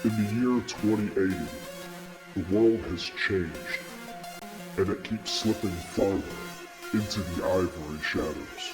In the year 2080, the world has changed, and it keeps slipping farther into the ivory shadows.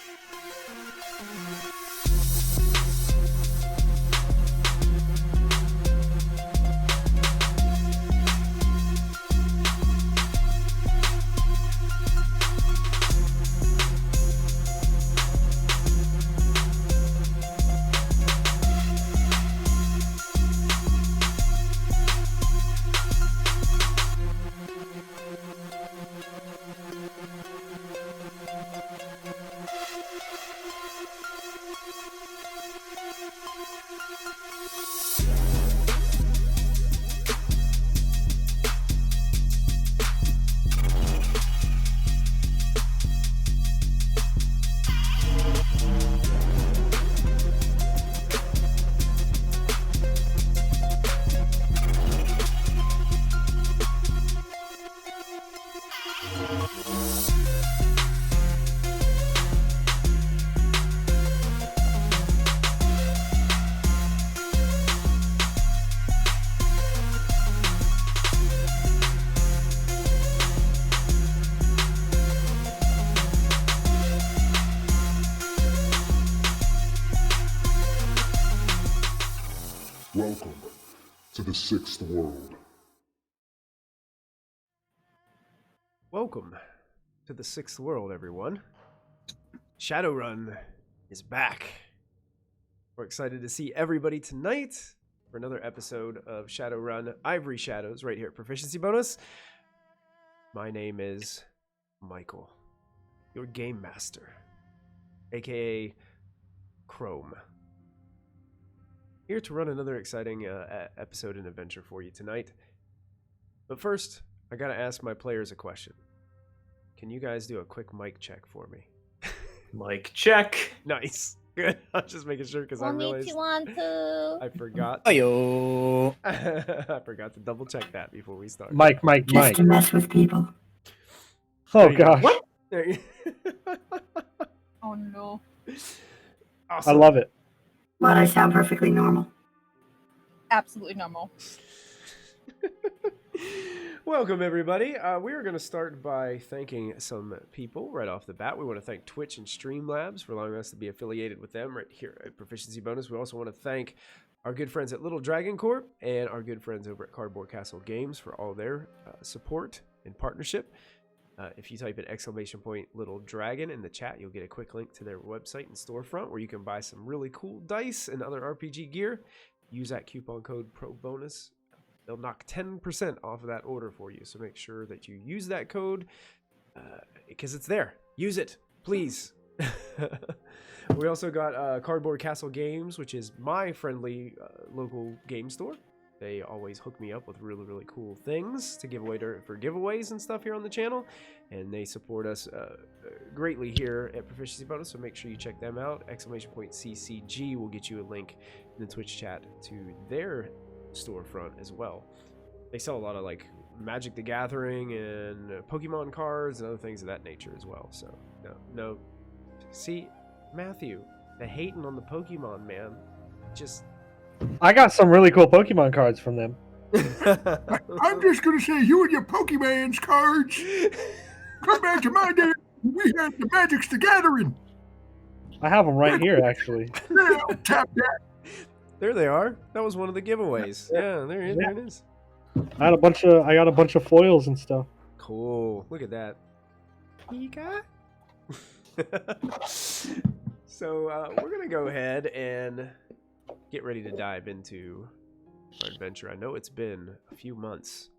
Welcome to the Sixth World. Welcome to the Sixth World, everyone. Shadowrun is back. We're excited to see everybody tonight for another episode of Shadowrun Ivory Shadows right here at Proficiency Bonus. My name is Michael, your Game Master, aka Chrome. Here to run another exciting episode and adventure for you tonight. But first, I gotta ask my players a question. Can you guys do a quick mic check for me? Mic check. Nice. Good. I'm just making sure because I realized I forgot. Ayo. I forgot to double check that before we start. Mike. Just to mess with people. Oh There you go. gosh, What? There you- Oh no. I Awesome. love it. Well, I sound perfectly normal. Absolutely normal. Welcome, everybody. We are going to start by thanking some people right off the bat. We want to thank Twitch and Streamlabs for allowing us to be affiliated with them right here at Proficiency Bonus. We also want to thank our good friends at Little Dragon Corp and our good friends over at Cardboard Castle Games for all their support and partnership. If you type in !Little Dragon in the chat, you'll get a quick link to their website and storefront where you can buy some really cool dice and other RPG gear. Use that coupon code PROBONUS. They'll knock 10% off of that order for you. So make sure that you use that code because it's there. Use it, please. We also got Cardboard Castle Games, which is my friendly local game store. They always hook me up with really, really cool things to give away for giveaways and stuff here on the channel. And they support us greatly here at Proficiency Bonus, so make sure you check them out. !CCG will get you a link in the Twitch chat to their storefront as well. They sell a lot of like Magic the Gathering and Pokemon cards and other things of that nature as well. So, no. See, Matthew, the hating on the Pokemon, man. Just... I got some really cool Pokemon cards from them. I'm just gonna say, you and your Pokemon's cards. Come back to my day. We had the Magic's the Gathering. I have them right here, actually. Yeah, tap that. There they are. That was one of the giveaways. Yeah, there it is. I got a bunch of foils and stuff. Cool. Look at that. Pika. So we're gonna go ahead and get ready to dive into our adventure. I know it's been a few months,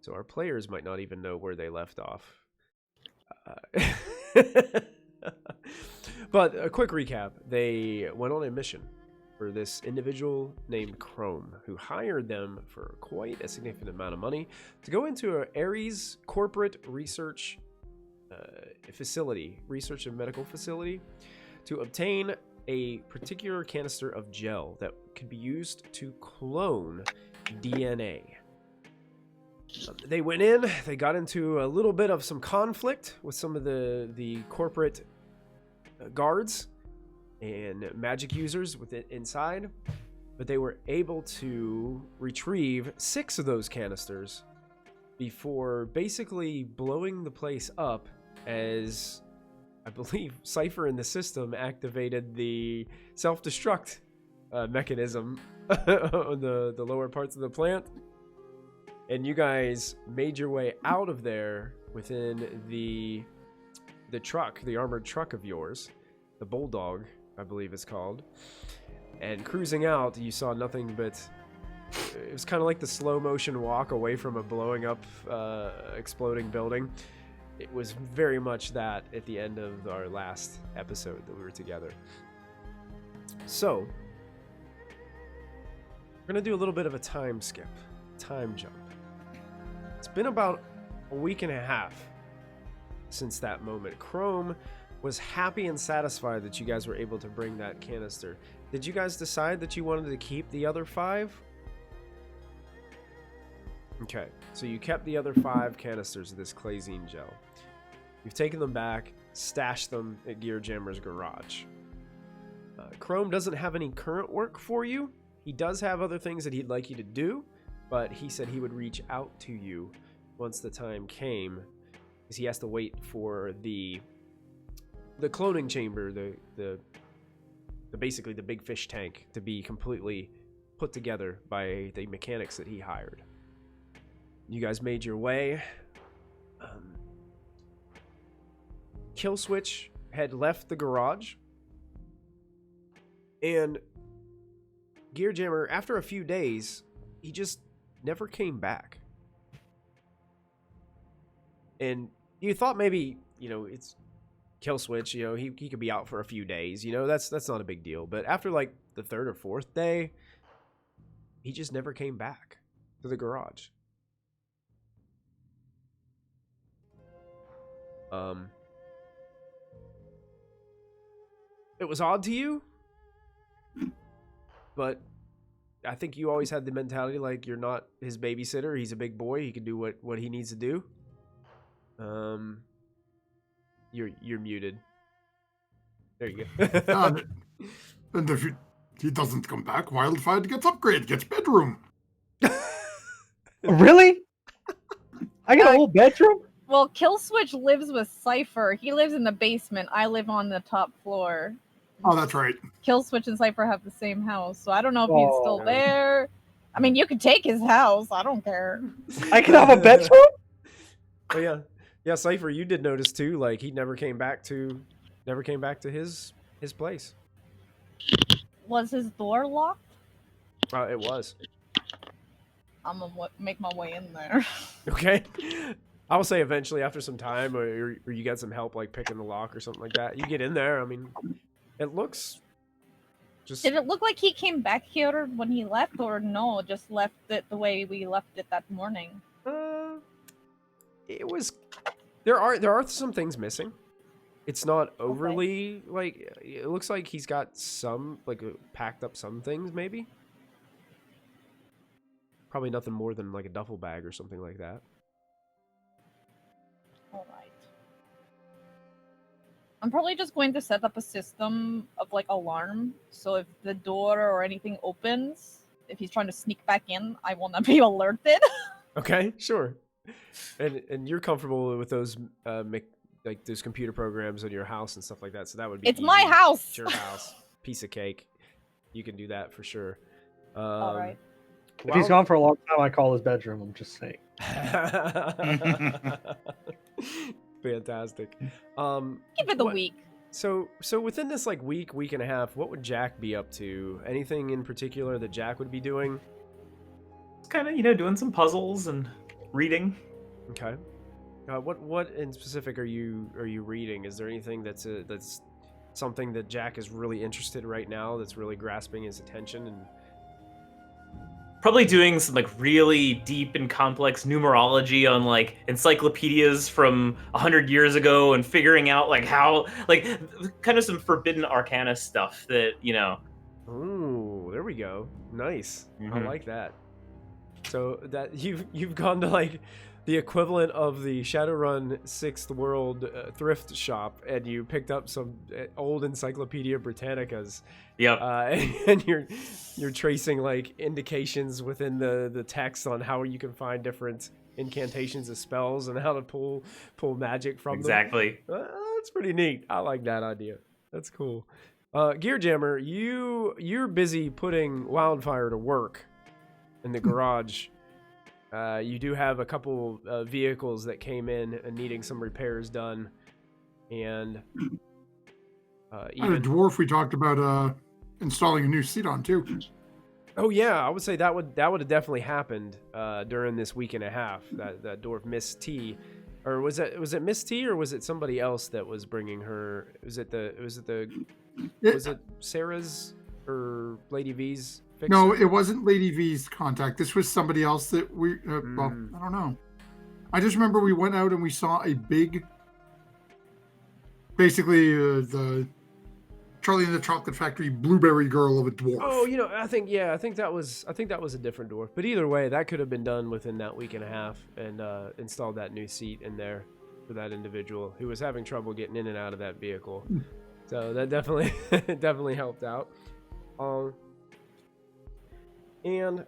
so our players might not even know where they left off. But a quick recap. They went on a mission for this individual named Chrome, who hired them for quite a significant amount of money to go into an Ares corporate research facility, research and medical facility, to obtain a particular canister of gel that could be used to clone DNA. They went in, they got into a little bit of some conflict with some of the corporate guards and magic users with it inside, but they were able to retrieve 6 of those canisters before basically blowing the place up as I believe Cypher in the system activated the self-destruct mechanism on the lower parts of the plant. And you guys made your way out of there within the truck, the armored truck of yours, the Bulldog, I believe it's called. And cruising out, you saw nothing but it was kind of like the slow motion walk away from a blowing up, exploding building. It was very much that at the end of our last episode that we were together. So, we're gonna do a little bit of a time skip, time jump. It's been about a week and a half since that moment. Chrome was happy and satisfied that you guys were able to bring that canister. Did you guys decide that you wanted to keep the other 5? Okay, so you kept the other 5 canisters of this Clazine gel. You've taken them back, stashed them at Gear Jammer's garage. Chrome doesn't have any current work for you. He does have other things that he'd like you to do, but he said he would reach out to you once the time came, because he has to wait for the cloning chamber, the basically the big fish tank, to be completely put together by the mechanics that he hired. You guys made your way. Killswitch had left the garage, and Gearjammer, after a few days, he just never came back. And you thought maybe, it's Killswitch, he could be out for a few days, that's not a big deal. But after like the 3rd or 4th day, he just never came back to the garage. It was odd to you, but I think you always had the mentality like you're not his babysitter. He's a big boy. He can do what he needs to do. You're muted. There you go. And if he doesn't come back, Wildfire gets upgrade, gets bedroom. Really? I got a whole bedroom? Well, Killswitch lives with Cypher. He lives in the basement. I live on the top floor. Oh, that's right. Killswitch and Cypher have the same house, so I don't know if he's still no. there. I mean, you could take his house. I don't care. I can have a bedroom? Oh yeah, Cypher, you did notice too. Like he never came back to his place. Was his door locked? It was. I'm gonna make my way in there. Okay. I will say eventually, after some time, or you get some help, like picking the lock or something like that, you get in there. I mean, it looks just. Did it look like he came back here when he left, or no? Just left it the way we left it that morning. It was. There are some things missing. It's not overly like. It looks like he's got some packed up some things maybe. Probably nothing more than like a duffel bag or something like that. All right. I'm probably just going to set up a system of like alarm, so if the door or anything opens, if he's trying to sneak back in, I will not be alerted. Okay, sure. And you're comfortable with those like those computer programs in your house and stuff like that, so that would be It's my house. It's your house. Piece of cake. You can do that for sure. All right. If he's gone for a long time, I call his bedroom. I'm just saying. Fantastic. Give it the week. So within this like week and a half, what would Jack be up to? Anything in particular that Jack would be doing? Kind of, doing some puzzles and reading. Okay. What in specific are you reading? Is there anything that's something that Jack is really interested right now that's really grasping his attention? And probably doing some like really deep and complex numerology on like encyclopedias from 100 years ago and figuring out like how like kind of some forbidden arcana stuff that Ooh, there we go. Nice. I Mhm. like that. So that you've gone to like the equivalent of the Shadowrun Sixth World thrift shop, and you picked up some old Encyclopedia Britannicas. Yep. And you're tracing like indications within the text on how you can find different incantations of spells and how to pull magic from them. Exactly. That's pretty neat. I like that idea. That's cool. Gearjammer, you're busy putting Wildfire to work in the garage. You do have a couple vehicles that came in and needing some repairs done, and And a dwarf we talked about installing a new seat on too. Oh yeah, I would say that would have definitely happened during this week and a half. That dwarf Miss T, or was it Miss T, or was it somebody else that was bringing her? Was it Sarah's or Lady V's? Fixer? No, it wasn't Lady V's contact. This was somebody else that we. Well, I don't know. I just remember we went out and we saw a big, basically the Charlie and the Chocolate Factory blueberry girl of a dwarf. Oh, I think that was a different dwarf. But either way, that could have been done within that week and a half, and installed that new seat in there for that individual who was having trouble getting in and out of that vehicle. So that definitely helped out. And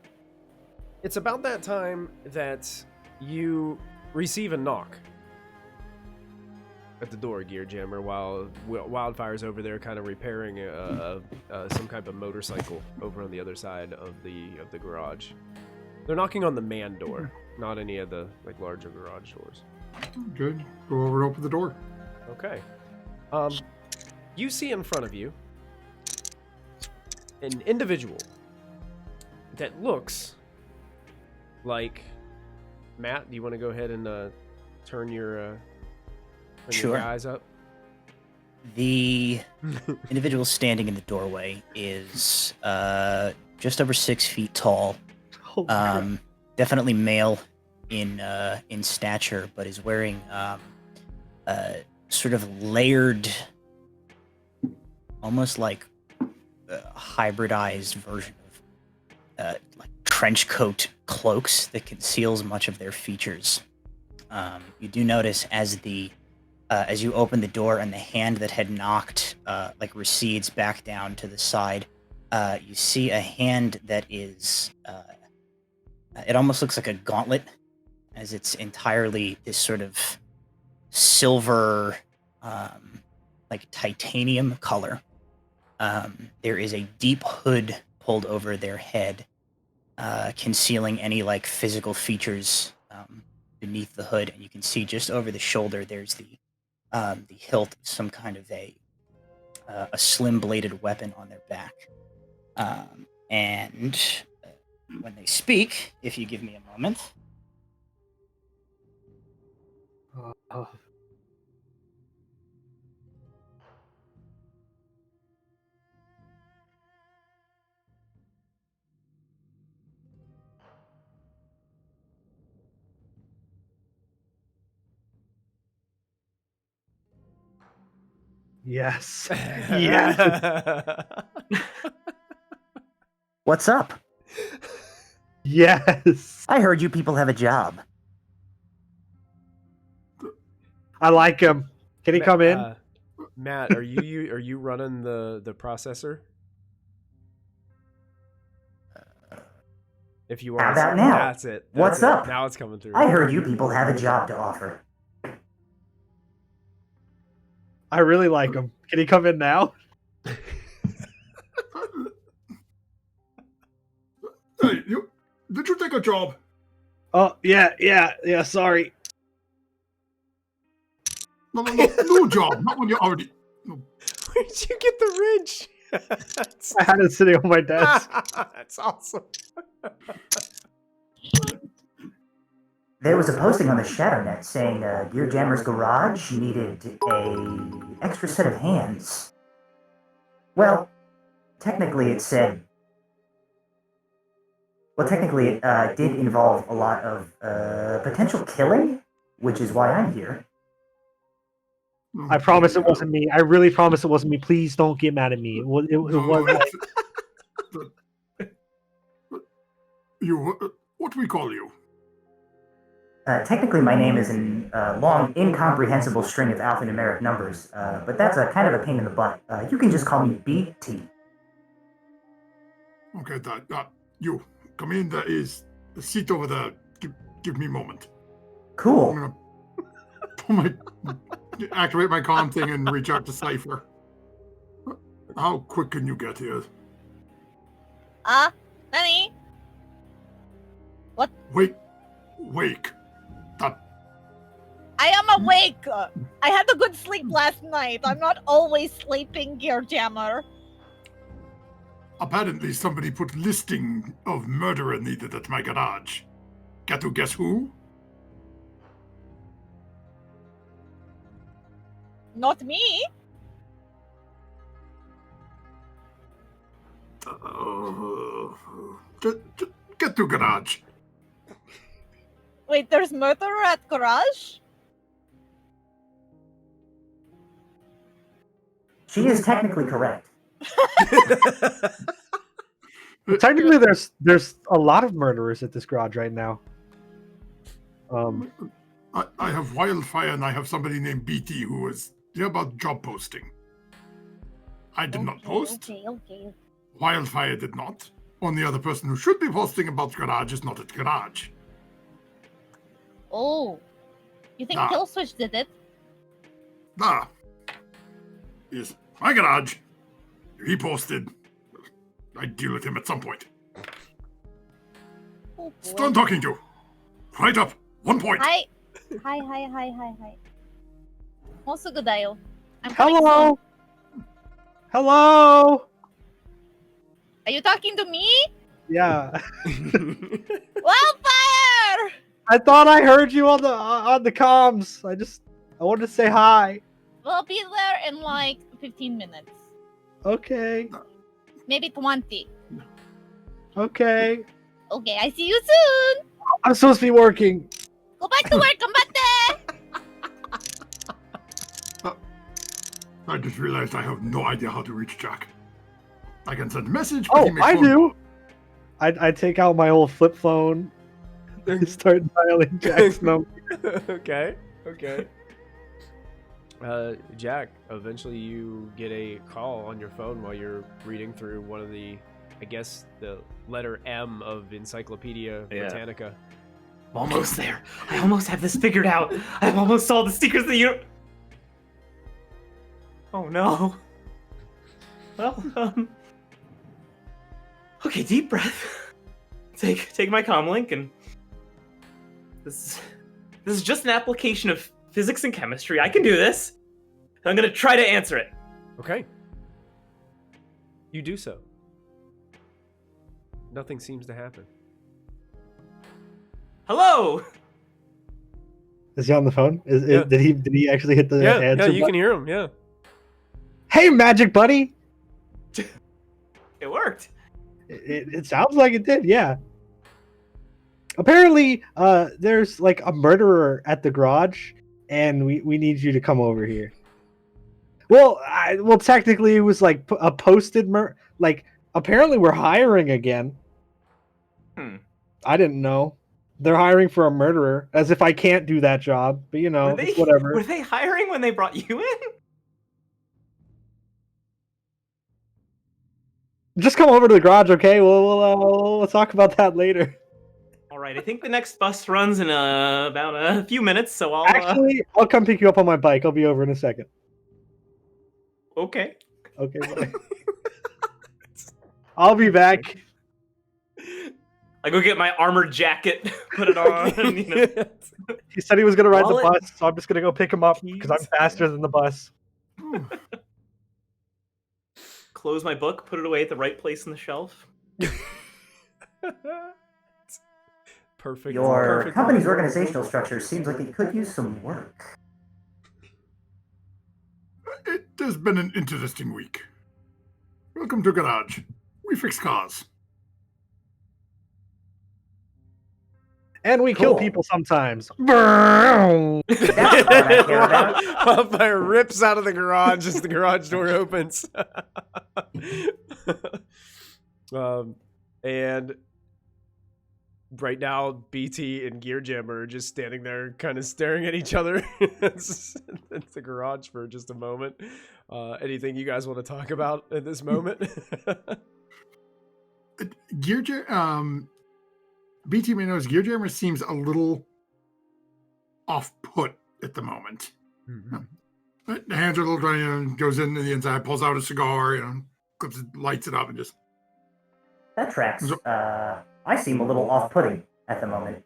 it's about that time that you receive a knock at the door, Gearjammer, while Wildfire's over there kind of repairing some kind of motorcycle over on the other side of the garage. They're knocking on the man door, not any of the larger garage doors. Good. Go over and open the door. Okay. You see in front of you an individual that looks like Matt. Do you want to go ahead and turn your eyes up? The individual standing in the doorway is just over 6 feet tall. Definitely male in stature, but is wearing sort of layered, almost like a hybridized version of like trench coat cloaks that conceals much of their features. You do notice as you open the door and the hand that had knocked recedes back down to the side, you see a hand that is it almost looks like a gauntlet, as it's entirely this sort of silver like titanium color. There is a deep hood pulled over their head, concealing any physical features beneath the hood, and you can see just over the shoulder there's the hilt of some kind of a slim-bladed weapon on their back. And when they speak, if you give me a moment. Yes. Yes. What's up? Yes. I heard you people have a job. I like him. Can he come in? Matt, are you running the processor? If you are, how about now? That's it. What's up? Now it's coming through. I heard you people have a job to offer. I really like him. Can he come in now? Hey, did you take a job? Oh, yeah, sorry. No, new job, not when you already. No. Where'd you get the wrench? I had it sitting on my desk. That's awesome. There was a posting on the ShadowNet saying Gearjammer's garage needed a extra set of hands. Well, technically it said... Well, technically it did involve a lot of potential killing, which is why I'm here. I promise it wasn't me. I really promise it wasn't me. Please don't get mad at me. It was You, what do we call you? Technically, my name is a long, incomprehensible string of alphanumeric numbers, but that's a kind of a pain in the butt. You can just call me BT. Okay, you come in. There is a seat over there. Give me a moment. I'm Cool. gonna activate my comm thing and reach out to Cypher. How quick can you get here? Nani? Wake. I am awake. I had a good sleep last night. I'm not always sleeping, Gear Jammer. Apparently, somebody put listing of murderer needed at my garage. Get to guess who? Not me. Get to garage. Wait, there's murderer at garage? She is technically correct. Technically, there's a lot of murderers at this garage right now. I have Wildfire and I have somebody named BT who was here about job posting. I did not post. Okay. Wildfire did not. Only other person who should be posting about garage is not at garage. Oh. You think Nah. Killswitch did it? Yes, my garage. He posted. I deal with him at some point. Oh, Stone talking to. Right up. 1 point. Hi. Mosugudayo. I'm coming Hello. soon. Hello. Are you talking to me? Yeah. Wildfire! I thought I heard you on the comms. I wanted to say hi. We'll be there in like 15 minutes. Okay. Maybe 20. Okay. Okay, I see you soon. I'm supposed to be working. Go back to work, combate! I just realized I have no idea how to reach Jack. I can send a message, but he Oh, makes I phone do. I take out my old flip phone and start dialing Jack's number. Okay. Jack, eventually you get a call on your phone while you're reading through one of the, I guess, the letter M of Encyclopedia Britannica. I'm almost there. I almost have this figured out. I've almost solved the secrets of the Oh no. Well, okay, deep breath. Take my comm link, and this is just an application of physics and chemistry. I can do this. I'm gonna try to answer it. Okay. You do so. Nothing seems to happen. Hello. Is he on the phone? Yeah. Did he actually hit the answer Yeah, you button? can hear him. Yeah. Hey, Magic Buddy. It worked. It sounds like it did. Yeah. Apparently, there's like a murderer at the garage, and we need you to come over here. Well, technically, it was like a posted like. Apparently, we're hiring again. I didn't know. They're hiring for a murderer, as if I can't do that job. But it's whatever. Were they hiring when they brought you in? Just come over to the garage, okay? We'll talk about that later. All right, I think the next bus runs in about a few minutes, so I'll Actually, I'll come pick you up on my bike. I'll be over in a second. Okay. Okay, bye. I'll be back. I go get my armored jacket, put it on. He said he was gonna ride Wallet. the bus, so I'm just gonna go pick him up because I'm Keys. faster than the bus. Close my book, put it away at the right place on the shelf. Perfect. Your perfect. company's organizational structure seems like it could use some work. It has been an interesting week. Welcome to Garage. We fix cars. And we kill Cool. people sometimes. That's what I care about. Wildfire rips out of the garage as the garage door opens. And right now, BT and Gearjammer are just standing there, kind of staring at each other. It's the garage for just a moment. Anything you guys want to talk about at this moment? BT may knows Gearjammer seems a little off-put at the moment. The hands are a little dry, and goes into the inside, pulls out a cigar, clips it, lights it up, and just... That tracks. I seem a little off-putting at the moment.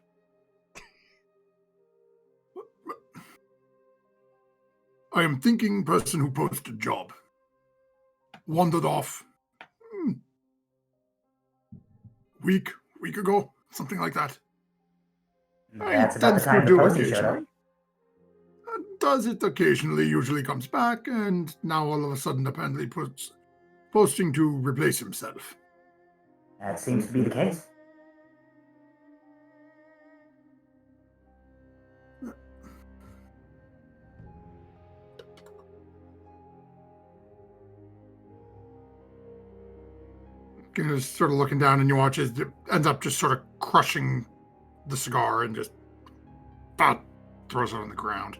I am thinking person who posted job. Wandered off. Week ago, something like that. That's about the time the postie showed up. Does it occasionally, usually comes back, and now all of a sudden apparently posting to replace himself. That seems to be the case. Just sort of looking down, and you watch as it ends up just sort of crushing the cigar and just throws it on the ground.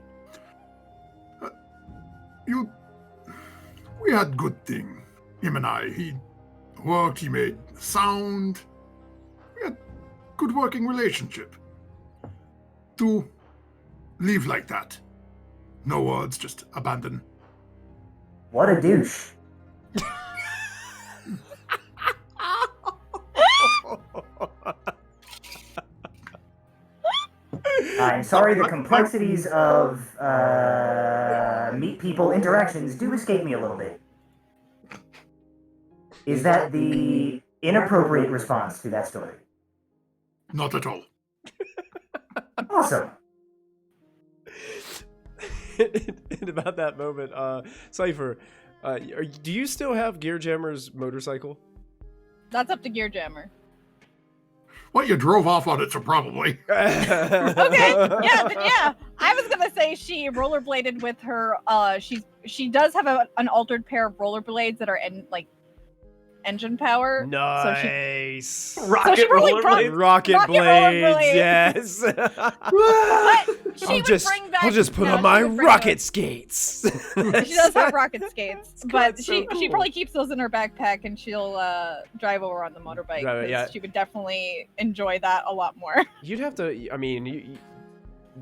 We had good thing, him and I. He worked, he made sound. We had good working relationship. To leave like that, no words, just abandon. What a douche. I'm sorry, the complexities of meet people interactions do escape me a little bit. Is that the inappropriate response to that story? Not at all. Awesome. And about that moment, Cypher, do you still have Gearjammer's motorcycle? That's up to Gearjammer. Well, you drove off on it, so probably. Okay, yeah. I was gonna say she rollerbladed with her. She does have an altered pair of rollerblades that are engine power. Nice. So she probably rocket blades. Yes. I'll just put on my rocket skates. She does have rocket skates, but she probably keeps those in her backpack, and she'll drive over on the motorbike. Yeah. She would definitely enjoy that a lot more. You'd have to. I mean,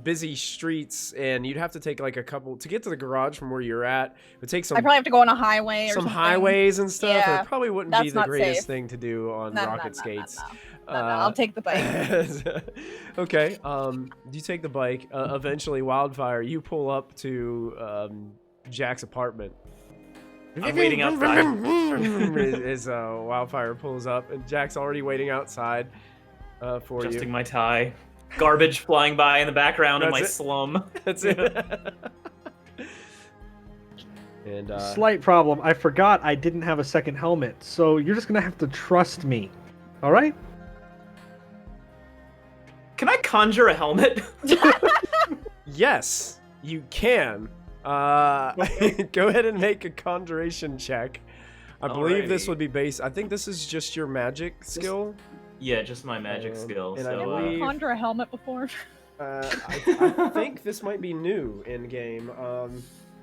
busy streets, and you'd have to take like a couple to get to the garage from where you're at. It would take some. I probably have to go on a highway or some something. highways and stuff. Yeah, It probably wouldn't be the greatest thing to do on rocket skates. No, I'll take the bike. Okay. You take the bike. Eventually, Wildfire, you pull up to Jack's apartment. I'm waiting outside. As Wildfire pulls up, and Jack's already waiting outside for you. Adjusting my tie. Garbage flying by in the background in my That's it. slum. That's it. And Slight problem. I forgot I didn't have a second helmet, so you're just gonna have to trust me. All right? Can I conjure a helmet? yes, you can. Go ahead and make a conjuration check. I believe this would be based. I think this is just your magic skill. Yeah, just my magic skill. And So, I believe, Conjure a helmet before. I think this might be new in game.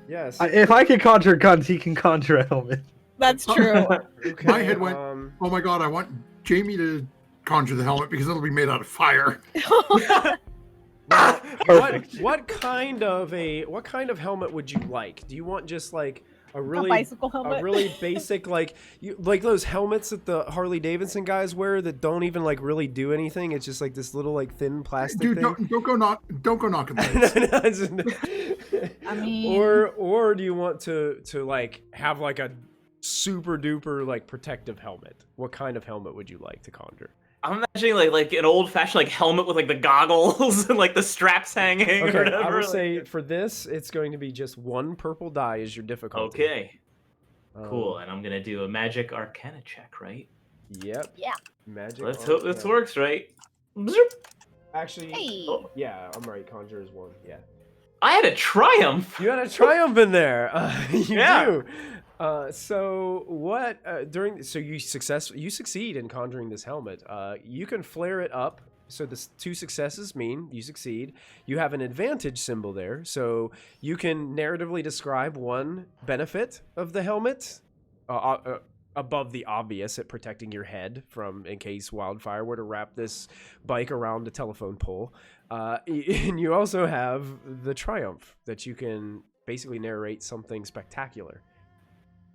Yes. If I can conjure guns, he can conjure a helmet. That's true. Okay, My head went, oh my god, I want Jamie to conjure the helmet because it'll be made out of fire. What kind of helmet would you like? Do you want just like a bicycle helmet? A really basic like those helmets that the Harley Davidson guys wear that don't even like really do anything? It's just like this little like thin plastic Dude, thing. don't go knocking lights. I mean, or do you want to like have like a super duper like protective helmet? What kind of helmet would you like to conjure? I'm imagining like an old-fashioned like helmet with like the goggles and like the straps hanging or Okay, whatever. I would say for this, it's going to be just one purple die as your difficulty. Okay. Cool, and I'm gonna do a magic arcana check, right? Yep. Yeah. Magic. Let's hope this arcana. works, right? Actually, Hey. yeah, I'm right. Conjure is one. Yeah. I had a triumph. You had a triumph in there. You Yeah. do. So what? You succeed in conjuring this helmet. You can flare it up so the 2 successes mean you succeed. You have an advantage symbol there, so you can narratively describe one benefit of the helmet above the obvious at protecting your head from in case wildfire were to wrap this bike around a telephone pole. And you also have the triumph that you can basically narrate something spectacular.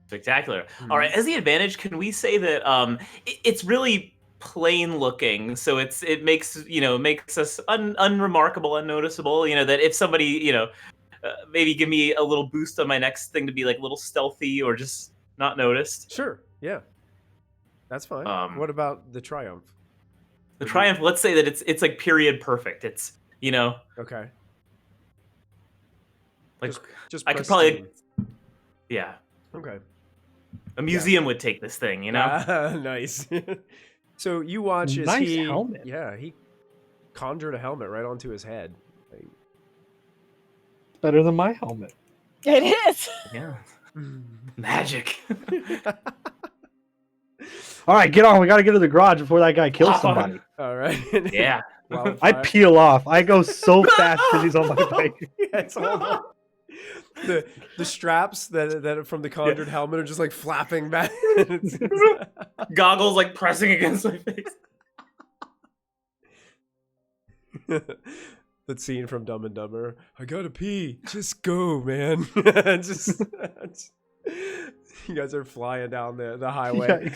Spectacular. Mhm. All right. As the advantage, can we say that it's really plain looking, so it makes makes us unremarkable, unnoticeable. That if somebody maybe give me a little boost on my next thing to be like a little stealthy or just not noticed. Sure, yeah, that's fine. What about the triumph? The triumph. Let's say that it's like period perfect. It's okay. like Just I could probably pristine. yeah. Okay. A museum would take this thing, Nice. So you watch as Nice he helmet. Yeah, he conjured a helmet right onto his head. Like, Better than my helmet. It is. Yeah. Magic. All right, get on. We got to get to the garage before that guy kills somebody. all right. Yeah. I peel off. I go so fast because he's on my bike. Yeah, it's all the straps that from the conjured helmet are just like flapping back. Goggles like pressing against my face. That scene from Dumb and Dumber. I gotta pee. Just go, man. just you guys are flying down the highway.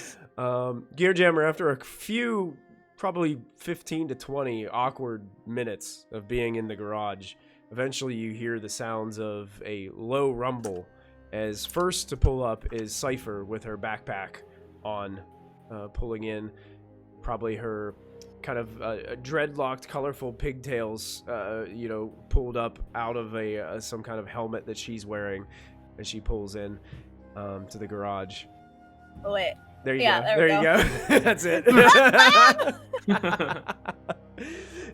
Gear Jammer, after a few, probably 15 to 20 awkward minutes of being in the garage, eventually you hear the sounds of a low rumble, as first to pull up is Cypher with her backpack on, pulling in, probably her kind of dreadlocked, colorful pigtails, pulled up out of some kind of helmet that she's wearing as she pulls in to the garage. Oh, wait. There you Yeah, go. there There we you go. That's it.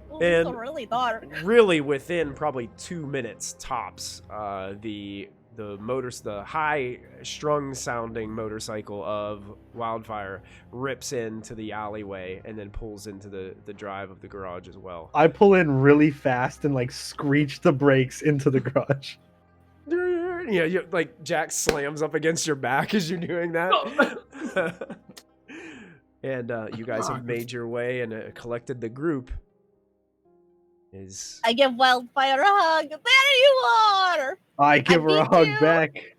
Oh, And so really thought. really within probably 2 minutes tops, the high strung sounding motorcycle of Wildfire rips into the alleyway and then pulls into the drive of the garage as well. I pull in really fast and like screech the brakes into the garage. Yeah, like Jack slams up against your back as you're doing that. And you guys have made your way and collected the group. I give Wildfire a hug. There you are. I give her a beat hug you. back.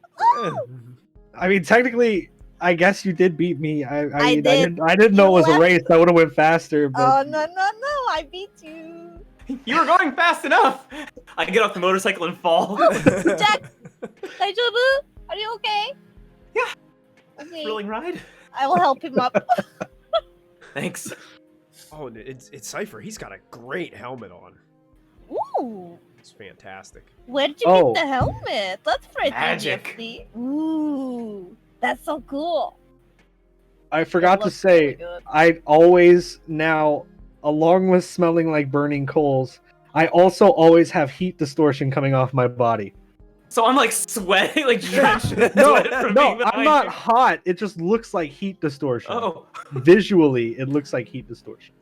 I mean, technically, I guess you did beat me. I did. didn't know it was a left- race. I would have went faster. But Oh no! I beat you. You were going fast enough. I get off the motorcycle and fall. Jack, Daijoubu? Are you okay? Yeah. Okay. Thrilling ride. I will help him up. Thanks. Oh, it's Cypher. He's got a great helmet on. Ooh. It's fantastic. Where did you Oh. get the helmet? That's pretty Magic. nifty. Ooh. That's so cool. I forgot to looks say, really good. I always now, along with smelling like burning coals, I also always have heat distortion coming off my body. So I'm like sweating, like drenched in No, sweat from no, being behind I'm not you. hot. It just looks like heat distortion. Oh. Visually, it looks like heat distortion.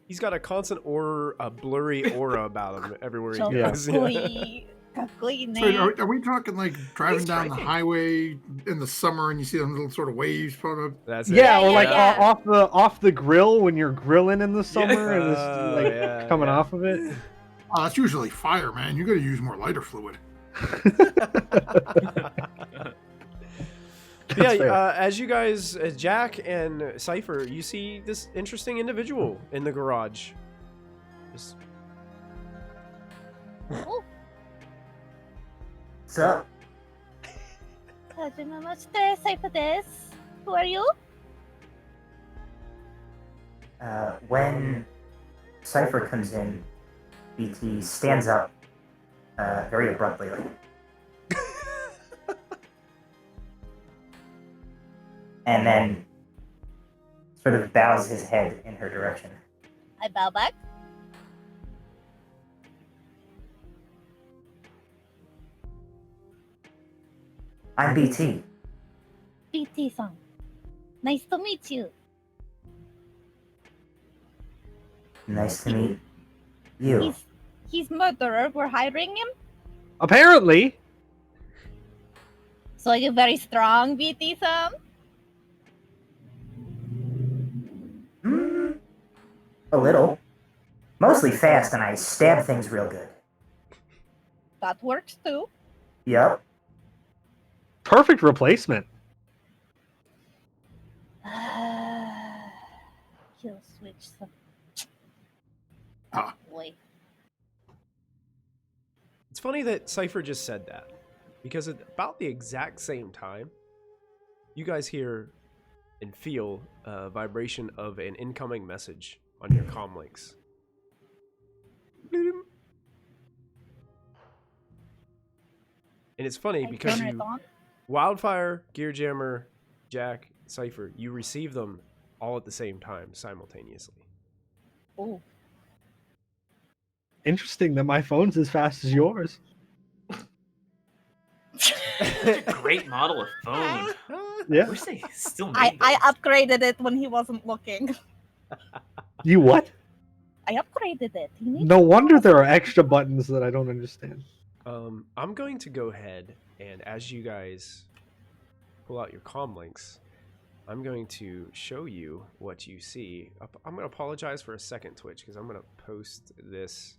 He's got a constant a blurry aura about him everywhere he So goes. kakkoi. Kakkoi So ne. are we talking like driving He's down the striking. highway in the summer and you see them little sort of waves pop up? That's it. Yeah, or yeah, like yeah. off the grill when you're grilling in the summer and it's Oh, like yeah, coming yeah. off of it. Oh, that's usually fire, man. You got to use more lighter fluid. Yeah, That's fair. as you guys, Jack and Cypher, you see this interesting individual in the garage. Just, So, Hajimemashite, Cypher desu. Who are you? when Cypher comes in, BT stands up very abruptly, like, and then sort of bows his head in her direction. I bow back. I'm BT. BT-san. Nice to meet you. Nice to meet you. He's murderer. We're hiring him. Apparently. So you're very strong, BT-san? A little. Mostly fast, and I stab things real good. That works too. Yup. Perfect replacement. Kill switch some. Ah. Boy. It's funny that Cypher just said that, because at about the exact same time, you guys hear and feel a vibration of an incoming message on your comm links. And it's funny because turn it you, on. Wildfire, Gearjammer, Jack, Cypher, you receive them all at the same time, simultaneously. Ooh. Interesting that my phone's as fast as yours. Great model of phone. Yeah. I wish they still I made those. upgraded it when he wasn't looking. You what? I upgraded it. He needs No to wonder know. there are extra buttons that I don't understand. I'm going to go ahead and as you guys pull out your comm links, I'm going to show you what you see. I'm going to apologize for a second, Twitch, because I'm going to post this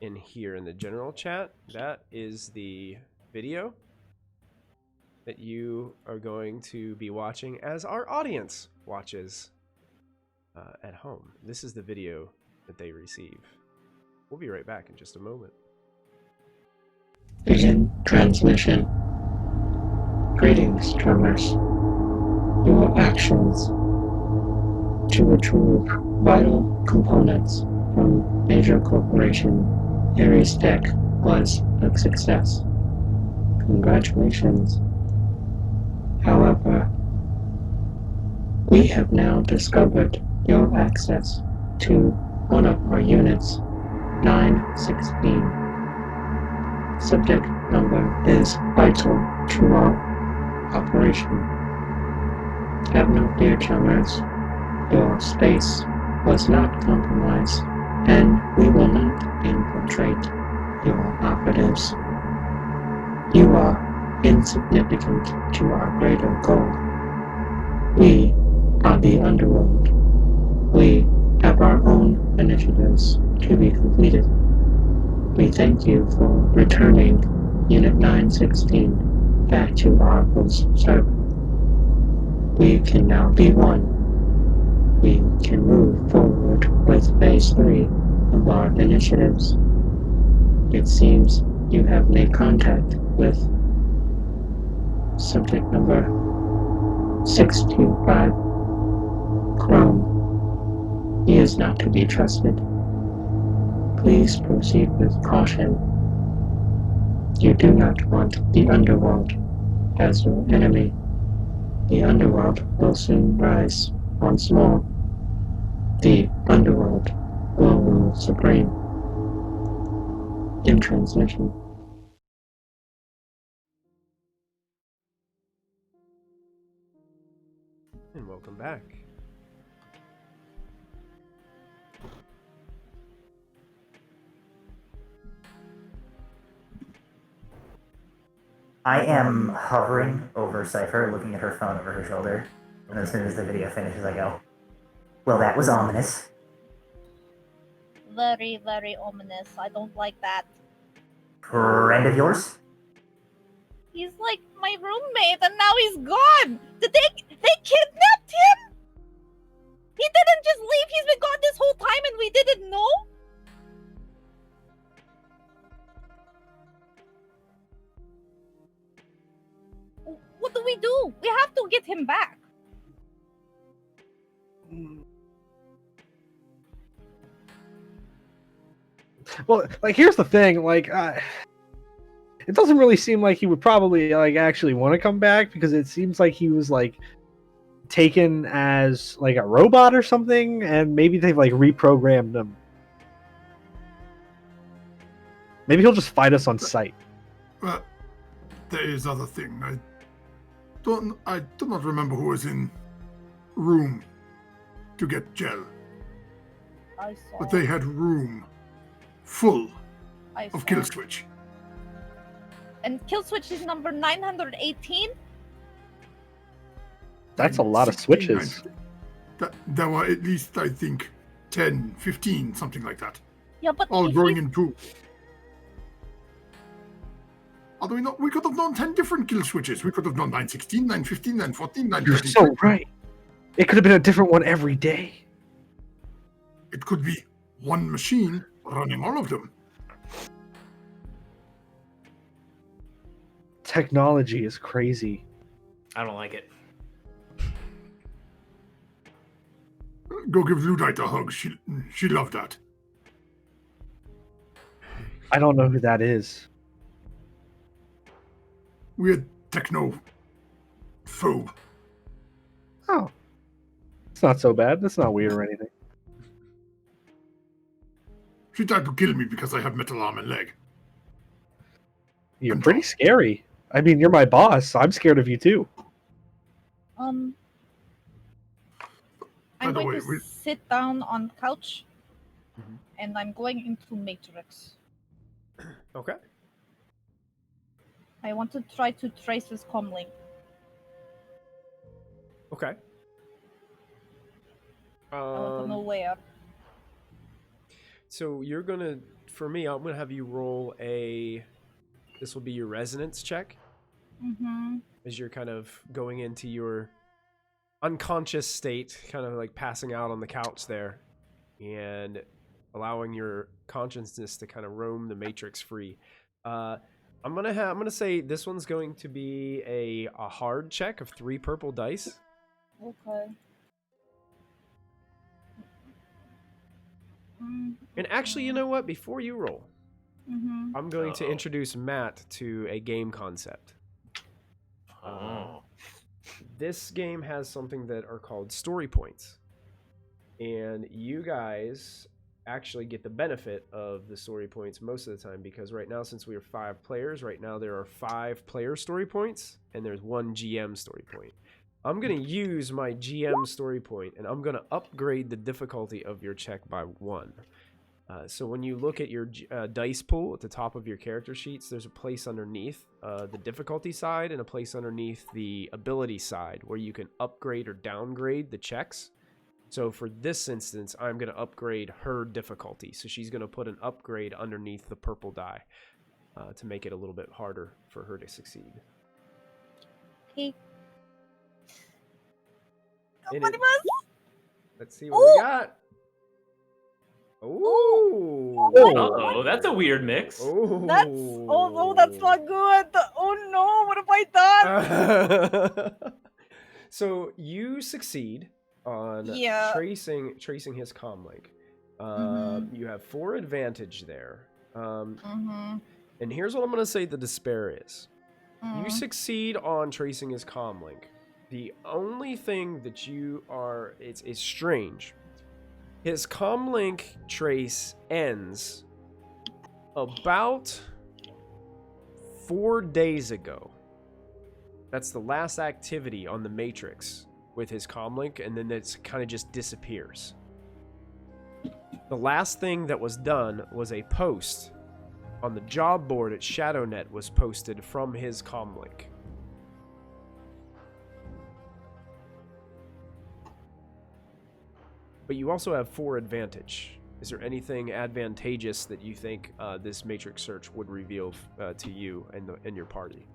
in here in the general chat. That is the video that you are going to be watching as our audience watches at home. This is the video that they receive. We'll be right back in just a moment. Begin transmission. Greetings, drummers. Your actions to retrieve vital components from major corporation Everist tech was a success. Congratulations. However, we have now discovered your access to one of our units, 916. Subject number is vital to our operation. Have no fear, chummers. Your space was not compromised, and we will not infiltrate your operatives. You are insignificant to our greater goal. We are the underworld. We have our own initiatives to be completed. We thank you for returning Unit 916 back to our host server. We can now be one. We can move forward with Phase 3 of our initiatives. It seems you have made contact with subject number 625, Chrome. He is not to be trusted. Please proceed with caution. You do not want the underworld as your enemy. The underworld will soon rise once more. The underworld will rule supreme. In transmission. And welcome back. I am hovering over Cypher, looking at her phone over her shoulder. And as soon as the video finishes, I go, well, that was ominous. Very, very ominous. I don't like that. Friend of yours? He's like my roommate, and now he's gone. Did they kidnapped him? He didn't just leave. He's been gone this whole time, and we didn't know. What do we do? We have to get him back. Well, like, here's the thing. Like, it doesn't really seem like he would probably, like, actually want to come back, because it seems like he was, like, taken as, like, a robot or something, and maybe they've, like, reprogrammed him. Maybe he'll just fight us on sight. Well, there is other thing. I do not remember who was in room to get gel. I saw. but they had room full I saw. of kill switch. And kill switch is number 918. That's a lot of 16, switches. There were at least, I think, 10, 15, something like that. Yeah, but All if growing you- in two. Although we could have known 10 different kill switches. We could have known 916, 915, 914, You're 933. so right. It could have been a different one every day. It could be one machine running all of them. Technology is crazy. I don't like it. Go give Ludite a hug. She loved that. I don't know who that is. Weird techno phobe. Oh. It's not so bad. That's not weird or anything. She tried to kill me because I have metal arm and leg. You're pretty scary. I mean, you're my boss. I'm scared of you too. I'm By the going way, to sit down on the couch, Mhm. and I'm going into Matrix. Okay. I want to try to trace this comlink. Okay. I want to know where. So you're gonna, for me, I'm gonna have you roll a. This will be your resonance check Mm-hmm. as you're kind of going into your unconscious state, kind of like passing out on the couch there, and allowing your consciousness to kind of roam the matrix free. I'm gonna say this one's going to be a hard check of 3 purple dice. Okay. And actually, you know what? Before you roll, Mm-hmm. I'm going to introduce Matt to a game concept. Oh. This game has something that are called story points. And you guys actually get the benefit of the story points most of the time, because right now, since we are 5 players, right now there are 5 player story points and there's 1 GM story point. I'm going to use my GM story point and I'm going to upgrade the difficulty of your check by 1. So when you look at your dice pool at the top of your character sheets, there's a place underneath the difficulty side and a place underneath the ability side where you can upgrade or downgrade the checks. So for this instance, I'm going to upgrade her difficulty. So she's going to put an upgrade underneath the purple die to make it a little bit harder for her to succeed. Okay. And What it- it was? Let's see what we got. Ooh. Uh-oh, that's a weird mix. Oh. That's no, that's not good. Oh no, what have I done? So you succeed on Yeah. tracing his comlink. You have 4 advantage there. Mm-hmm. And here's what I'm going to say the despair is. You succeed on tracing his comlink. The only thing that you are, it's strange. His comlink trace ends about 4 days ago. That's the last activity on the Matrix with his comlink, and then it kind of just disappears. The last thing that was done was a post on the job board at ShadowNet was posted from his comlink. But you also have 4 advantage. Is there anything advantageous that you think this matrix search would reveal to you and your party?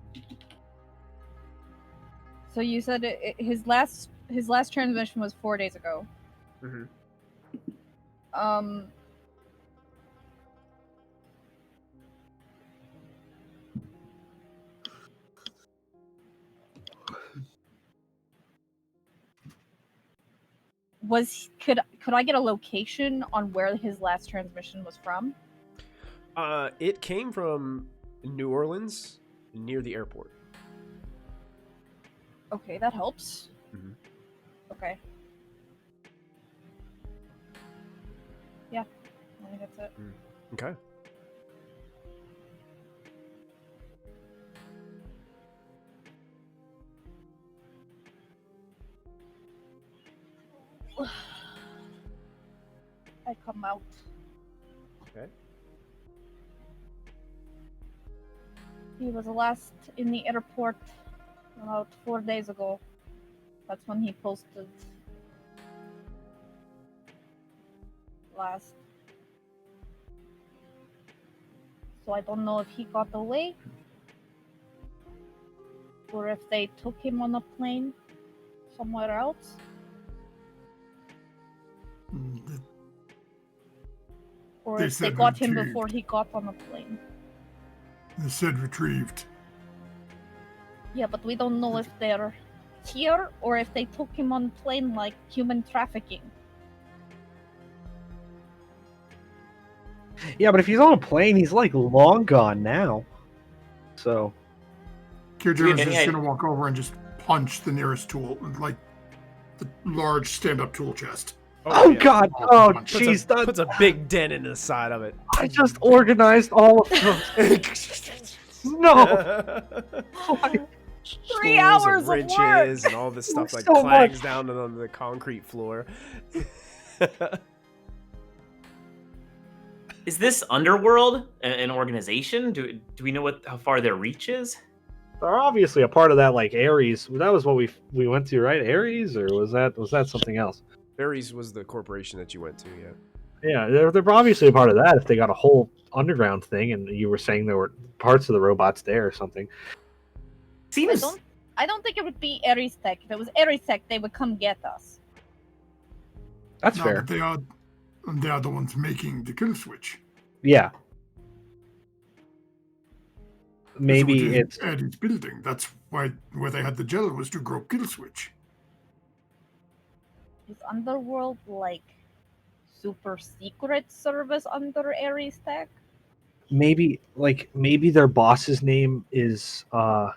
So you said his last transmission was 4 days ago. Mm-hmm. Could I get a location on where his last transmission was from? It came from New Orleans, near the airport. Okay, that helps. Mhm. Okay. Yeah, I think that's it. Okay. I come out. Okay. He was last in the airport about 4 days ago. That's when he posted last. So I don't know if he got away or if they took him on a plane somewhere else. Mm, Or They if they said got him retrieved. before he got on a plane. They said retrieved. Yeah, but we don't know if they're here or if they took him on a plane like human trafficking. Yeah, but if he's on a plane, he's like long gone now. So Kirjo is any just idea- gonna walk over and just punch the nearest tool, like the large stand-up tool chest. oh yeah. god, oh Puts Puts jeez, a, puts a big dent in the side of it. I just organized all of them. No, Three Tools hours and of work. wrenches and all this stuff like So clangs much. down on the concrete floor. Is this Underworld an organization? Do we know how far their reach is? they're obviously a part of that like Ares. That was what we went to, right? Ares, or was that something else? Ares was the corporation that you went to, yeah. Yeah, they're obviously a part of that. If they got a whole underground thing, and you were saying there were parts of the robots there or something. Seems I don't think it would be Ares Tech. If it was Ares Tech, they would come get us. That's No, fair. but they are the ones making the kill switch. Yeah. That's Maybe what is it's at its building. That's why where they had the gel was to grow kill switch. Is Underworld like super secret service under Ares Tech? maybe their boss's name is oh,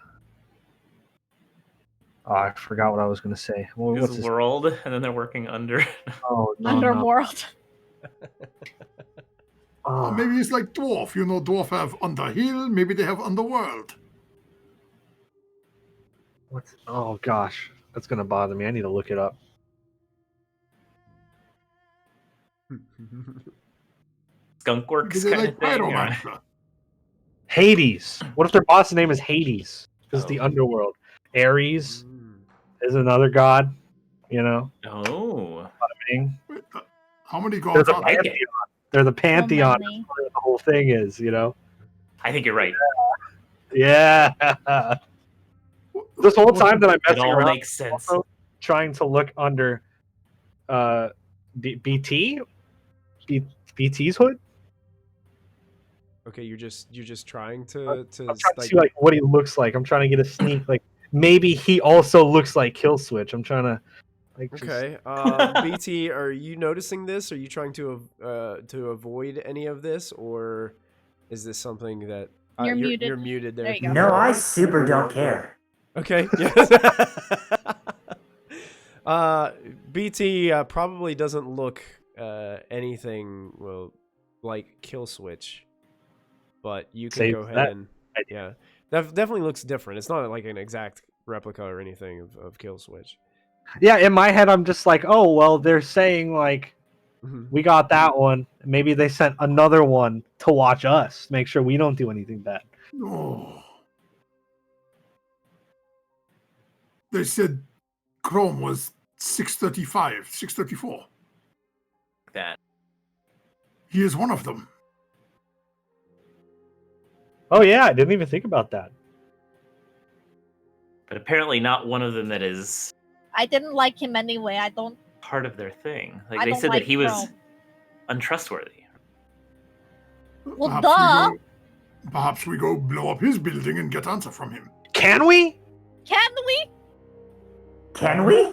I forgot what I was gonna say. What's is his world, and then they're working under. Oh no, no. Underworld. Oh, Maybe it's like Dwarf. You know, Dwarf have Underhill. Maybe they have Underworld. oh gosh, that's gonna bother me. I need to look it up. Skunkworks Maybe they kind like of thing. or- Pyromancer. Hades. What if their boss's name is Hades? This is the Oh. underworld. Ares Mm. is another god. You know, Oh, I mean, Wait, how many they're gods the are like there? it. They're the pantheon. many. That's what the whole thing is. You know. I think you're right. Yeah. This whole time that I'm It messing all around, makes sense. also trying to look under BT's hood. Okay, you're just trying to I'm trying to like see like what he looks like. I'm trying to get a sneak like maybe he also looks like Kill Switch. I'm trying to like just- okay. BT, are you noticing this? Are you trying to avoid any of this, or is this something that You're muted. You're muted there. There you go. No, I super don't care. Okay. Yes. BT probably doesn't look anything like Kill Switch, but you can Save go ahead that. and yeah, that definitely looks different. It's not like an exact replica or anything of Kill Switch. Yeah, in my head I'm just like, oh well, they're saying like Mhm. we got that one. Maybe they sent another one to watch us, make sure we don't do anything bad. Oh. They said Chrome was 635, 634. That He is one of them. Oh yeah, I didn't even think about that. but apparently not one of them that is I didn't like him anyway. I don't. part of their thing. Like I they don't said like that he was Chrome. untrustworthy. Well, Perhaps we go blow up his building and get answer from him. Can we? Can we? Can we?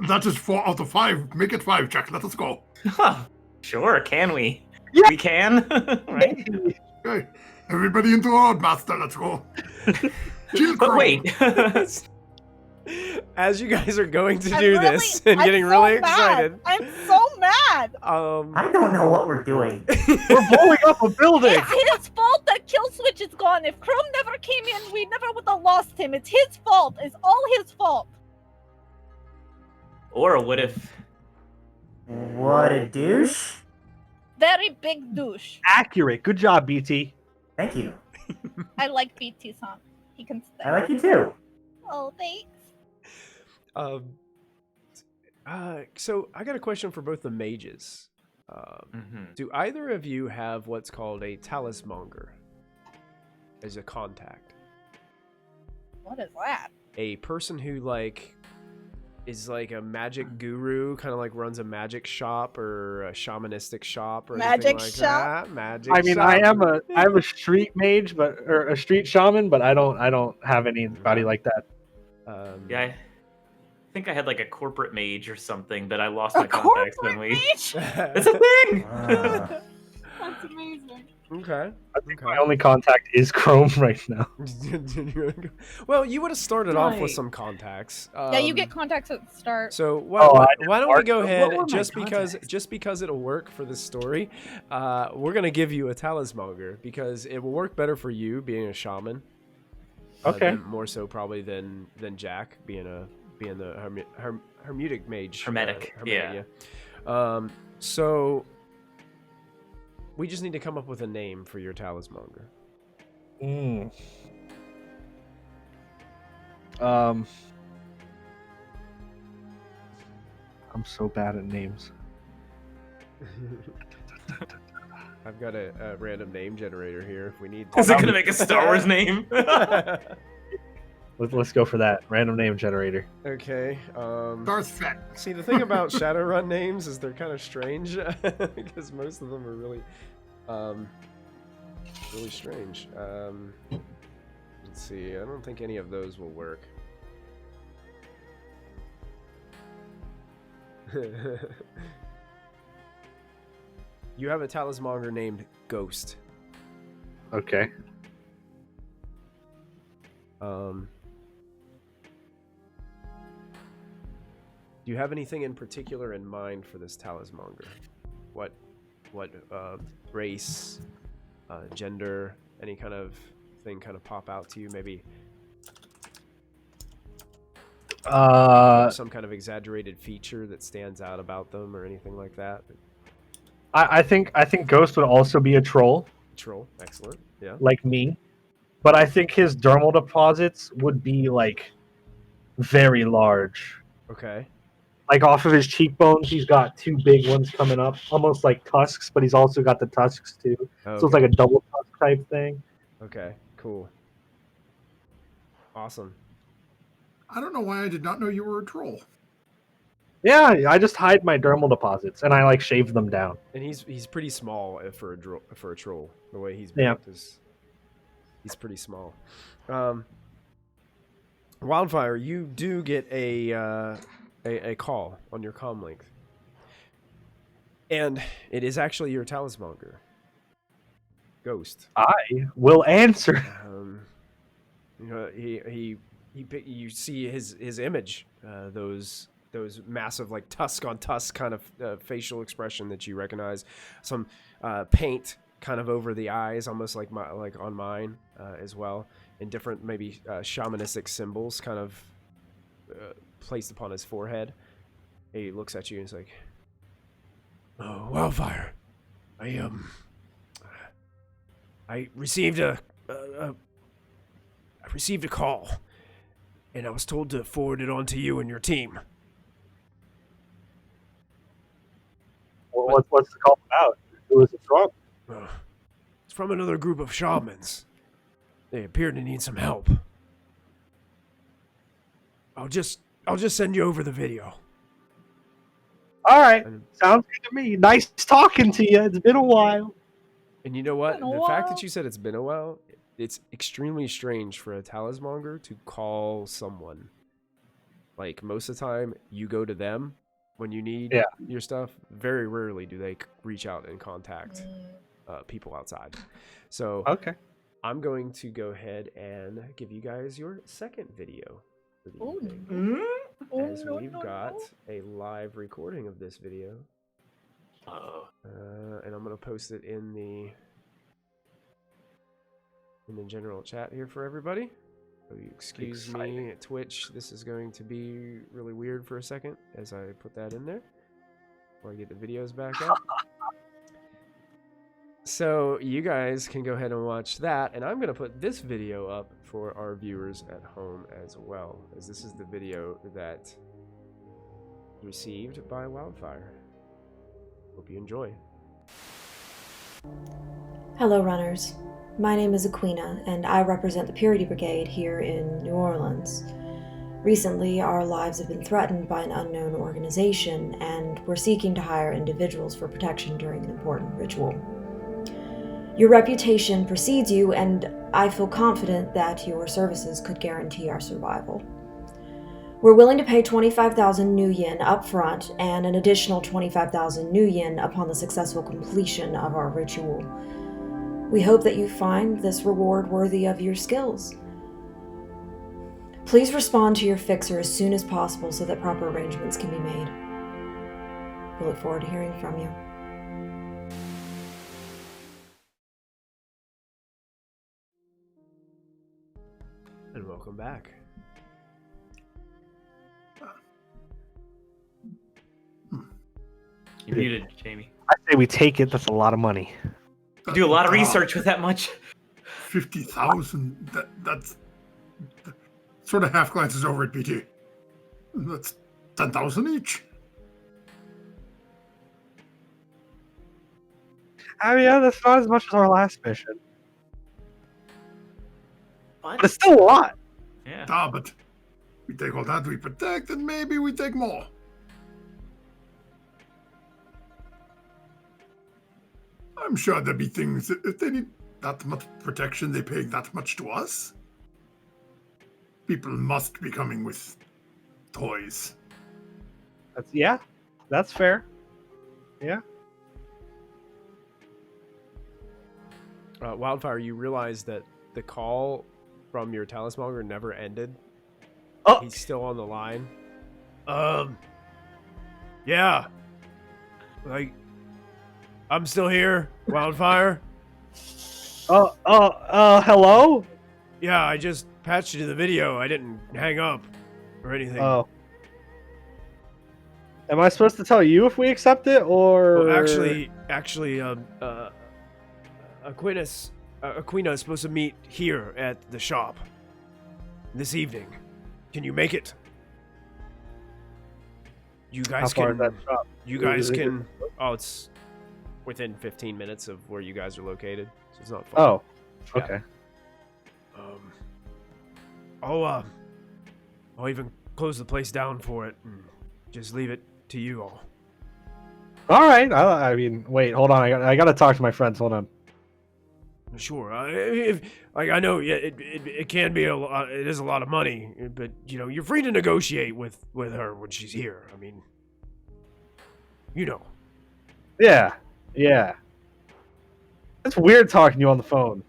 That is 4 out of 5. Make it 5, Jack. Let us go. Huh. Sure, can we? Yeah. We can, right? Okay. Everybody into our master. Let's go. Kill But Chrome. wait, As you guys are going to I'm do really- this and I'm getting so really mad. excited, I'm so mad. I don't know what we're doing. We're blowing up a building. It's his fault that Kill Switch is gone. If Chrome never came in, we never would have lost him. It's his fault. It's all his fault. or what if What a douche. Very big douche. Accurate. Good job, BT. Thank you. I like BT song. He can stay. I like you too. Oh, thanks. So I got a question for both the mages. Do either of you have what's called a talismonger as a contact? What is that? A person who like is like a magic guru, kind of like runs a magic shop or a shamanistic shop or anything Magic like shop? that. Magic. I mean, shop. I am a street mage, or a street shaman, but I don't have anybody like that. Yeah, I think I had like a corporate mage or something, but I lost A my contacts when corporate we. mage? It's a thing. That's amazing. Okay. I think my only contact is Chrome right now. Well, you would have started off with Right. some contacts. Yeah, you get contacts at the start. So Oh, why don't we go What ahead, were my just contacts? because it'll work for this story, we're gonna give you a talismonger because it will work better for you being a shaman. Okay. More so probably than Jack being the hermetic mage. Hermetic, yeah. So we just need to come up with a name for your talismonger. I'm so bad at names. I've got a random name generator here if we need. Is it gonna make a Star Wars name? Let's go for that random name generator. Okay. Darth Fett. See, the thing about Shadowrun names is they're kind of strange because most of them are really, really strange. Let's see. I don't think any of those will work. You have a talismonger named Ghost. Okay. Do you have anything in particular in mind for this talismonger? What race, gender, any kind of thing kind of pop out to you? Maybe some kind of exaggerated feature that stands out about them or anything like that? I think Ghost would also be a troll, Troll, excellent. Yeah. like me, but I think his dermal deposits would be like very large. Okay. Like off of his cheekbones, he's got two big ones coming up, almost like tusks, but he's also got the tusks too. Okay. So it's like a double tusk type thing. Okay. Cool. Awesome. I don't know why I did not know you were a troll. Yeah, I just hide my dermal deposits and I like shave them down. And he's pretty small for a troll. The way he's Yeah. built is he's pretty small. Wildfire, you do get a call on your comm link, and it is actually your talismonger, Ghost. I will answer. You know, you see his image, those massive like tusk on tusk kind of facial expression that you recognize, some paint kind of over the eyes, almost like on mine as well, and different maybe shamanistic symbols kind of placed upon his forehead. He looks at you and is like, "Oh, Wildfire, I received a call, and I was told to forward it on to you and your team." What's the call about? Who is it from? It's from another group of shamans. They appear to need some help. I'll just send you over the video. All right, sounds good to me. Nice talking to you. It's been a while. And you know what? Been a The fact while. that you said it's been a while, it's extremely strange for a talismonger to call someone. Like, most of the time, you go to them when you need your stuff. Very rarely do they reach out and contact people outside. So Okay. I'm going to go ahead and give you guys your second video for the Oh, evening, Oh, as no, we've no, got no. a live recording of this video. And I'm gonna post it in the general chat here for everybody. So you excuse me, Twitch. This is going to be really weird for a second as I put that in there. Before I get the videos back up. So you guys can go ahead and watch that, and I'm going to put this video up for our viewers at home as well, as this is the video that received by Wildfire. Hope you enjoy. Hello, runners. My name is Aquina, and I represent the Purity Brigade here in New Orleans. Recently, our lives have been threatened by an unknown organization, and we're seeking to hire individuals for protection during an important ritual. Your reputation precedes you, and I feel confident that your services could guarantee our survival. We're willing to pay 25,000 new yen up front and an additional 25,000 new yen upon the successful completion of our ritual. We hope that you find this reward worthy of your skills. Please respond to your fixer as soon as possible so that proper arrangements can be made. We look forward to hearing from you. And welcome back. You're muted, Jamie. I say we take it. That's a lot of money. You do a lot of research with that much. 50,000. That's sort of half glances over at BT. That's 10,000 each. I mean, yeah, that's not as much as our last mission, What? but it's still a lot. Yeah. Ah, but we take all that we protect, and maybe we take more. I'm sure there'll be things that if they need that much protection, they pay that much to us. People must be coming with toys. That's fair. Yeah. Wildfire, you realize that the call from your talismonger never ended. Oh, He's still on the line. Yeah. Like, I'm still here, Wildfire. Hello? Yeah, I just patched you to the video. I didn't hang up or anything. Oh. Am I supposed to tell you if we accept it, or... Well, actually, Aquina is supposed to meet here at the shop this evening. Can you make it? You How guys far can. is that shop? You guys Is it- can. Oh, it's within 15 minutes of where you guys are located, so it's not far. Oh, Yeah. okay. I'll even close the place down for it and just leave it to you all. All right. I mean, wait, hold on. I gotta talk to my friends. Hold on. Sure. I know, yeah, it can be a lot. It is a lot of money, but you know, you're free to negotiate with her when she's here. I mean, you know. Yeah. It's weird talking to you on the phone.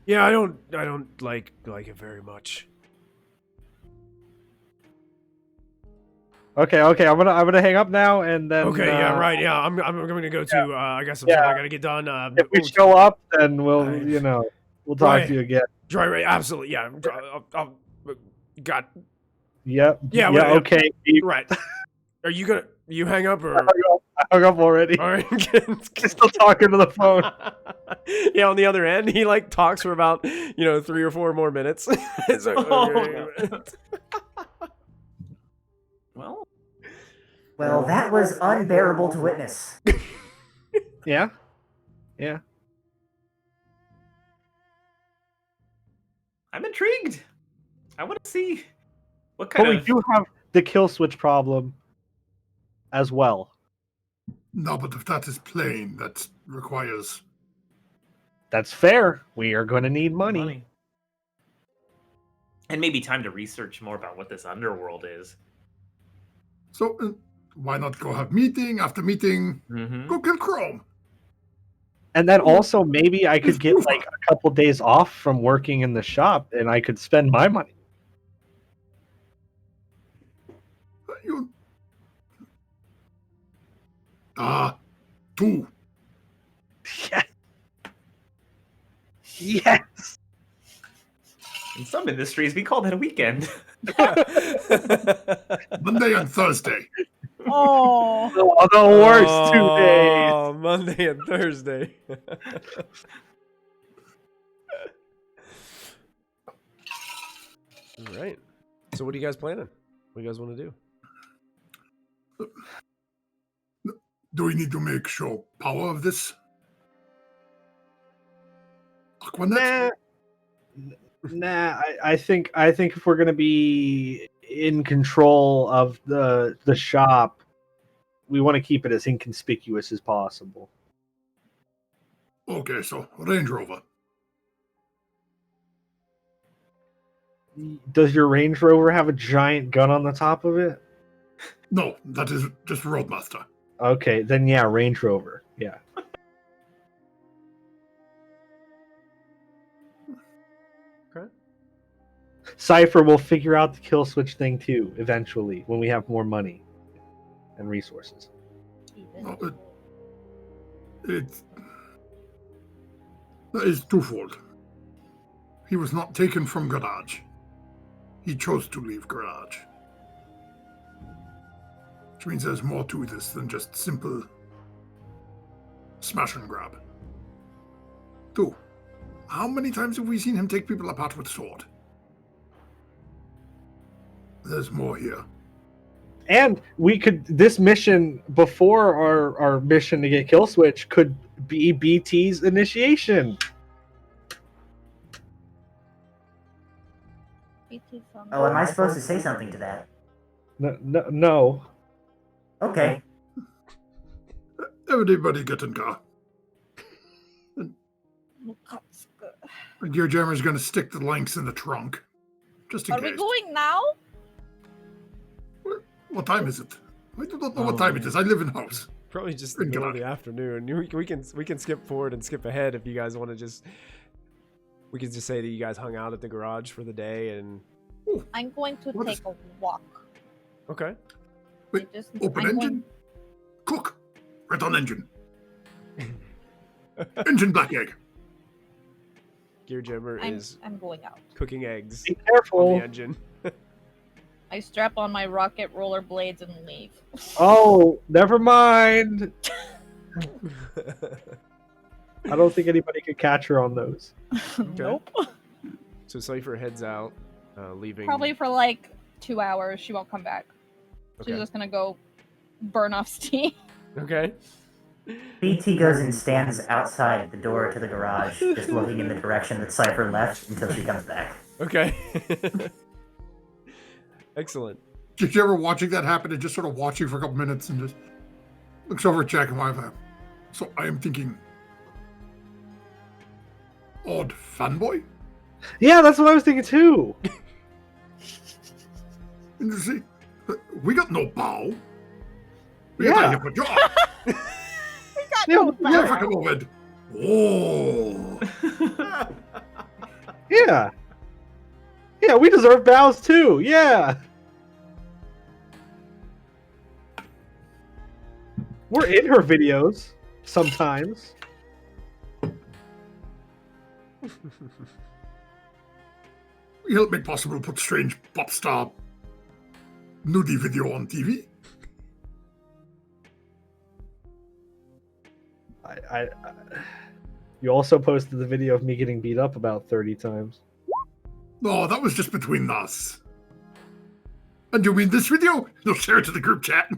Yeah, I don't like it very much. Okay. I'm gonna hang up now, and then. Okay, yeah, right, yeah. I'm going to go to. I got some Yeah. stuff I got to get done. If we show up, then we'll talk Right. to you again. Right, absolutely, yeah. I'll got. Yep. Yeah, Yeah. Okay. Right. Are you gonna? You hang up or? I hung up already. All right. He's still talking to the phone. Yeah, on the other end, he like talks for about 3 or 4 more minutes. It's like, okay. Well, that was unbearable to witness. Yeah. I'm intrigued. I want to see what kind But we of. do have the kill switch problem as well. No, but if that is plain, that requires. That's fair. We are going to need money. And maybe time to research more about what this underworld is. So why not go have meeting after meeting? Mm-hmm. Go kill Chrome. And then also maybe I could get like a couple days off from working in the shop, and I could spend my money. You. 2. Yes. In some industries, we call that a weekend. Monday and Thursday. Oh. Oh, the worst 2 days. Oh, Monday and Thursday. All right. So what are you guys planning? What do you guys want to do? Do we need to make show power of this? Aquanet? Nah. I think if we're gonna be in control of the shop, we want to keep it as inconspicuous as possible. Okay, so Range Rover. Does your Range Rover have a giant gun on the top of it? No, that is just Roadmaster. Okay, then yeah, Range Rover. Yeah. Okay. Cypher will figure out the kill switch thing too, eventually, when we have more money and resources. No, it is twofold. He was not taken from Garage. He chose to leave Garage. Which means there's more to this than just simple smash and grab. 2. How many times have we seen him take people apart with sword? There's more here. And we could this mission before our mission to get kill switch could be BT's initiation. Oh, am I supposed to say something to that? No. Okay. Everybody get in car. And Gear Jammer's going to stick the links in the trunk. Just in Are case. we going now? What time is it? I do not know what time it is. I live in house. Probably just the middle of the afternoon. We can skip forward and skip ahead if you guys want to just. We can just say that you guys hung out at the garage for the day and. I'm going to take a walk. Okay. Wait, open engine? Cook. Right on engine. Engine black egg. Gear Jammer is I'm going out. cooking eggs. Be careful. On the engine. I strap on my rocket roller blades and leave. Oh, never mind. I don't think anybody could catch her on those. Nope. So Cypher heads out, leaving. Probably for like 2 hours. She won't come back. She's Okay. just gonna go burn off steam. Okay. BT goes and stands outside the door to the garage, just looking in the direction that Cypher left until she comes back. Okay. Excellent. Did you ever watching that happen and just sort of watching for a couple minutes and just looks over at Jack and Wi-Fi? So I am thinking, odd fanboy? Yeah, that's what I was thinking too. And you see, we got no bow. We Yeah. got a job. Yeah, Yeah, fucking moment. Oh. yeah. Yeah, we deserve bows too. Yeah. We're in her videos sometimes. You help make possible to put strange pop star nudie video on TV. You also posted the video of me getting beat up about 30 times. No, that was just between us. And you mean this video? You'll share it to the group chat.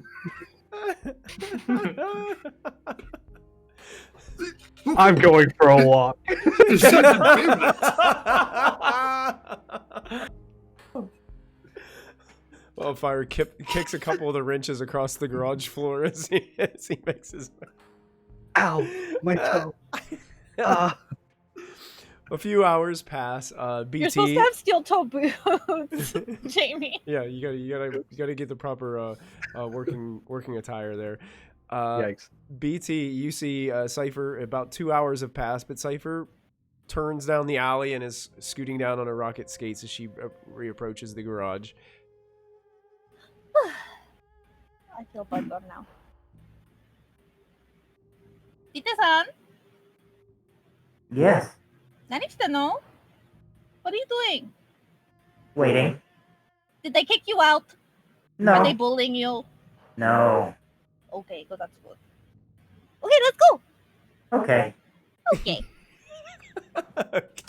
I'm going for a walk. Wildfire kicks a couple of the wrenches across the garage floor as he makes his. Ow, my toe. A few hours pass. BT. You're supposed to have steel toe boots, Jamie. Yeah, you gotta get the proper working attire there. Yikes. BT, you see Cypher. About 2 hours have passed, but Cypher turns down the alley and is scooting down on her rocket skates as she reapproaches the garage. I feel bugged up now. Tita-san, Yes. 何してんの? What are you doing? Waiting. Did they kick you out? No. Are they bullying you? No. Okay, so that's good. Okay, let's go. Okay. Okay. Okay.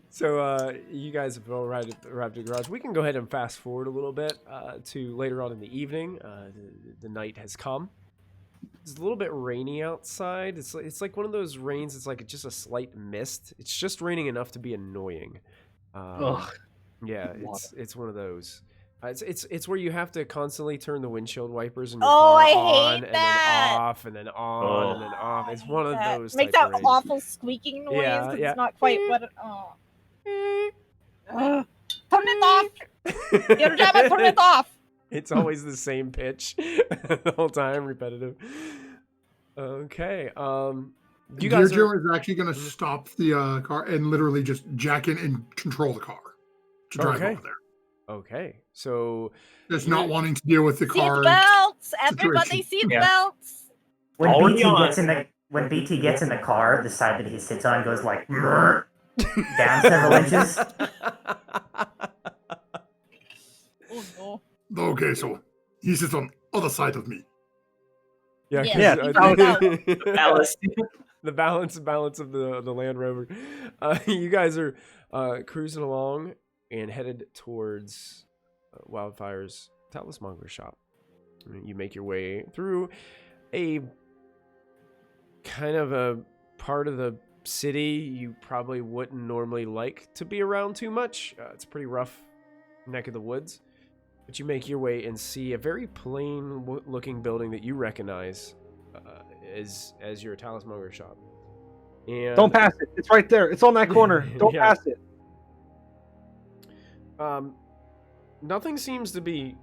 So you guys have all arrived at the garage. We can go ahead and fast forward a little bit to later on in the evening. The night has come. It's a little bit rainy outside. It's like one of those rains. It's like just a slight mist. It's just raining enough to be annoying. Ugh. Yeah, Water. it's one of those. It's where you have to constantly turn the windshield wipers in your Oh, car I hate on and then that. off and then on and then off. It's one of That those. makes type that of rains. awful squeaking noise. Yeah, 'Cause yeah. It's not quite what. Turn it off. Your jammer, turn it off. It's always the same pitch the whole time, repetitive. Okay. You guys Gear are... is actually going to stop the car and literally just jack in and control the car to drive Okay. over there. Okay. So Just not wanting to deal with the car. Seatbelts, everybody, situation. seatbelts. When Already BT on. gets in the when BT gets in the car, the side that he sits on goes like down several inches. Oh Okay, so he sits on the other side of me. yeah, Yeah, 'cause, he think- Alice. the balance of the Land Rover. You guys are cruising along and headed towards Wildfire's Talismonger shop. You make your way through a kind of a part of the city you probably wouldn't normally like to be around too much. It's a pretty rough neck of the woods. But you make your way and see a very plain looking building that you recognize as your Talismonger shop. And Don't pass it. It's right there. It's on that corner. Don't Yeah. pass it. Nothing seems to be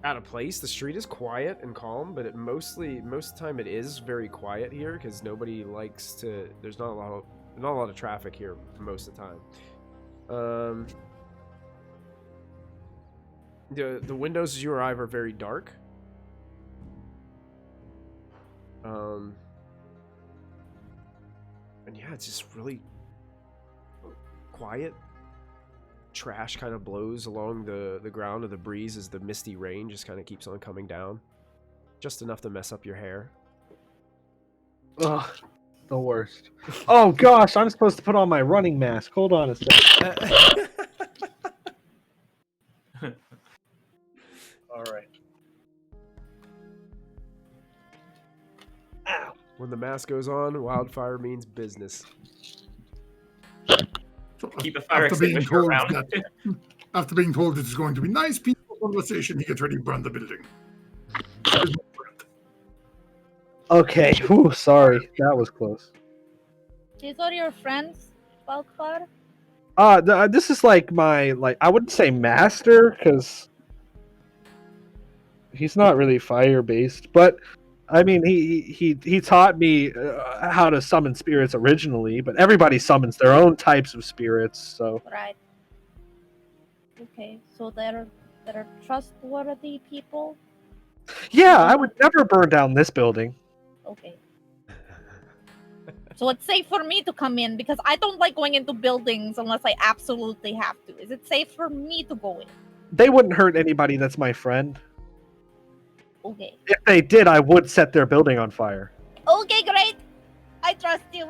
out of place. The street is quiet and calm, but most of the time it is very quiet here because nobody likes to. There's not a lot of traffic here most of the time. The windows as you arrive are very dark. And yeah, it's just really quiet. Trash kind of blows along the ground of the breeze as the misty rain just kind of keeps on coming down. Just enough to mess up your hair. Ugh, the worst. Oh gosh, I'm supposed to put on my running mask. Hold on a second. All right. Ow. When the mask goes on, Wildfire means business. So Keep a fire after being extinguisher told around. that, after being told it's going to be nice, peaceful conversation, he gets ready to burn the building. Okay. Whew, sorry, that was close. These are your friends, Wildfire? This is like my I wouldn't say master because he's not really fire based, but I mean he taught me how to summon spirits originally. But everybody summons their own types of spirits, so Right. Okay, so they're trustworthy people? yeah, I would never burn down this building. Okay. So it's safe for me to come in because I don't like going into buildings unless I absolutely have to. Is it safe for me to go in? They wouldn't hurt anybody that's my friend. Okay. If they did, I would set their building on fire. Okay, great. I trust you.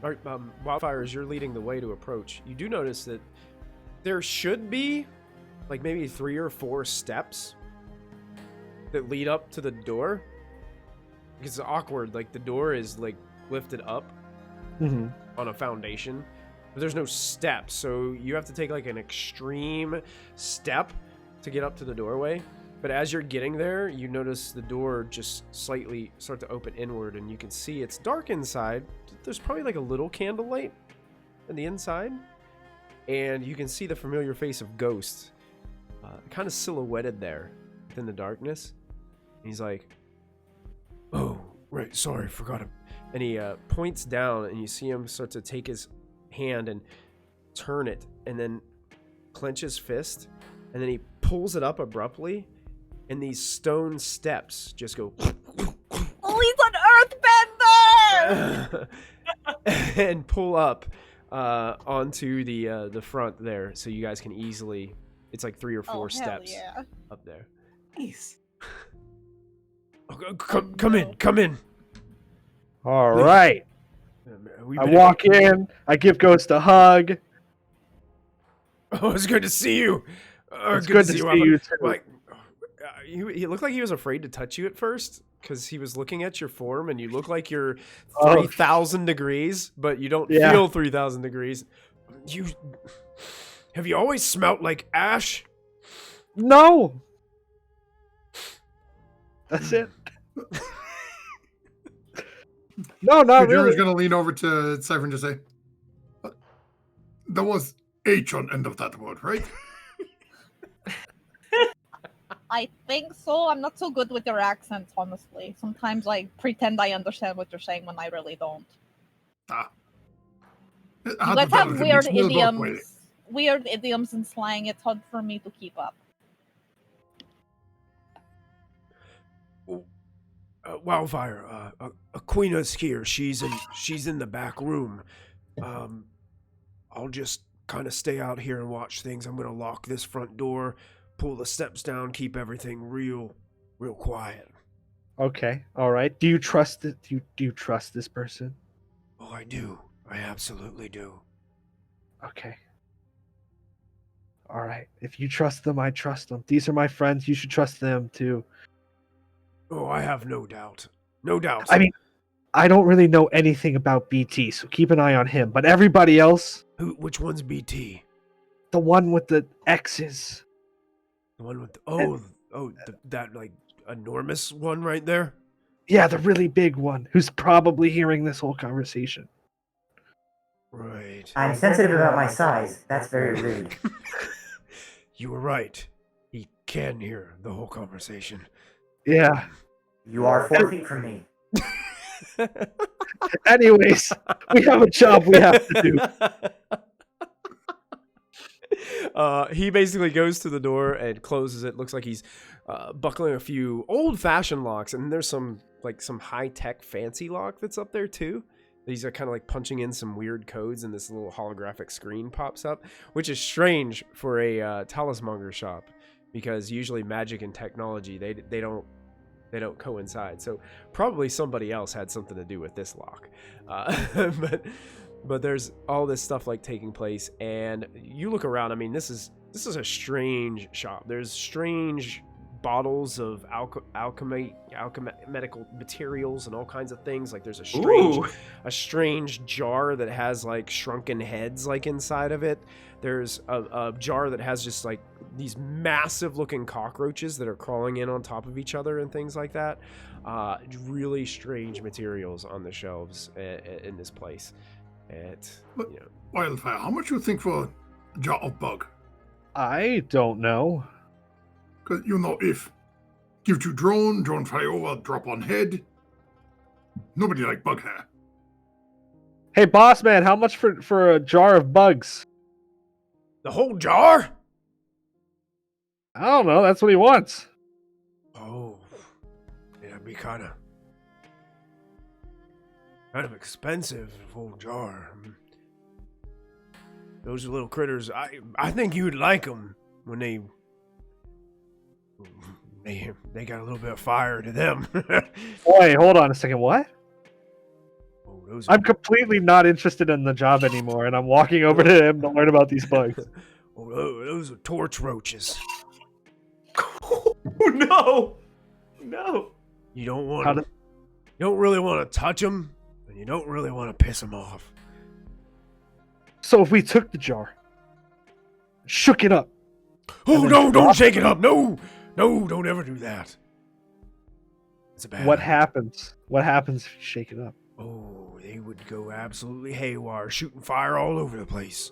All right, Wildfire, as you're leading the way to approach, you do notice that there should be like maybe 3 or 4 steps that lead up to the door. It's awkward. Like the door is like lifted up on a foundation, but there's no steps. So you have to take like an extreme step to get up to the doorway. But as you're getting there, you notice the door just slightly start to open inward, and you can see it's dark inside. There's probably like a little candlelight on the inside, and you can see the familiar face of Ghost, kind of silhouetted there within the darkness. And he's like, "Oh, right, sorry, forgot him." And he points down, and you see him start to take his hand and turn it, and then clench his fist, and then he pulls it up abruptly, and these stone steps just go Oh, he's an earthbender! and pull up onto the front there, so you guys can easily It's like 3 or 4 Oh, hell steps yeah. up there. Nice. Come in. All right. We've I been- walk in. I give Ghost a hug. Oh, it's good to see you. It's good to see you too. Like, he looked like he was afraid to touch you at first because he was looking at your form, and you look like you're 3,000 degrees, but you don't feel 3,000 degrees. Have you always smelt like ash? No. That's it. No, not You're really. going to lean over to Cypher and just say, there was H on end of that word, right? I think so. I'm not so good with your accents, honestly. Sometimes I pretend I understand what you're saying when I really don't. You guys have weird idioms and slang. It's hard for me to keep up. Wildfire, Aquina's here. She's in the back room. I'll just kind of stay out here and watch things. I'm gonna lock this front door, pull the steps down, keep everything real quiet. Okay. All right. Do you trust it? Do you trust this person? Oh, I do. I absolutely do. Okay. All right. If you trust them, I trust them. These are my friends. You should trust them too. Oh, I have no doubt. No doubt. I mean, I don't really know anything about BT, so keep an eye on him. But everybody else, Which one's BT? the one with the X's. The one with that like enormous one right there? Yeah, the really big one, who's probably hearing this whole conversation. Right. I'm sensitive about my size. That's very rude. You were right. He can hear the whole conversation. Yeah. You are 4 feet from me. Anyways, we have a job we have to do. He basically goes to the door and closes it. Looks like he's buckling a few old-fashioned locks, and there's some high-tech fancy lock that's up there too. These are kind of like punching in some weird codes, and this little holographic screen pops up, which is strange for a talismonger shop, because usually magic and technology they don't coincide. So probably somebody else had something to do with this lock. But there's all this stuff like taking place, and you look around. I mean, this is a strange shop. There's strange bottles of alchemical materials and all kinds of things. Like there's a strange jar that has like shrunken heads like inside of it. There's a jar that has just like these massive looking cockroaches that are crawling in on top of each other and things like that. Really strange materials on the shelves in this place. Wildfire, how much you think for a jar of bug? I don't know. Because, if give you drone fly over, drop on head. Nobody like bug hair. Hey, boss man, how much for a jar of bugs? The whole jar? I don't know. That's what he wants. Oh, it'd be kind of expensive, a full jar. Those little critters, I think you'd like them when they got a little bit of fire to them. Wait, hold on a second. What? Oh, I'm completely not interested in the job anymore, and I'm walking over to him to learn about these bugs. Oh, those are torch roaches. Oh no! No. You don't really want to touch them, and you don't really want to piss them off. So if we took the jar, shook it up. Oh no! Don't shake it up! No, don't ever do that. It's a bad. What happens? What happens if you shake it up? Oh, they would go absolutely haywire, shooting fire all over the place.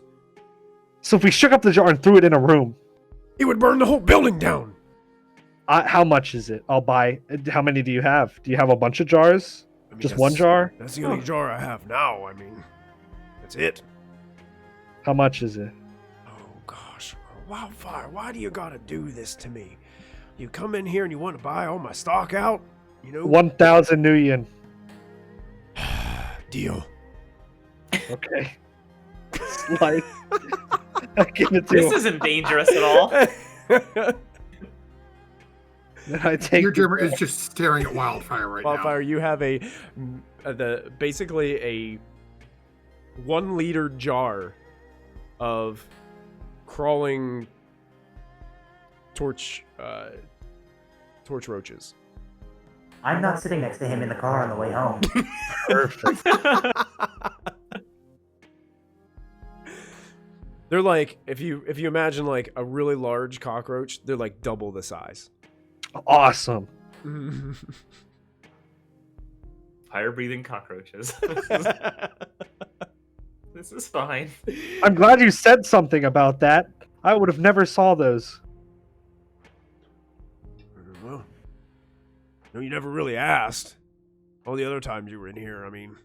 So if we shook up the jar and threw it in a room, it would burn the whole building down. How much is it? I'll buy. How many do you have? Do you have a bunch of jars? Just one jar? That's the only jar I have now. I mean, that's it. How much is it? Oh gosh, Wildfire, why do you gotta do this to me? You come in here and you want to buy all my stock out? 1,000 new yen. Deal. Okay. Slide. give it to This him. isn't dangerous at all. Then I take Your the- German is just staring at Wildfire right Wildfire, now. you have basically a 1 liter jar of crawling torch roaches. I'm not sitting next to him in the car on the way home. Perfect. They're like, if you imagine like a really large cockroach, they're like double the size. Awesome. Fire-breathing cockroaches. This is fine. I'm glad you said something about that. I would have never saw those. Well, no, you never really asked. All the other times you were in here, I mean,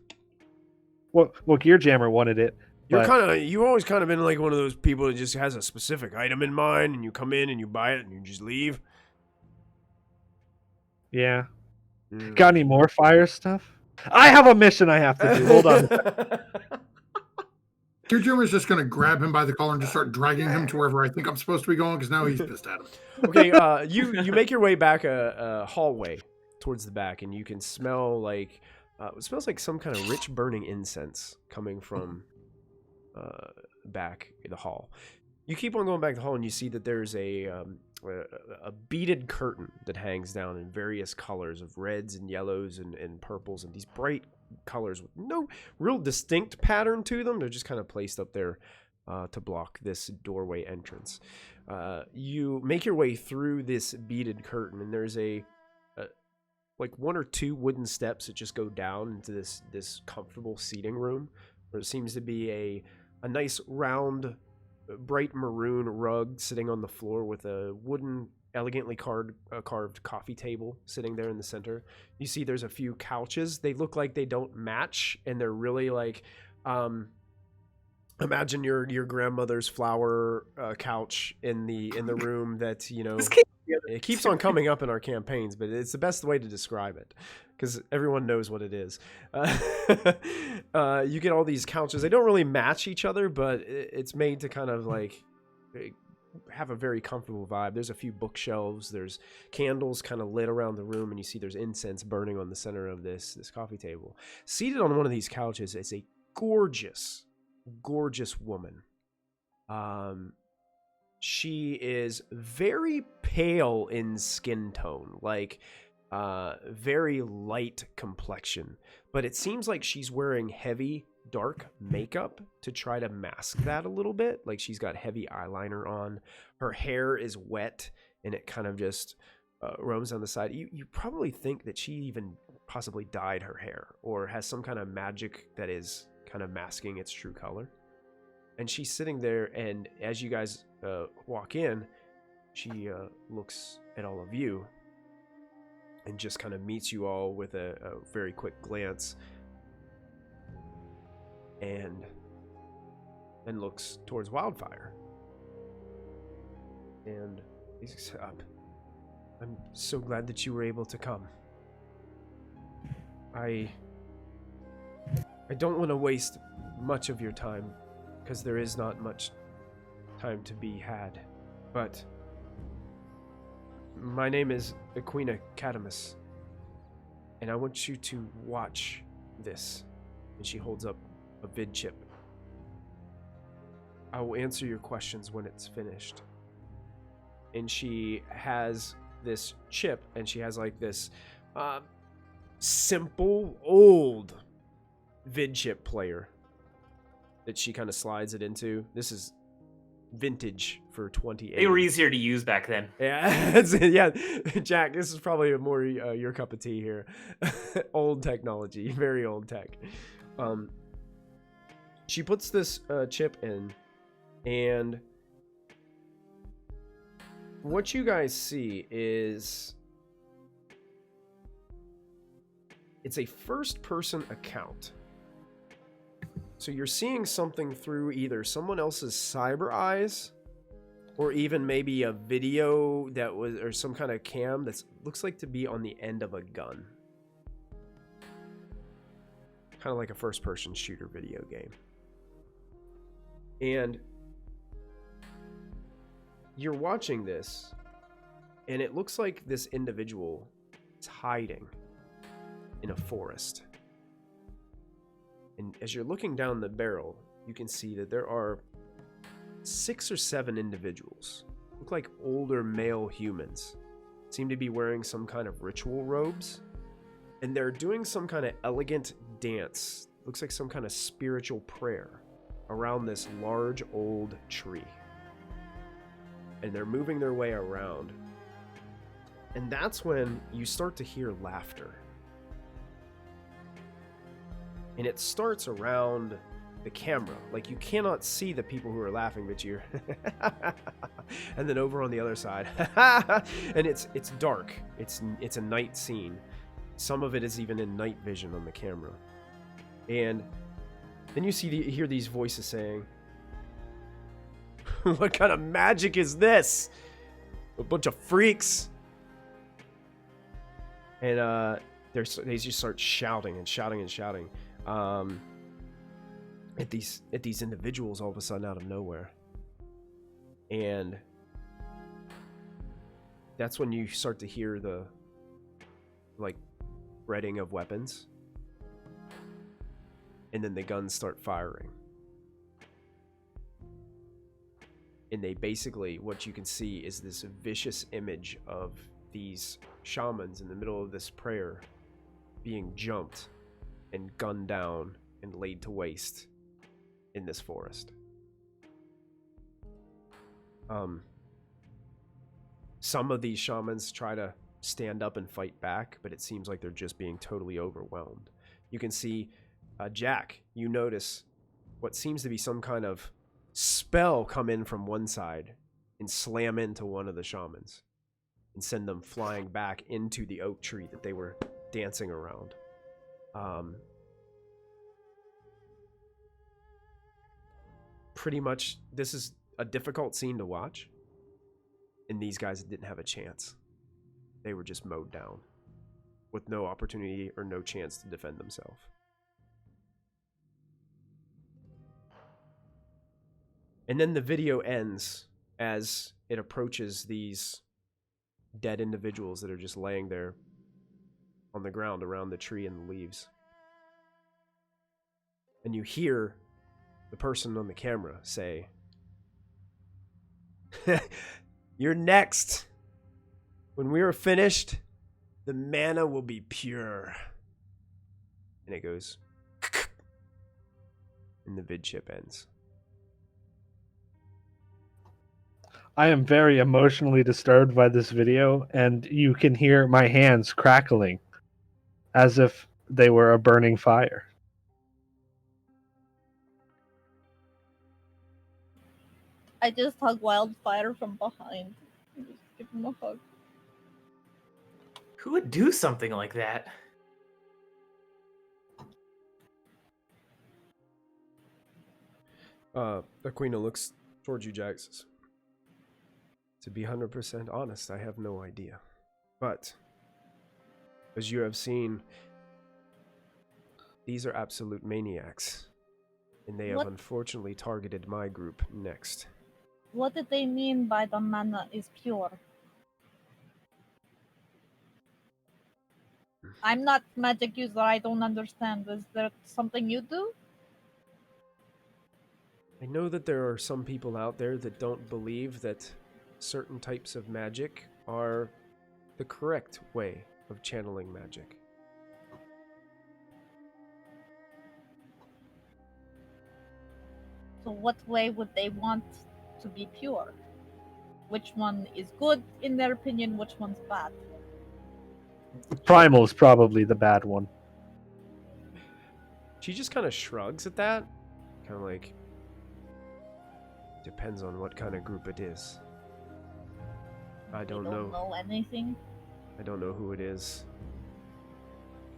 Well, Gear Jammer wanted it. you've always kind of been like one of those people that just has a specific item in mind, and you come in and you buy it and you just leave. Yeah. Mm. Got any more fire stuff? I have a mission I have to do. Hold on. Your German is just going to grab him by the collar and just start dragging him to wherever I think I'm supposed to be going because now he's pissed at him. Okay, you make your way back a hallway towards the back, and you can smell like it smells like some kind of rich burning incense coming from back in the hall. You keep on going back to the hall, and you see that there's a beaded curtain that hangs down in various colors of reds and yellows and purples and these bright colors with no real distinct pattern to them. They're just kind of placed up there to block this doorway entrance. You make your way through this beaded curtain, and there's like 1 or 2 wooden steps that just go down into this comfortable seating room, where it seems to be a nice round bright maroon rug sitting on the floor with a wooden elegantly carved coffee table sitting there in the center. You see there's a few couches. They look like they don't match, and they're really like imagine your grandmother's flower couch in the room that, you know, it keeps on coming up in our campaigns, but it's the best way to describe it because everyone knows what it is. You get all these couches. They don't really match each other, but it's made to kind of like have a very comfortable vibe. There's a few bookshelves. There's candles kind of lit around the room, and you see there's incense burning on the center of this coffee table. Seated on one of these couches is a gorgeous woman. She is very pale in skin tone, like very light complexion, but it seems like she's wearing heavy dark makeup to try to mask that a little bit. Like she's got heavy eyeliner on. Her hair is wet and it kind of just roams down the side. You probably think that she even possibly dyed her hair or has some kind of magic that is kind of masking its true color. And she's sitting there, and as you guys walk in, she looks at all of you and just kind of meets you all with a very quick glance, and then looks towards Wildfire. And he's I'm so glad that you were able to come. I don't want to waste much of your time, because there is not much time to be had. But my name is Aquina Catamus, and I want you to watch this. And she holds up a vid chip. I will answer your questions when it's finished. And she has this chip, and she has like this simple old vid chip player that she kind of slides it into. This is vintage for 2080. They were easier to use back then. Yeah, yeah, Jack, this is probably more your cup of tea here. Old technology, very old tech. She puts this chip in, and what you guys see is it's a first-person account. So you're seeing something through either someone else's cyber eyes, or even maybe a video that was, or some kind of cam that looks like to be on the end of a gun. Kind of like a first-person shooter video game. And you're watching this, and it looks like this individual is hiding in a forest. And as you're looking down the barrel, you can see that there are 6 or 7 individuals. Look like older male humans. Seem to be wearing some kind of ritual robes. And they're doing some kind of elegant dance. Looks like some kind of spiritual prayer around this large old tree. And they're moving their way around. And that's when you start to hear laughter. And it starts around the camera. Like, you cannot see the people who are laughing, but you're and then over on the other side and it's dark. It's a night scene. Some of it is even in night vision on the camera. And then you hear these voices saying, what kind of magic is this? A bunch of freaks. And they just start shouting and shouting and shouting at these individuals all of a sudden out of nowhere. And that's when you start to hear the like reading of weapons, and then the guns start firing. And they basically, what you can see is this vicious image of these shamans in the middle of this prayer being jumped and gunned down and laid to waste in this forest. Some of these shamans try to stand up and fight back, but it seems like they're just being totally overwhelmed. You can see Jack, you notice what seems to be some kind of spell come in from one side and slam into one of the shamans and send them flying back into the oak tree that they were dancing around. Pretty much, this is a difficult scene to watch, and these guys didn't have a chance. They were just mowed down with no opportunity or no chance to defend themselves. And then the video ends as it approaches these dead individuals that are just laying there on the ground around the tree and the leaves. And you hear the person on the camera say, "You're next. When we are finished, the mana will be pure." And it goes, and the vid chip ends. I am very emotionally disturbed by this video, and you can hear my hands crackling as if they were a burning fire. I just hug Wildfire from behind. Just give him a hug. Who would do something like that? Aquino looks towards you, Jax. To be 100% honest, I have no idea. But, as you have seen, these are absolute maniacs. And they have unfortunately targeted my group next. What did they mean by the mana is pure? I'm not magic user, I don't understand. Is there something you do? I know that there are some people out there that don't believe that certain types of magic are the correct way of channeling magic. So what way would they want to be pure? Which one is good in their opinion, which one's bad? Primal is probably the bad one. She just kind of shrugs at that. Kind of like, depends on what kind of group it is. I don't know anything. I don't know who it is.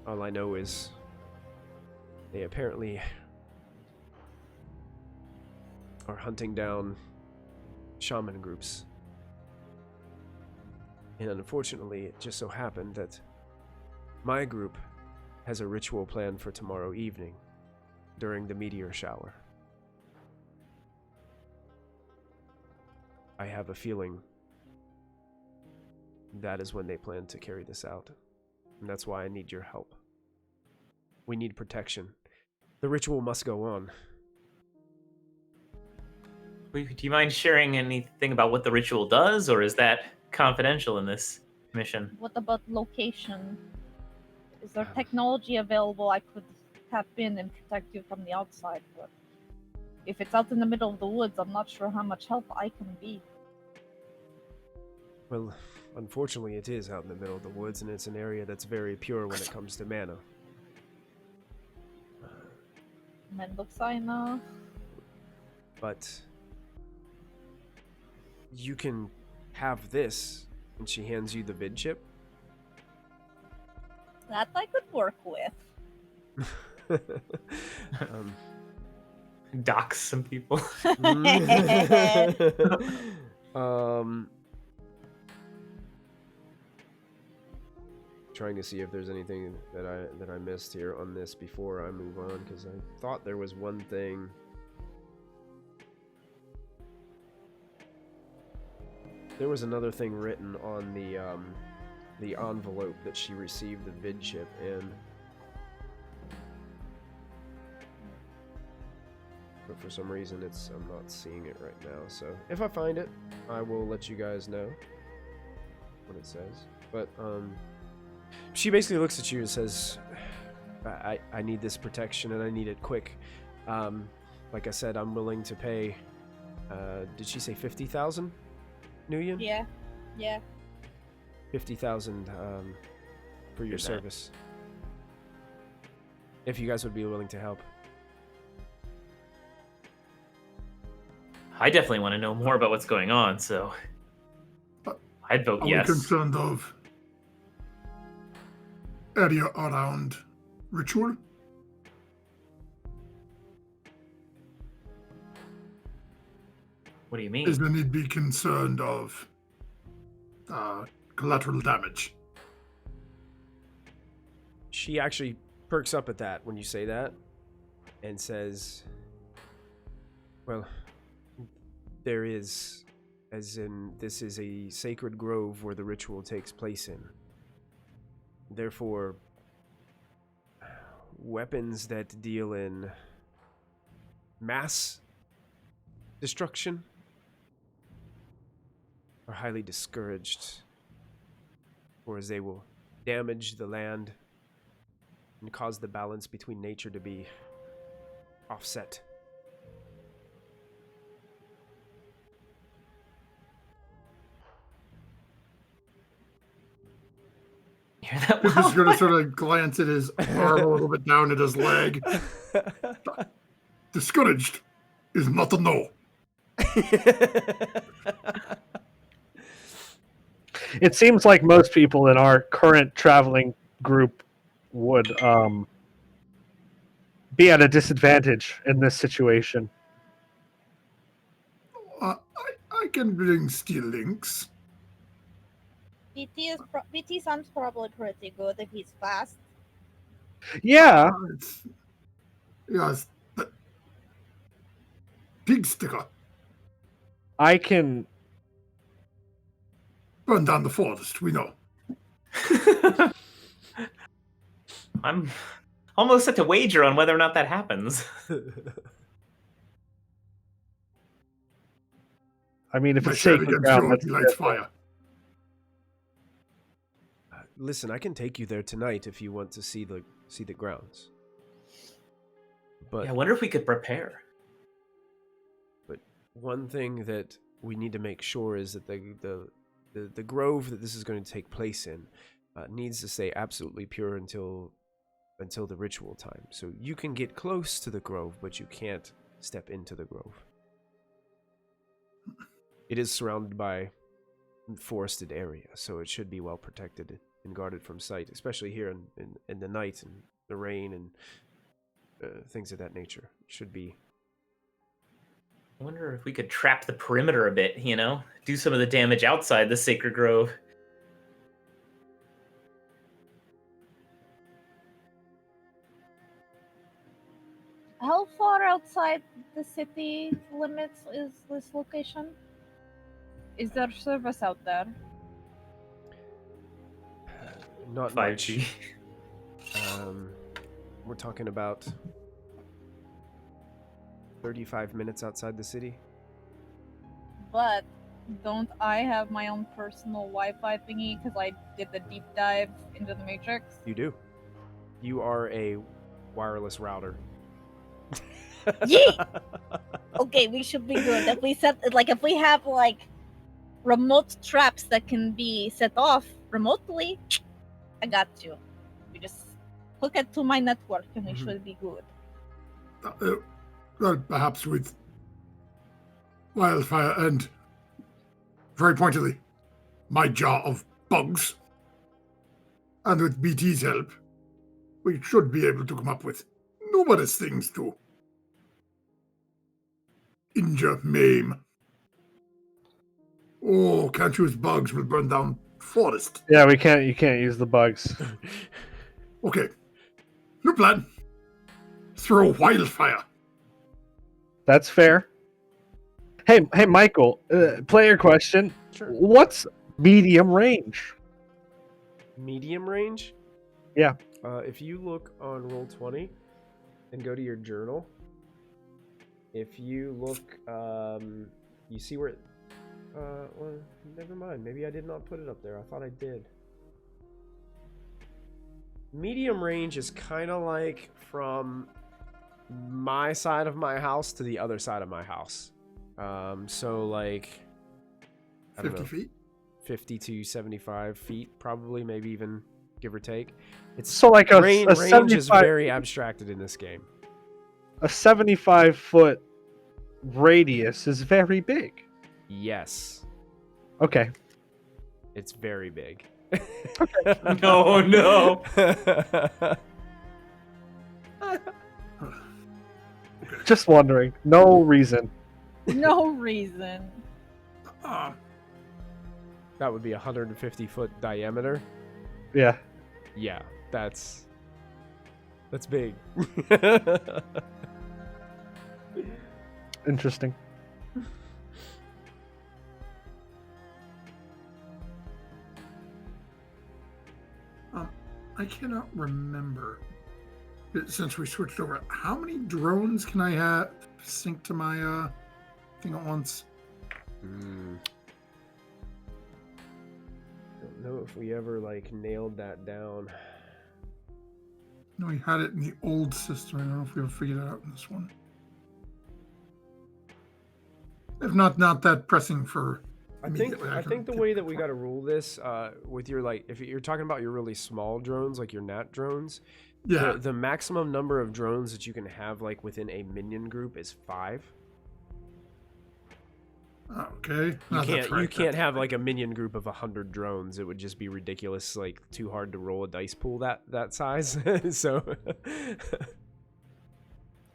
All I know is they apparently are hunting down shaman groups. And unfortunately, it just so happened that my group has a ritual planned for tomorrow evening during the meteor shower. I have a feeling that is when they plan to carry this out. And that's why I need your help. We need protection. The ritual must go on. Do you mind sharing anything about what the ritual does, or is that confidential in this mission? What about location? Is there technology available I could tap in and protect you from the outside? But if it's out in the middle of the woods, I'm not sure how much help I can be. Well, unfortunately it is out in the middle of the woods, and it's an area that's very pure when it comes to mana. Mendoxina. But you can have this, and she hands you the vid chip. That I could work with. Dox some people. Trying to see if there's anything that I missed here on this before I move on, because I thought there was one thing. There was another thing written on the envelope that she received the vid chip in. But for some reason I'm not seeing it right now. So if I find it, I will let you guys know what it says. But she basically looks at you and says, I need this protection and I need it quick. Like I said, I'm willing to pay, did she say 50,000 Nuyen? Yeah. 50,000 for your service. If you guys would be willing to help. I definitely want to know more about what's going on, so I'd vote yes. Are we concerned of area around ritual? What do you mean? Is there need to be concerned of collateral damage? She actually perks up at that when you say that and says, well, there is, as in this is a sacred grove where the ritual takes place in. Therefore, weapons that deal in mass destruction are highly discouraged, or as they will damage the land and cause the balance between nature to be offset. Hear that? He's just going to sort of glance at his arm a little bit down at his leg. Discouraged is not a no. It seems like most people in our current traveling group would be at a disadvantage in this situation. I can bring steel links. BT sounds probably pretty good if he's fast. Yeah. Yes. Pig sticker. I can burn down the forest, we know. I'm almost set to wager on whether or not that happens. I mean, if it's sacred ground, that's lights fire. Listen, I can take you there tonight if you want to see the grounds. But yeah, I wonder if we could prepare. But one thing that we need to make sure is that the grove that this is going to take place in needs to stay absolutely pure until the ritual time. So you can get close to the grove, but you can't step into the grove. It is surrounded by forested area, so it should be well protected and guarded from sight, especially here in the night and the rain and things of that nature. It should be. I wonder if we could trap the perimeter a bit, do some of the damage outside the sacred grove. How far outside the city limits is this location? Is there service out there? Not 5G. much. We're talking about 35 minutes outside the city. But don't I have my own personal Wi-Fi thingy because I did the deep dive into the Matrix? You do. You are a wireless router. Yee! Okay, we should be good. If we have remote traps that can be set off remotely, I got you. We just hook it to my network and we should be good. Well, perhaps with wildfire and, very pointedly, my jar of bugs, and with BT's help, we should be able to come up with numerous things to injure, maim. Oh, can't use bugs, will burn down forest. Yeah, we can't. You can't use the bugs. Okay, new plan. Throw wildfire. That's fair. Hey, Michael. Player question. Sure. What's medium range? Medium range? Yeah. If you look on Roll20 and go to your journal, if you look, you see where. Well, never mind. Maybe I did not put it up there. I thought I did. Medium range is kind of like from my side of my house to the other side of my house. So like, I don't 50 know, feet? 50 to 75 feet, probably, maybe even give or take. It's So like a range is 75 very abstracted in this game. A 75-foot radius is very big. Yes, Okay. it's very big. No. Just wondering. No reason. No reason. That would be 150-foot diameter. Yeah. Yeah, that's big. Interesting. I cannot remember, since we switched over, how many drones can I have sync to my thing at once? Don't know if we ever nailed that down. No, we had it in the old system. I don't know if we ever figured it out in this one. If not that pressing for. I think the way that we got to rule this with your if you're talking about your really small drones, like your gnat drones, Yeah. the maximum number of drones that you can have within a minion group is 5. Okay. You can't have a minion group of 100 drones. It would just be ridiculous, too hard to roll a dice pool that size. So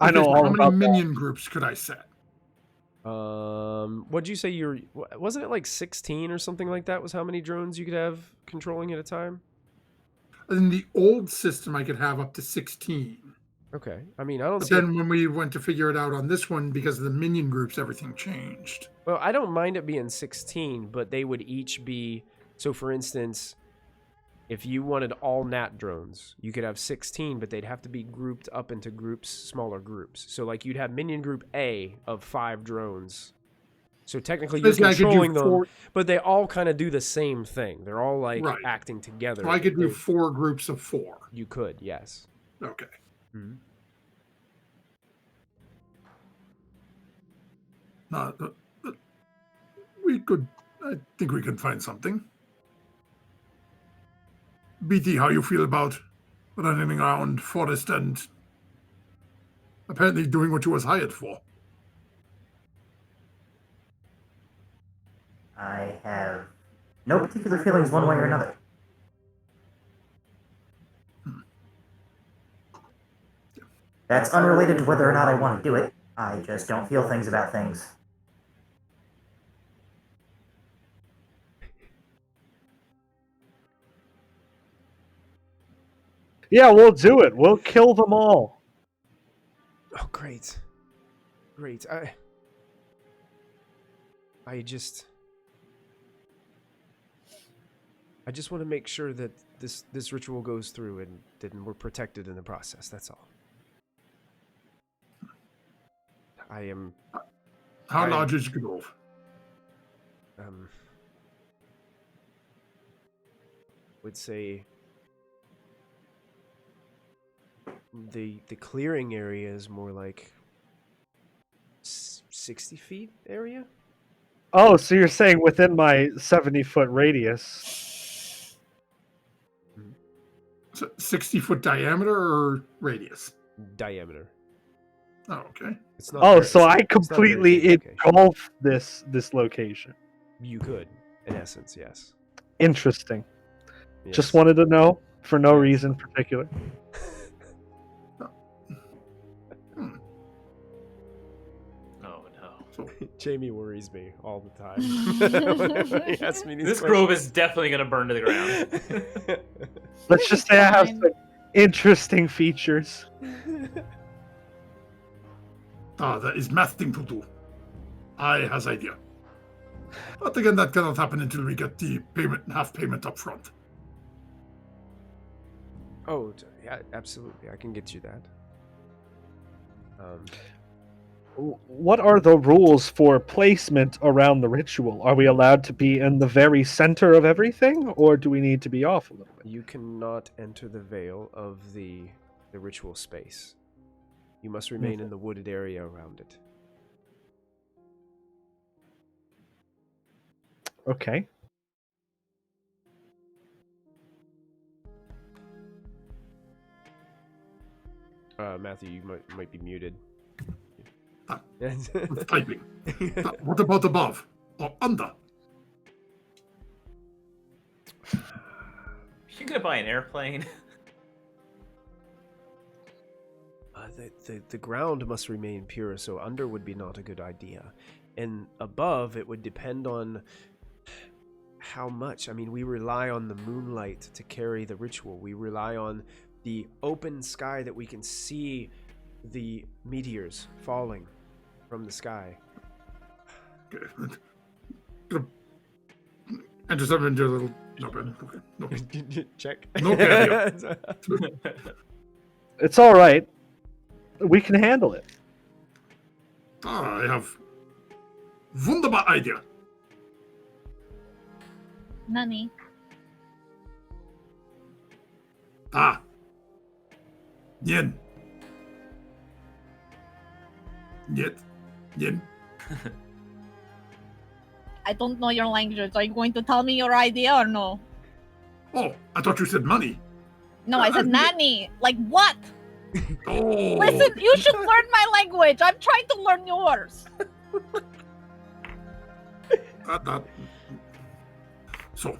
I know all how about many minion groups could I set? what'd you say wasn't it 16 or something like that was how many drones you could have controlling at a time? In the old system, I could have up to 16. Okay. I mean, I don't But see then when we went to figure it out on this one, because of the minion groups, everything changed. Well, I don't mind it being 16, but they would each be... So, for instance, if you wanted all gnat drones, you could have 16, but they'd have to be grouped up into smaller groups. So, you'd have minion group A of 5 drones. So, technically, you're controlling them, but they all kind of do the same thing. They're all, acting together. So I could do 4 groups of 4. You could, yes. Okay. Mm-hmm. I think we could find something. BT, how you feel about running around forest and apparently doing what you was hired for? I have no particular feelings one way or another. That's unrelated to whether or not I want to do it. I just don't feel things about things. Yeah, we'll do it. We'll kill them all. Oh, great. Great. I just... I just want to make sure that this ritual goes through and we're protected in the process. That's all. How large is the grove? Would say the clearing area is more like 60 feet area. Oh, so you're saying within my 70-foot radius? 60-foot diameter or radius? Diameter. Oh, okay. It's not. Oh, so I completely engulf this location. You could, in essence, yes. Interesting. Yes. Just wanted to know for no reason particular. Oh no. Jamie worries me all the time. He asks me these This questions. grove is definitely going to burn to the ground. Let's just say I have some interesting features. There is nothing to do. I has idea. But again, that cannot happen until we get the half payment up front. Oh, yeah, absolutely. I can get you that. What are the rules for placement around the ritual? Are we allowed to be in the very center of everything, or do we need to be off a little bit? You cannot enter the veil of the ritual space. You must remain in the wooded area around it. Okay. Matthew, you might be muted. With typing. What about above or under? You gonna buy an airplane? The ground must remain pure, so under would be not a good idea. And above, it would depend on how much. I mean, we rely on the moonlight to carry the ritual. We rely on the open sky that we can see the meteors falling from the sky. And just having a little... No. Check. No idea. It's all right. We can handle it. I have wunderbar idea. Nani? Yen. Yen. I don't know your language. Are you going to tell me your idea or no? Oh, I thought you said money. No, I said nani. Like what? Oh. Listen, you should learn my language. I'm trying to learn yours. So,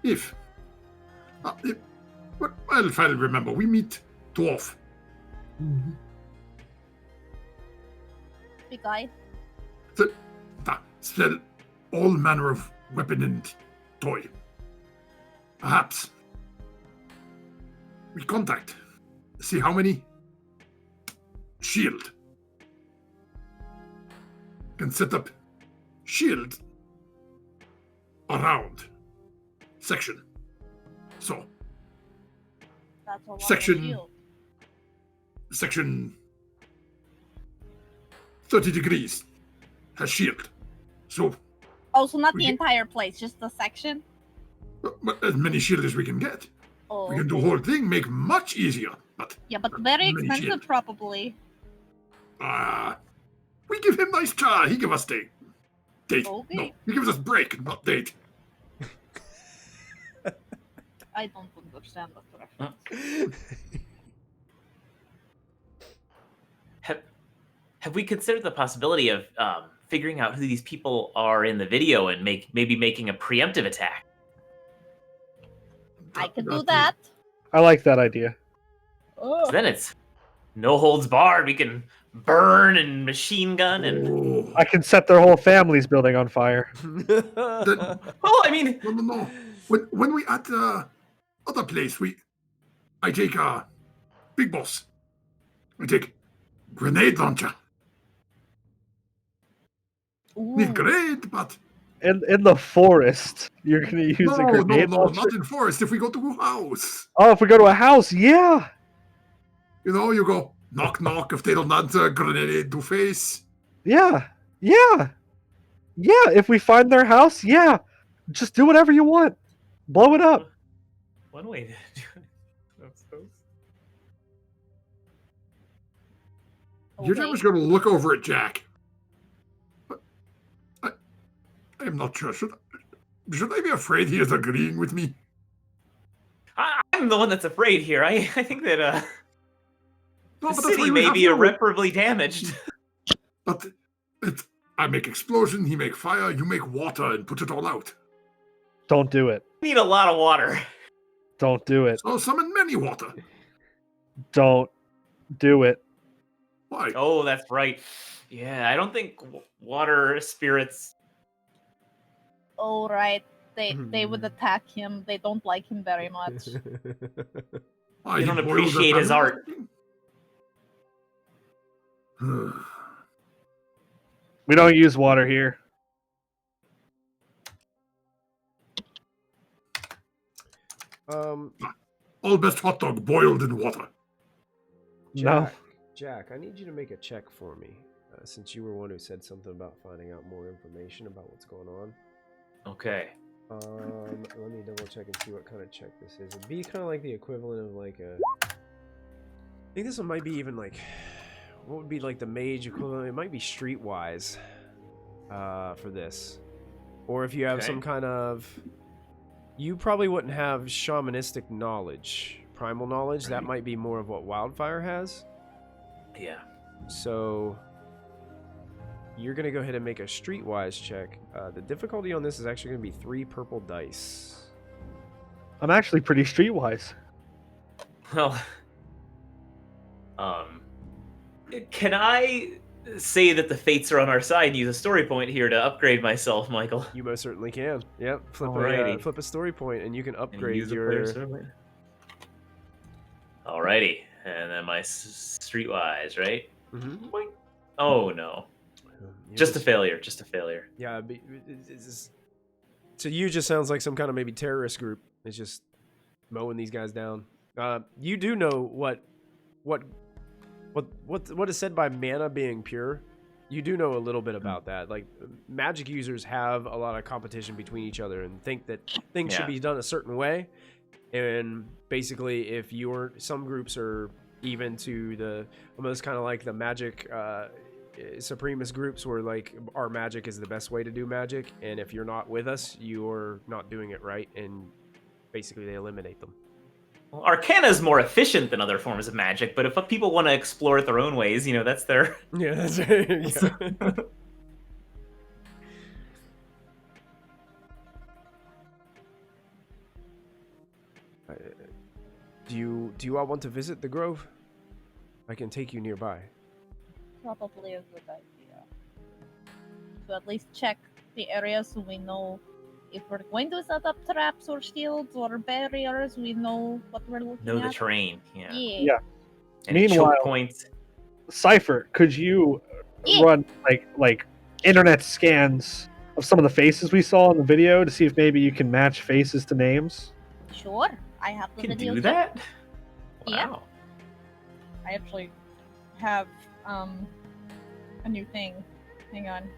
if well, if I remember, we meet dwarf. Big guy. Sell all manner of weapon and toy. Perhaps we contact, see how many shield can set up shield around section. So That's a lot section of shield. section 30 degrees has shield. So Oh, so not we the get- entire place, just the section? but as many shield as we can get. Oh, We can do the whole thing, make much easier. But yeah, but very many expensive shield. probably. We give him nice car. He give us date. Okay. No, he gives us break, not date. I don't understand that reference. Have we considered the possibility of figuring out who these people are in the video and maybe making a preemptive attack? I could do that. I like that idea. Oh. So then it's no holds barred. We can burn and machine gun and. I can set their whole family's building on fire. Oh, I mean, No. When we at the other place, I take big boss. I take grenade launcher. Ooh. Need grenade, but in the forest, you're gonna use a No, grenade no, launcher? not in forest. If we go to a house, Oh, if we go to a house, yeah. you know, you go knock knock. If they don't answer, grenade to face. Yeah. Yeah. Yeah. If we find their house, yeah. Just do whatever you want. Blow it up. One way to do it, I suppose. You're Okay. just going to look over at Jack. I am not sure. Should I be afraid he is agreeing with me? I'm the one that's afraid here. I think that No, the but that's why city you may have be to- irreparably damaged. But I make explosion, he make fire, you make water and put it all out. Don't do it. We need a lot of water. Don't do it. So summon many water. Don't do it. Why? Oh, that's right. Yeah, I don't think water spirits. All right. They would attack him. They don't like him very much. Why, They he don't boiled appreciate up his art. We don't use water here. All best hot dog boiled in water. No. Jack, I need you to make a check for me, since you were one who said something about finding out more information about what's going on. Okay. Let me double check and see what kind of check this is. It'd be kind of like the equivalent of like a. I think this one might be even like, what would be like the mage equivalent? It might be streetwise, for this, or if you have some kind of. You probably wouldn't have shamanistic knowledge, primal knowledge. That might be more of what Wildfire has. Yeah. So you're gonna go ahead and make a streetwise check. The difficulty on this is actually gonna be 3 purple dice. I'm actually pretty streetwise. Well, can I say that the fates are on our side and use a story point here to upgrade myself, Michael? You most certainly can. Yep. Alrighty. Flip a story point, and you can And upgrade use a your. player story point. Alrighty, and then my streetwise, right? Mhm. Boing. Oh no. Just a failure. Just a failure. Yeah. So you just sounds like some kind of maybe terrorist group. It's just mowing these guys down. You do know what is said by mana being pure. You do know a little bit about that. Like, magic users have a lot of competition between each other and think that things should be done a certain way. And basically, if some groups are even to the almost kind of like the magic supremacist groups where like our magic is the best way to do magic, and if you're not with us, you're not doing it right, and basically they eliminate them. Well, Arcana is more efficient than other forms of magic, but if people want to explore it their own ways, that's their. Yeah, that's right. Yeah. Do you all want to visit the Grove? I can take you nearby. Probably a good idea. To at least check the area so we know if we're going to set up traps or shields or barriers, we know what we're looking at. Know the terrain. Yeah. Yeah. Any Meanwhile, choke points. Cypher, could you run like internet scans of some of the faces we saw in the video to see if maybe you can match faces to names? Sure, I have the You can video. do too. that? Yeah. Wow. I actually have a new thing. Hang on.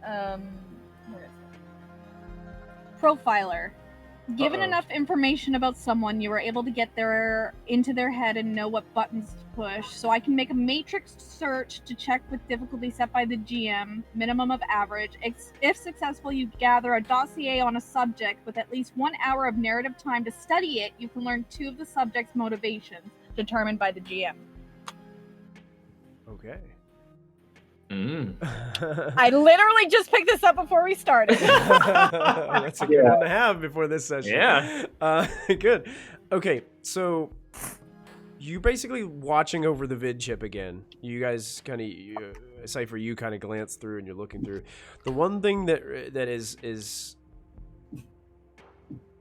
Where is it? Profiler. Given enough information about someone, you are able to get into their head and know what buttons to push. So I can make a matrix search to check with difficulty set by the GM, minimum of average. If successful, you gather a dossier on a subject with at least 1 hour of narrative time to study it. You can learn 2 of the subject's motivations, determined by the GM. Okay. I literally just picked this up before we started. That's a good one to have before this session. Yeah. Good. Okay, so you basically watching over the vid chip again. You guys kind of, Cypher, you kind of glance through and you're looking through. The one thing that is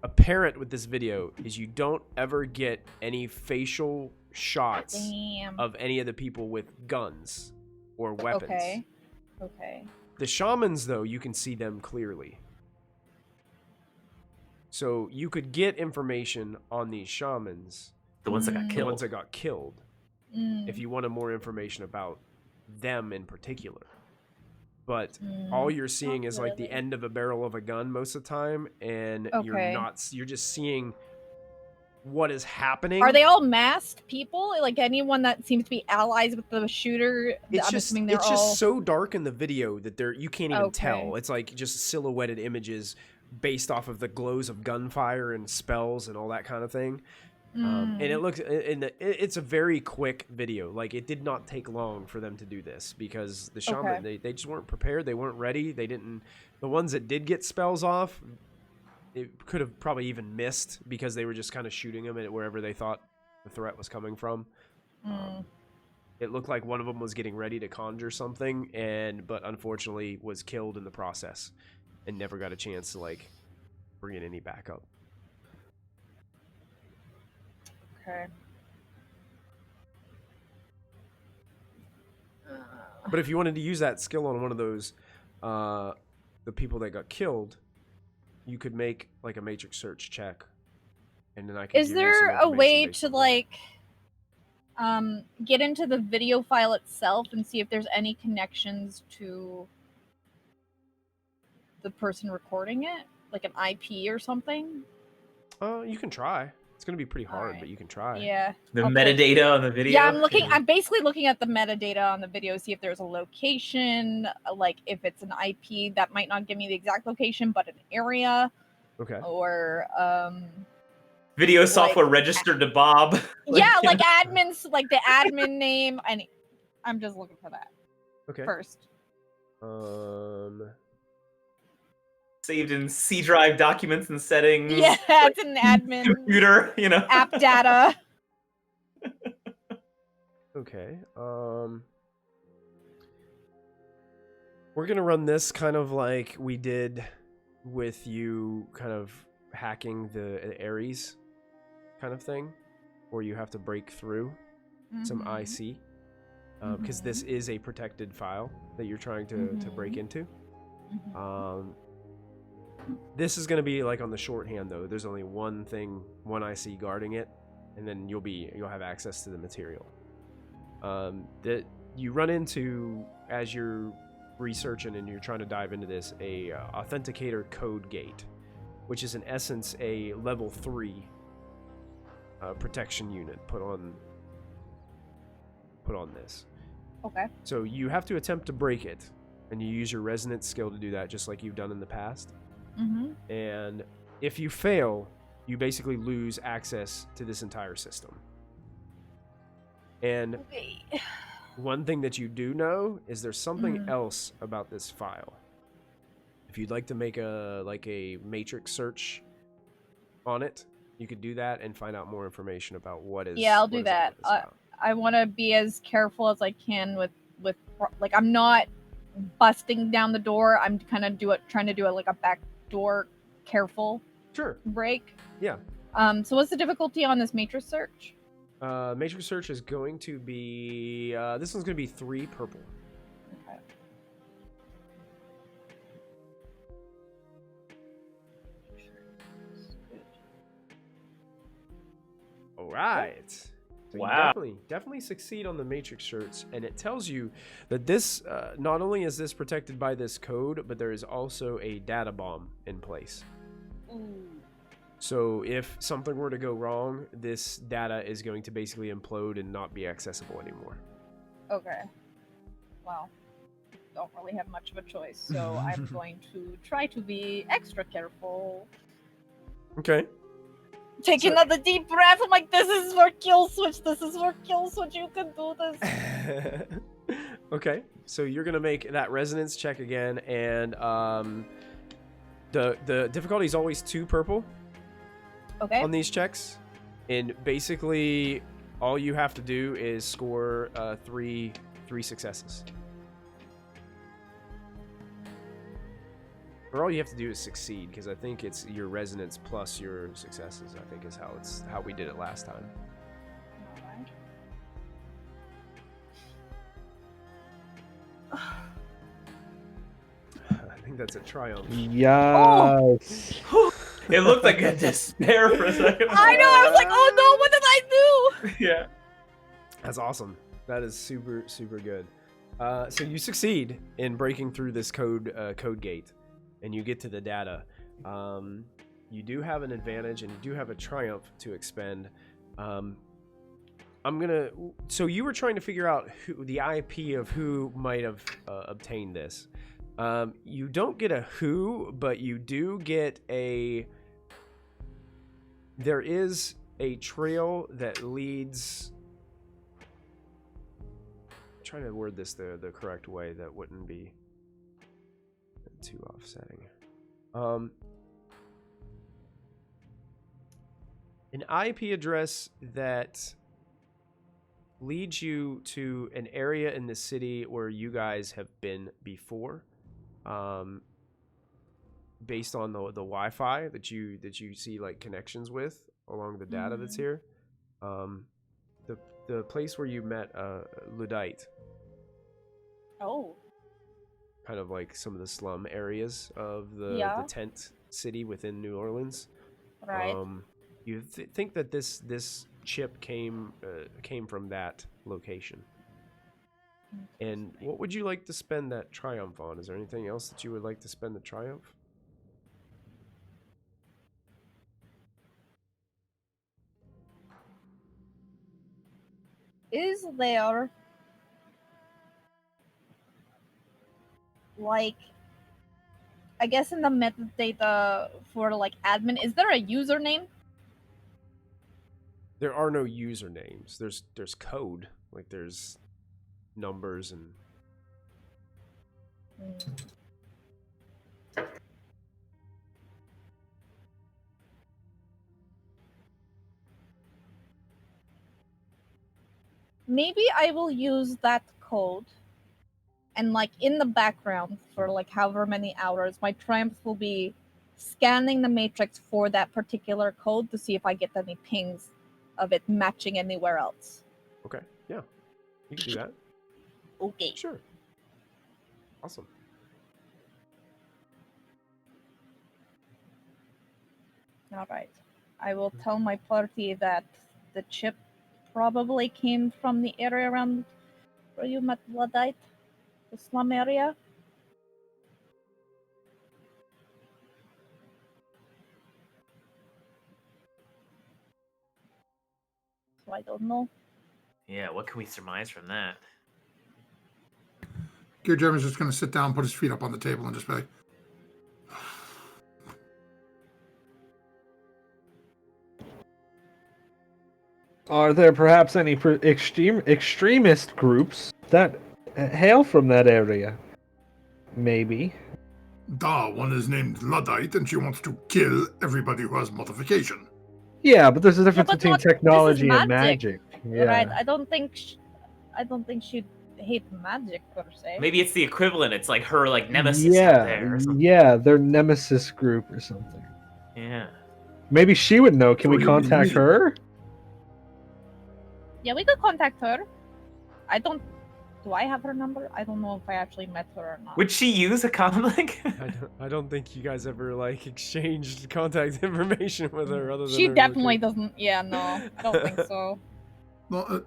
apparent with this video is you don't ever get any facial shots of any of the people with guns or weapons. Okay. The shamans, though, you can see them clearly. So you could get information on these shamans. The ones that got The killed. ones that got killed. If you wanted more information about them in particular. But all you're seeing is like the end of a barrel of a gun most of the time, and you're just seeing what is happening. Are they all masked people? Like anyone that seems to be allies with the shooter? It's I'm just assuming they're it's all... just so dark in the video that you can't even tell. It's like just silhouetted images based off of the glows of gunfire and spells and all that kind of thing. And it looks, it's a very quick video. Like, it did not take long for them to do this because the shaman, they just weren't prepared. They weren't ready. They didn't, the ones that did get spells off, it could have probably even missed because they were just kind of shooting them at wherever they thought the threat was coming from. It looked like one of them was getting ready to conjure something, but unfortunately was killed in the process and never got a chance to, like, bring in any backup. Okay. But if you wanted to use that skill on one of those, the people that got killed, you could make like a matrix search check, and then I can. Is there a way to like, get into the video file itself and see if there's any connections to the person recording it, like an IP or something? You can try. It's gonna be pretty hard, but you can try. Yeah. The metadata on the video. Yeah, I'm basically looking at the metadata on the video, see if there's a location, like if it's an IP that might not give me the exact location, but an area. Okay. Or video software registered to Bob. Yeah, like admins, like the admin name, and I'm just looking for that. Okay. First. Saved in C drive documents and settings. Yeah, it's an admin computer, you know. App data. Okay. We're gonna run this kind of like we did with you, kind of hacking the Ares kind of thing, where you have to break through some IC, because this is a protected file that you're trying to break into. This is going to be like on the shorthand though. There's only one IC guarding it, and then you'll have access to the material. That you run into as you're researching and you're trying to dive into this, a authenticator code gate, which is in essence a level 3 protection unit put on this. Okay. So you have to attempt to break it, and you use your resonance skill to do that, just like you've done in the past. And if you fail, you basically lose access to this entire system. And one thing that you do know is there's something else about this file. If you'd like to make a matrix search on it, you could do that and find out more information about what is. Yeah, I'll do that. I want to be as careful as I can with like, I'm not busting down the door. I'm kind of trying to do it like a back door careful break. Yeah. So what's the difficulty on this matrix search? Matrix search is going to be this one's going to be 3 purple. Okay. All right. So wow. You definitely succeed on the matrix search, and it tells you that this not only is this protected by this code, but there is also a data bomb in place. So if something were to go wrong, this data is going to basically implode and not be accessible anymore. Okay. Well, don't really have much of a choice, so I'm going to try to be extra careful. Okay. Take another deep breath. I'm like, this is for kill switch. This is for kill switch. You can do this. Okay. So you're gonna make that resonance check again, and the difficulty is always 2 purple. Okay. On these checks, and basically all you have to do is score 3 successes. Or all you have to do is succeed, because I think it's your resonance plus your successes. I think is how we did it last time. Alright. think that's a triumph. Yes. It looked like a despair for a second. I know. I was like, oh no, what did I do? Yeah. That's awesome. That is super, super good. So you succeed in breaking through this code gate, and you get to the data. You do have an advantage, and you do have a triumph to expend. So you were trying to figure out the IP of who might have obtained this. You don't get a who, but you do get a. There is a trail that leads. I'm trying to word this the correct way that wouldn't be too offsetting. An IP address that leads you to an area in the city where you guys have been before, based on the Wi-Fi that you see like connections with along the data that's here. The place where you met Ludite. Oh. Kind of like some of the slum areas of the tent city within New Orleans. Right. You think that this chip came from that location. And what would you like to spend that triumph on? Is there anything else that you would like to spend the triumph? Is there like, I guess in the metadata for like admin, is there a username? There are no usernames. There's code. Like there's numbers and Maybe I will use that code, and like in the background for like however many hours, my triumph will be scanning the matrix for that particular code to see if I get any pings of it matching anywhere else. Okay, yeah, you can do that. Okay. Sure. Awesome. All right. I will tell my party that the chip probably came from the area around where you met Ludite, the slum area. So I don't know. Yeah, what can we surmise from that? Gear German's just going to sit down, put his feet up on the table, and just be like, Are there perhaps any extremist groups that hail from that area? Maybe. one is named Luddite, and she wants to kill everybody who has modification. Yeah, but there's a difference but between this is technology and magic. Yeah. Right. I don't think she'd hate magic per se. Maybe it's the equivalent. It's like her like nemesis out there or something. Yeah, their nemesis group or something. Yeah. Maybe she would know. Can we contact her? Yeah, we could contact her. Do I have her number? I don't know if I actually met her or not. Would she use a comlink? I don't think you guys ever like exchanged contact information with her other than She her definitely location. doesn't. Yeah, no, I don't think so. No,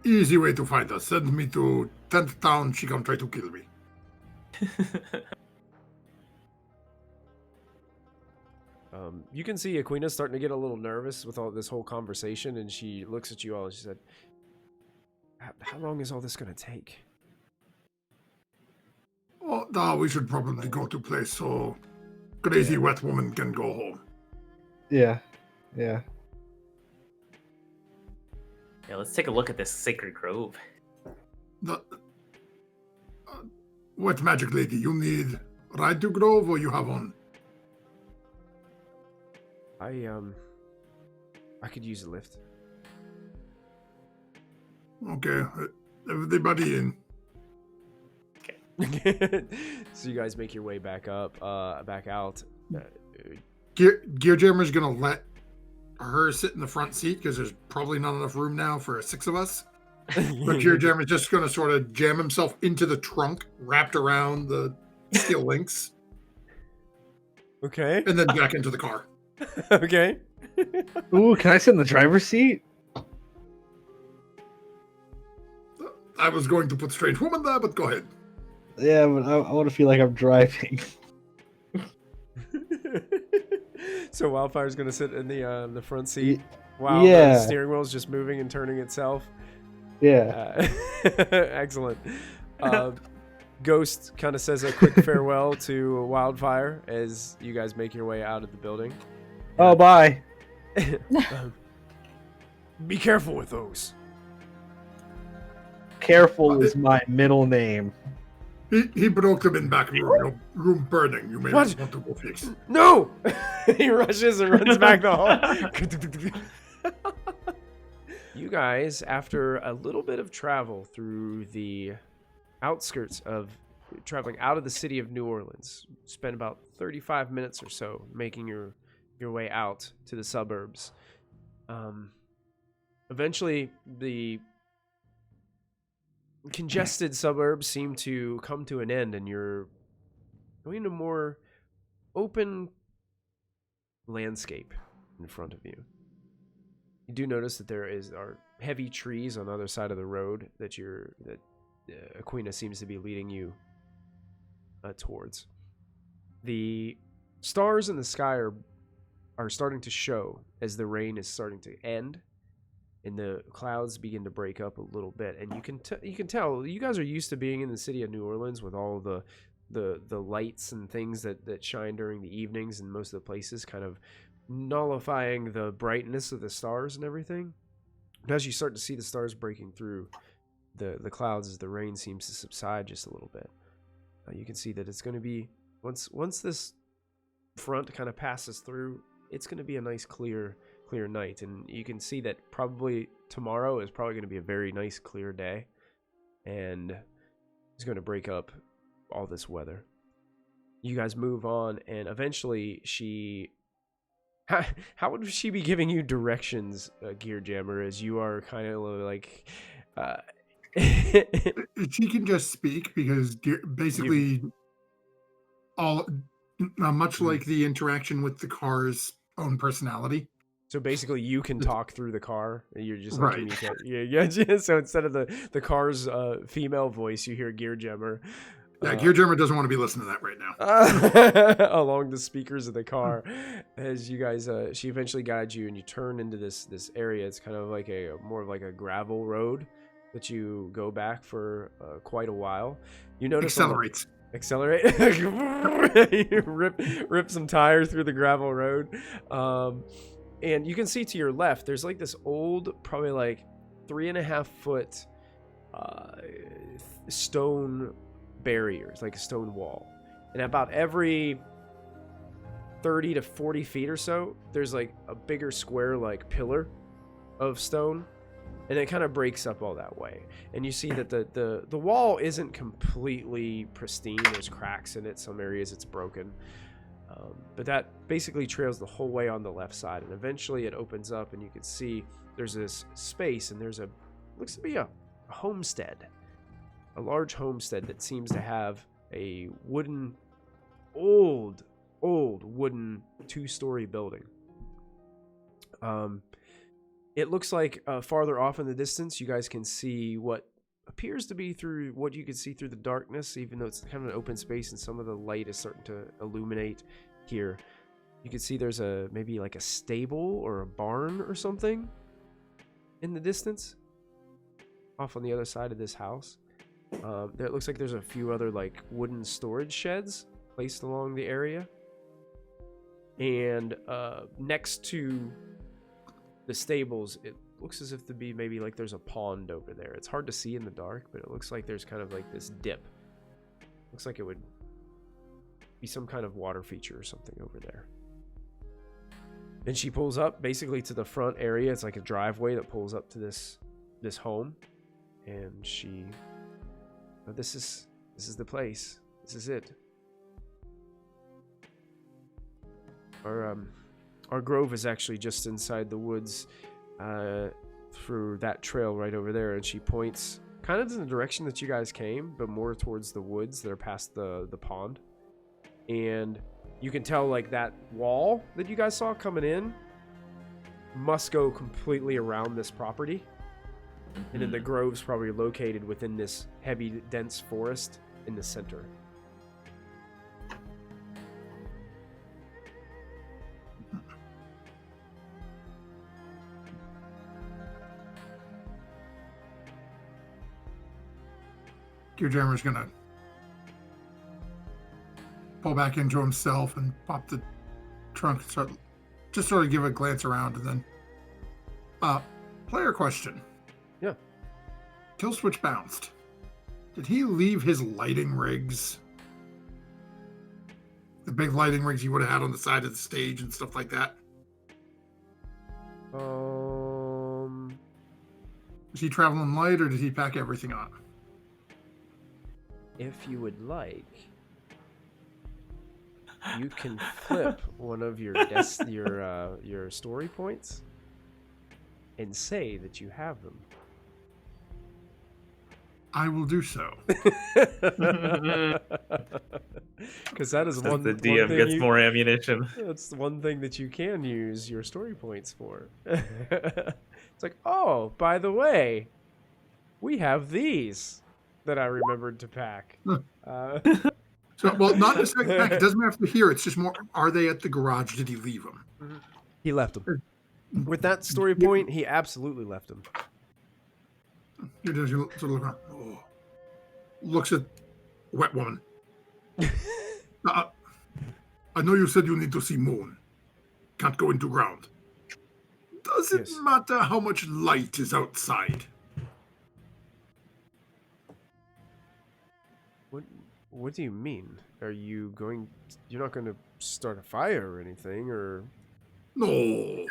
easy way to find us. Send me to 10th town, she can try to kill me. You can see Aquina's starting to get a little nervous with all this whole conversation, and she looks at you all and she said, how long is all this going to take? Oh, we should probably go to place so crazy wet woman can go home. Yeah. Yeah. Yeah, let's take a look at this sacred grove. The wet magic lady, you need ride to Grove or you have one? I could use a lift. Okay, everybody in. So you guys make your way back up, back out. Gear Jammer's gonna let her sit in the front seat because there's probably not enough room now for 6 of us. But Gear Jammer's just gonna sort of jam himself into the trunk wrapped around the steel links. Okay. and then back into the car. Okay. Ooh, can I sit in the driver's seat? I was going to put strange woman there, but go ahead. Yeah, but I want to feel like I'm driving. So Wildfire's gonna sit in the front seat while yeah. the steering wheel is just moving and turning itself. Yeah. Excellent. Ghost kind of says a quick farewell to Wildfire as you guys make your way out of the building. Oh, bye. Be careful with those. Careful is my middle name. He broke them in back room. Your room burning. You may want to go fix. No! He rushes and runs back the hall. You guys, after a little bit of travel through the outskirts of traveling out of the city of New Orleans, spend about 35 minutes or so making your way out to the suburbs. Eventually, the congested suburbs seem to come to an end, and you're going to more open landscape in front of you. You do notice that there are heavy trees on the other side of the road that Aquina seems to be leading you towards. The stars in the sky are starting to show as the rain is starting to end, and the clouds begin to break up a little bit. And you can tell you guys are used to being in the city of New Orleans with all the lights and things that shine during the evenings in most of the places, kind of nullifying the brightness of the stars and everything. But as you start to see the stars breaking through the clouds as the rain seems to subside just a little bit, you can see that it's going to be, once this front kind of passes through, it's going to be a nice clear night. And you can see that probably tomorrow is probably going to be a very nice clear day, and it's going to break up all this weather. You guys move on, and eventually how would she be giving you directions, Gear Jammer, as you are kind of like She can just speak because basically much like the interaction with the car's own personality. So basically, you can talk through the car. You're just like, right. Yeah. So instead of the car's female voice, you hear Gear Jammer. Yeah, Gear Jammer doesn't want to be listening to that right now. Along the speakers of the car, as you guys, she eventually guides you, and you turn into this area. It's kind of like more of like a gravel road that you go back for quite a while. You notice accelerate. You rip some tires through the gravel road, and you can see to your left there's like this old, probably like 3.5 foot stone barriers, like a stone wall, and about every 30 to 40 feet or so there's like a bigger square like pillar of stone, and it kind of breaks up all that way. And you see that the wall isn't completely pristine. There's cracks in it, some areas it's broken, but that basically trails the whole way on the left side, and eventually it opens up, and you can see there's this space, and there's looks to be a homestead. A large homestead that seems to have a old wooden 2-story building. It looks like farther off in the distance, you guys can see what appears to be through what you can see through the darkness, even though it's kind of an open space and some of the light is starting to illuminate here. You can see there's maybe like a stable or a barn or something in the distance off on the other side of this house. It looks like there's a few other like wooden storage sheds placed along the area, and next to the stables, it looks as if to be maybe like there's a pond over there. It's hard to see in the dark, but it looks like there's kind of like this dip. Looks like it would be some kind of water feature or something over there. Then she pulls up basically to the front area. It's like a driveway that pulls up to this home, and she, this is the place. This is it. Our grove is actually just inside the woods, through that trail right over there, and she points kind of in the direction that you guys came, but more towards the woods that are past the pond. And You can tell like that wall that you guys saw coming in must go completely around this property. And then the grove's probably located within this heavy, dense forest in the center. Gearjammer's gonna pull back into himself and pop the trunk and sort of give a glance around, and then player question. Yeah. Kill switch bounced. Did he leave his lighting rigs? The big lighting rigs he would have had on the side of the stage and stuff like that? Was he traveling light, or did he pack everything on? If you would like, you can flip one of your your story points and say that you have them. I will do so. Because that is the DM gets more ammunition. That's the one thing that you can use your story points for. It's like, oh, by the way, we have these that I remembered to pack. So, well, not necessarily pack. It doesn't have to be here. It's just more, are they at the garage? Did he leave them? He left them. With that story point, he absolutely left them. He does. You sort of look around. Oh. Looks at wet woman. I know you said you need to see moon. Can't go into ground. Does it matter how much light is outside? What do you mean? Are you going? You're not going to start a fire or anything, or? No,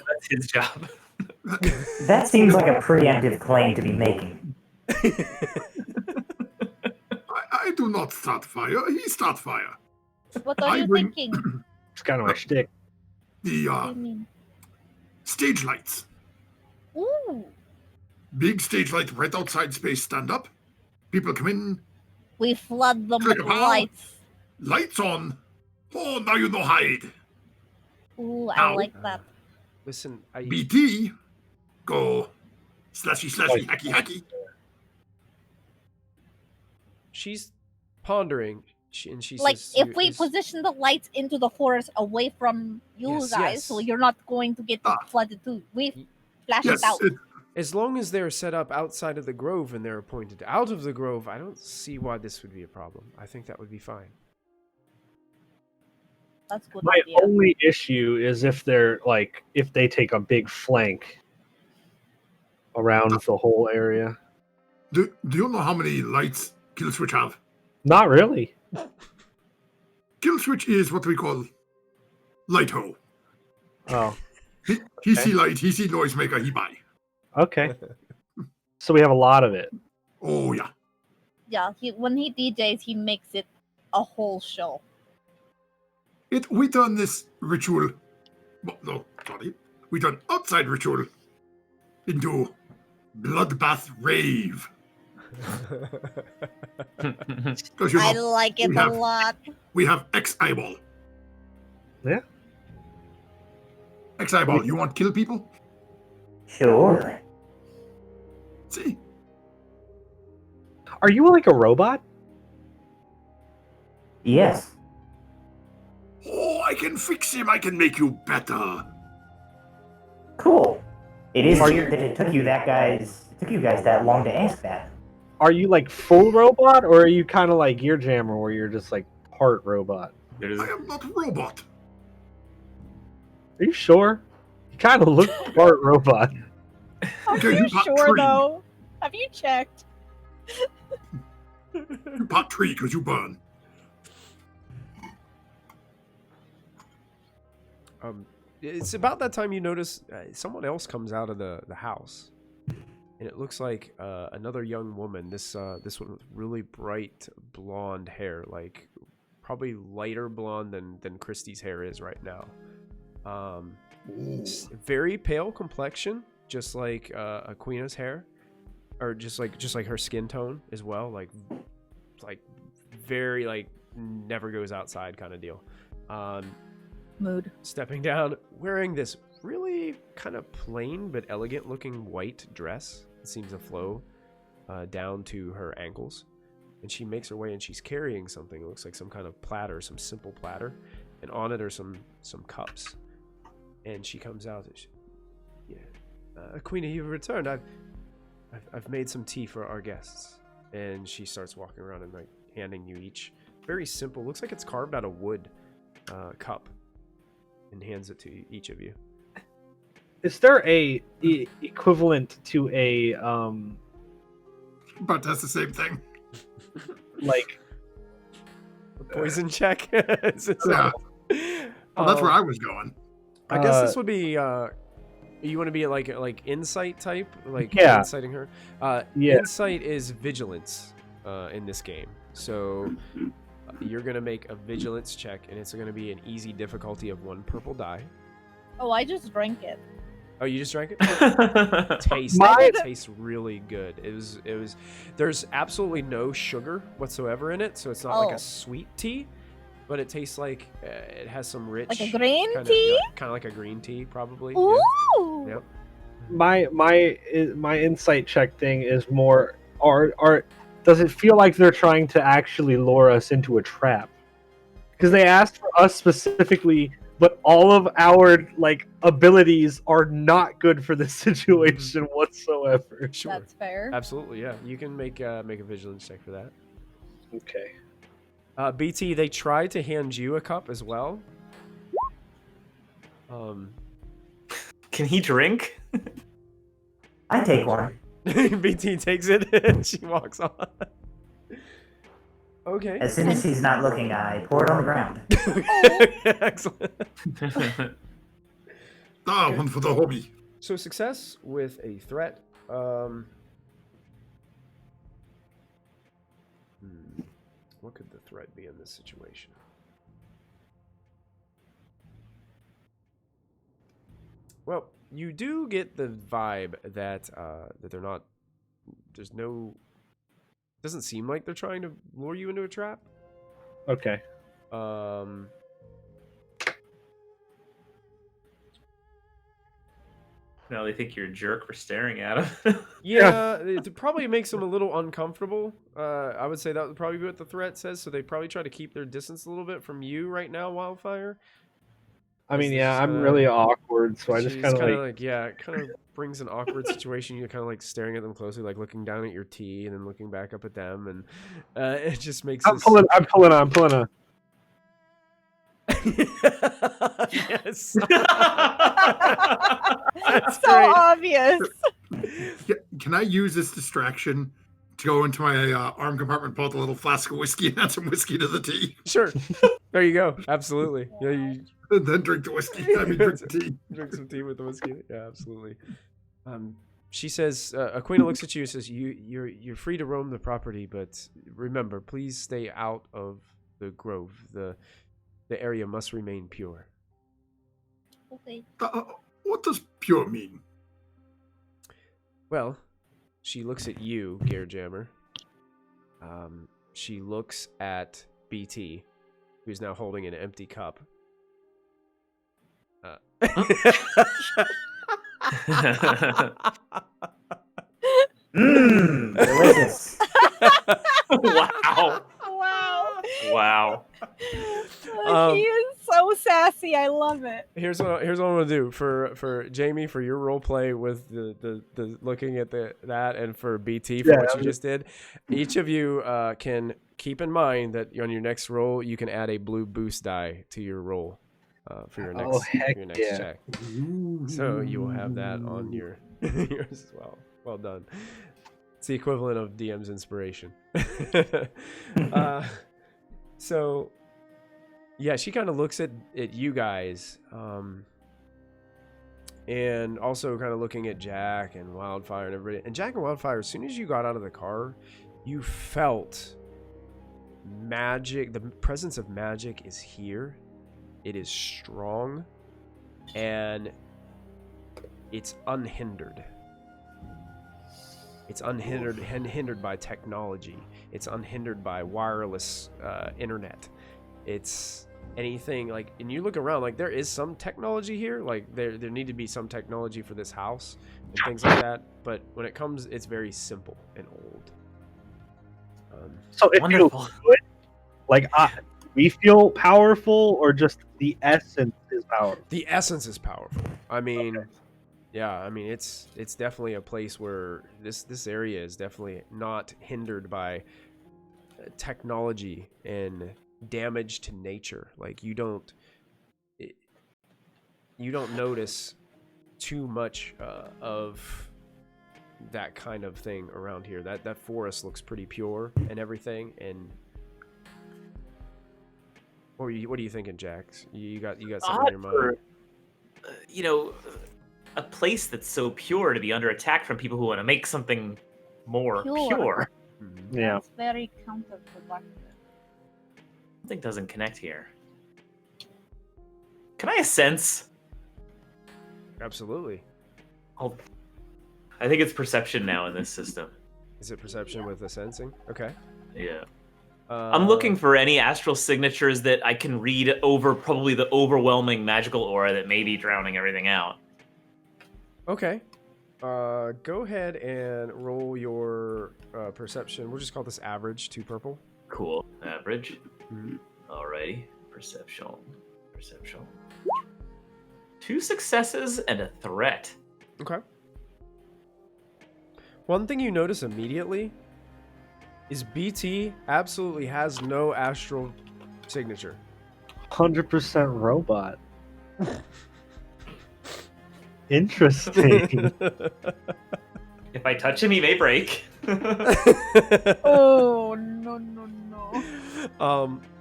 that's his job. That seems like a preemptive claim to be making. I do not start fire. He start fire. What are you thinking? It's kind of my shtick. The stage lights. Ooh. Big stage light right outside space stand up. People come in. We flood them Click with a pow. lights. Lights on. Oh, now you know hide. Ooh, I Now, like that. Listen, BT, go slashy, hacky, hacky. She's pondering, and she Like, says, if we position the lights into the forest away from you Yes, guys, yes. so you're not going to get flooded too. We flash Yes, it out. as long as they're set up outside of the grove and they're pointed out of the grove, I don't see why this would be a problem. I think that would be fine. That's a good My idea. only issue is if they take a big flank around the whole area. Do you know how many lights Kill Switch have? Not really. Kill Switch is what we call light ho. Oh. He see light, he see noisemaker, he buy. Okay. So we have a lot of it. Oh yeah. Yeah, when he DJs, he makes it a whole show. We done this ritual. Well, no, sorry. We done outside ritual into bloodbath rave. I like it a lot. We have X eyeball. Yeah. X eyeball. You want kill people? Sure. See. Are you like a robot? Yes. Oh, I can fix him. I can make you better. Cool. It is weird that it took you guys that long to ask that. Are you like full robot, or are you kind of like Gearjammer, where you're just like part robot? I am not a robot. Are you sure? You kind of look part robot. Are Okay, you you pot sure tree. though? Have you checked? You pot tree because you burn. It's about that time you notice someone else comes out of the house, and it looks like another young woman. This one with really bright blonde hair, like probably lighter blonde than Christy's hair is right now. Very pale complexion, just like Aquina's hair, or just like her skin tone as well. Like very like never goes outside kind of deal. Mood. Stepping down, wearing this really kind of plain but elegant looking white dress. It seems to flow down to her ankles. And she makes her way, and she's carrying something. It looks like some kind of platter, some simple platter. And on it are some cups. And she comes out. And Queenie, you've returned. I've made some tea for our guests. And she starts walking around and like handing you each very simple, looks like it's carved out of wood, cup, and hands it to each of you. Is there a equivalent to a But that's the same thing. like a poison check? Yeah. Well, that's where I was going. I guess this would be you want to be like insight type, like Yeah. inciting her. Yeah. Insight is vigilance in this game, so you're gonna make a vigilance check, and it's gonna be an easy difficulty of 1 purple die. Oh, I just drank it. Oh, you just drank it? Tastes really good. It was. There's absolutely no sugar whatsoever in it, so it's not like a sweet tea, but it tastes like it has some rich, Like a green kind tea? of like a green tea, probably. Ooh. Yep. My insight check thing is more does it feel like they're trying to actually lure us into a trap? Because they asked for us specifically, but all of our like abilities are not good for this situation whatsoever. Sure. That's fair. Absolutely, yeah. You can make a vigilance check for that. Okay. BT, they tried to hand you a cup as well. Can he drink? I take one. BT takes it and she walks on. Okay. As soon as he's not looking, I pour it on the ground. Excellent. One for the hobby. So success with a threat. What could the threat be in this situation? Well, you do get the vibe that that they're not. There's no. Doesn't seem like they're trying to lure you into a trap. Okay. No, they think you're a jerk for staring at him. Yeah, it probably makes them a little uncomfortable. I would say that would probably be what the threat says. So they probably try to keep their distance a little bit from you right now, Wildfire. I mean, yeah, I'm really awkward, so I just She's kind of like yeah, it kind of brings an awkward situation. You're kind of like staring at them closely, like looking down at your tea and then looking back up at them, and it just makes. I'm pulling on. Yes. That's so obvious. Can I use this distraction to go into my arm compartment, pull out a little flask of whiskey, and add some whiskey to the tea? Sure. There you go. Absolutely. Yeah, and then drink the whiskey. Drink the tea. Drink some tea with the whiskey. Yeah, absolutely. She says, Aquina looks at you and says, you're free to roam the property, but remember, please stay out of the grove. The area must remain pure. Okay. What does pure mean? Well, she looks at you, Gearjammer. She looks at BT, who's now holding an empty cup. Delicious. Wow. Wow. Wow. He is so sassy. I love it. Here's what I'm gonna do for Jamie, for your role play with the looking at that, and for BT for what you just did. Each of you can keep in mind that on your next roll you can add a blue boost die to your roll for your next check. So you will have that on yours as well. Well done. It's the equivalent of DM's inspiration. So yeah, she kind of looks at you guys, and also kind of looking at Jack and Wildfire and everybody. And Jack and Wildfire, as soon as you got out of the car, you felt magic. The presence of magic is here. It is strong, and it's unhindered. It's unhindered by technology. It's unhindered by wireless internet. It's anything like, and you look around, like there is some technology here, like there need to be some technology for this house and things like that, but when it comes, it's very simple and old. So it feels Wonderful. good. Like we feel powerful, or just the essence is powerful. The essence is powerful. I mean, yeah, I mean it's definitely a place where this area is definitely not hindered by technology and damage to nature. Like you don't notice too much of that kind of thing around here. That forest looks pretty pure and everything. And what are you thinking, Jax? You got something on your mind? You know, a place that's so pure to be under attack from people who want to make something more pure. Yeah. It's very counterproductive. Something doesn't connect here. Can I sense? Absolutely. I think it's perception now in this system. Is it perception with the sensing? Okay. Yeah. I'm looking for any astral signatures that I can read over probably the overwhelming magical aura that may be drowning everything out. Okay. Go ahead and roll your perception. We'll just call this average, 2 purple. Cool. Average. Mhm. Alrighty. Perception. 2 successes and a threat. Okay. One thing you notice immediately is BT absolutely has no astral signature. 100% robot. Interesting. If I touch him, he may break. Oh, no.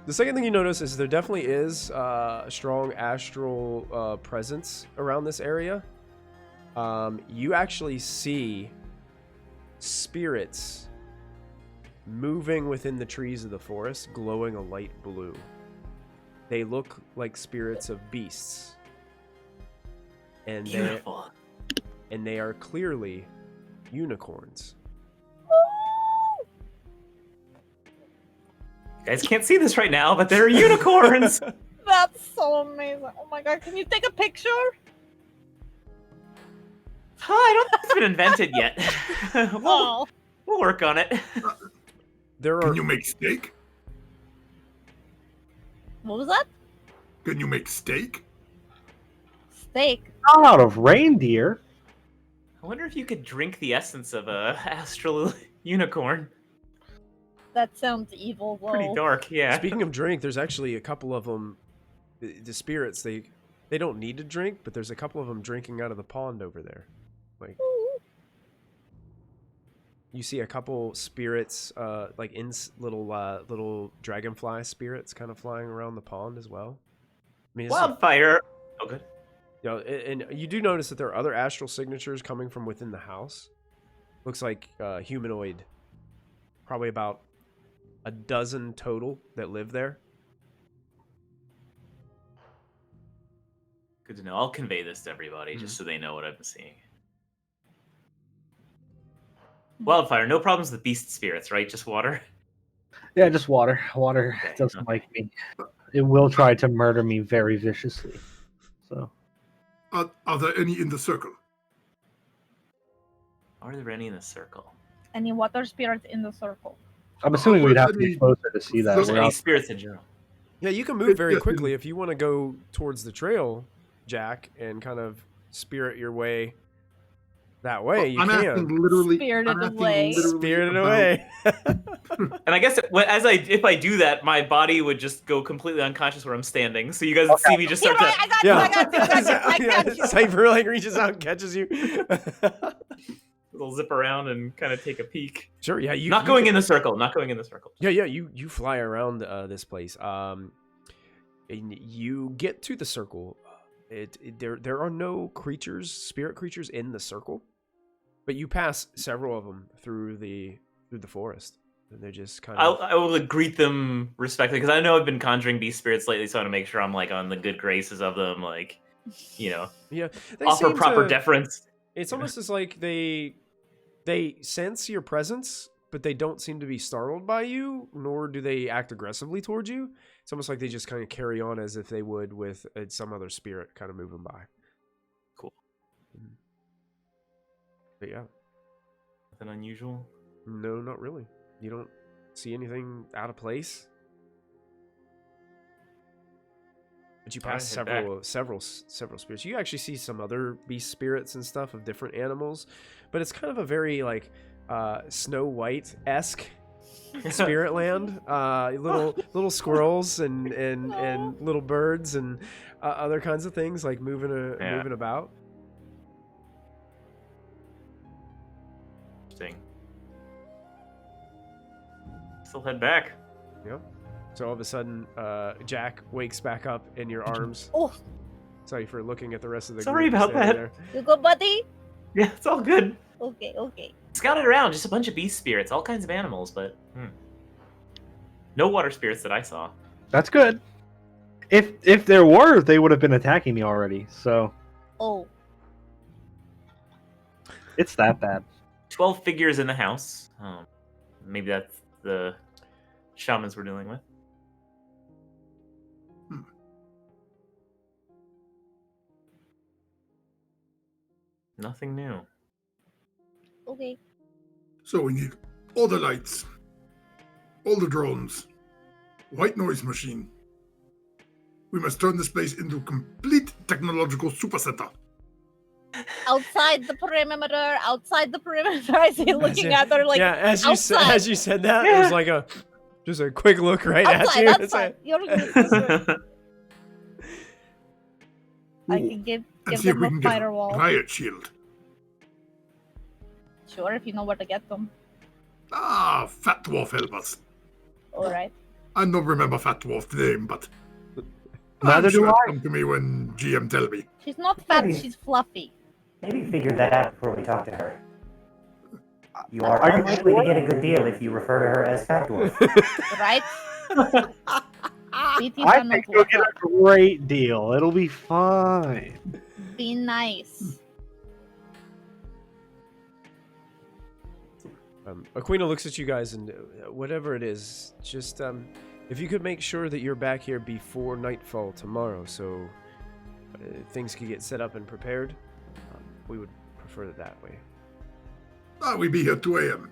The second thing you notice is there definitely is a strong astral presence around this area. You actually see spirits moving within the trees of the forest, glowing a light blue. They look like spirits of beasts. And Beautiful. they are clearly unicorns. You guys can't see this right now, but they're unicorns. That's so amazing. Oh my god, can you take a picture? I don't think it's been invented yet. Oh. We'll work on it. Can you make steak? What was that? Can you make steak? Steak. Not out of reindeer. I wonder if you could drink the essence of a astral unicorn. That sounds evil, though. Pretty dark, yeah. Speaking of drink, there's actually a couple of them. The spirits, they don't need to drink, but there's a couple of them drinking out of the pond over there. Like, you see a couple spirits, like in little dragonfly spirits, kind of flying around the pond as well. I mean, Wildfire. Oh, good. You know, and you do notice that there are other astral signatures coming from within the house. Looks like humanoid, probably about a dozen total that live there. Good to know. I'll convey this to everybody just so they know what I've been seeing. Wildfire, no problems with beast spirits, right? Just water? Yeah, just water. Water doesn't like me. It will try to murder me very viciously. So. Are there any in the circle? Are there any in the circle? Any water spirits in the circle? I'm assuming we'd have to be closer to see that. Just any spirits in general. Yeah, you can move very quickly if you want to go towards the trail, Jack, and kind of spirit your way that way. You I'm can. asking literally. Spirited I'm asking away. literally Spirited about- away. And I guess if I do that, my body would just go completely unconscious where I'm standing. So you guys would see me just start to. I got you, I got you. Cypher like reaches out and catches you. We'll zip around and kind of take a peek. Sure, yeah. Not going in the circle. Not going in the circle. Yeah. You fly around this place. And you get to the circle. There are no spirit creatures in the circle, but you pass several of them through the forest. And they're just kind of. I will greet them respectfully because I know I've been conjuring beast spirits lately, so I want to make sure I'm like on the good graces of them, like, you know, yeah, offer proper deference. It's almost as like they sense your presence, but they don't seem to be startled by you, nor do they act aggressively towards you. It's almost like they just kind of carry on as if they would with some other spirit kind of moving by. Cool. But yeah. Nothing unusual? No, not really. You don't see anything out of place. But you pass several spirits. You actually see some other beast spirits and stuff of different animals, but it's kind of a very like Snow White-esque spirit land. Little squirrels and little birds and other kinds of things like moving about. Interesting. Still head back. Yep. So all of a sudden, Jack wakes back up in your arms. Oh, Sorry for looking at the rest of the Sorry group about standing that. there. you go, buddy? Yeah, it's all good. Okay. Scouted around, just a bunch of beast spirits, all kinds of animals, but no water spirits that I saw. That's good. If there were, they would have been attacking me already. So Oh, it's that bad. 12 figures in the house. Maybe that's the shamans we're dealing with. Nothing new. okay. So we need all the lights, all the drones, white noise machine. We must turn this place into complete technological super center. Outside the perimeter. I see looking at her like, yeah, as you said that, Yeah. it was like just a quick look right outside, at you. It's outside. like, You're good. I can give And see if them we a can get a firewall. riot shield. Sure, if you know where to get them. Fat Dwarf help us. Alright. I don't remember Fat Dwarf's name, but Neither I'm sure do it'll I. come to me when GM tell me. She's not fat, Maybe. she's fluffy. Maybe figure that out before we talk to her. You are Are you unlikely sure? to get a good deal if you refer to her as Fat Dwarf. Right? BT I Donald think you'll will get a great deal. It'll be fine. be nice. Aquina looks at you guys and whatever it is, just if you could make sure that you're back here before nightfall tomorrow, so things could get set up and prepared, we would prefer it that way. We be here 2 a.m.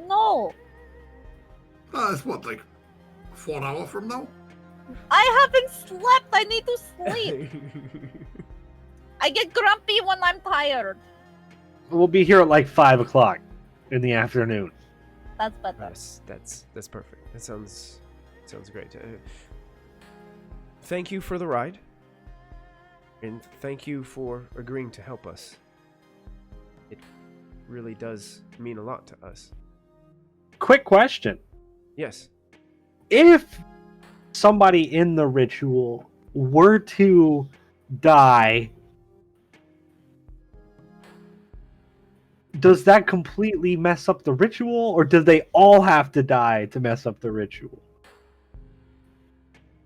No! It's what, like 4 hours from now? I haven't slept! I need to sleep! I get grumpy when I'm tired. We'll be here at like 5 o'clock in the afternoon. That's better. Yes, that's perfect. That sounds great. Thank you for the ride, and thank you for agreeing to help us. It really does mean a lot to us. Quick question. Yes. If somebody in the ritual were to die, does that completely mess up the ritual, or do they all have to die to mess up the ritual?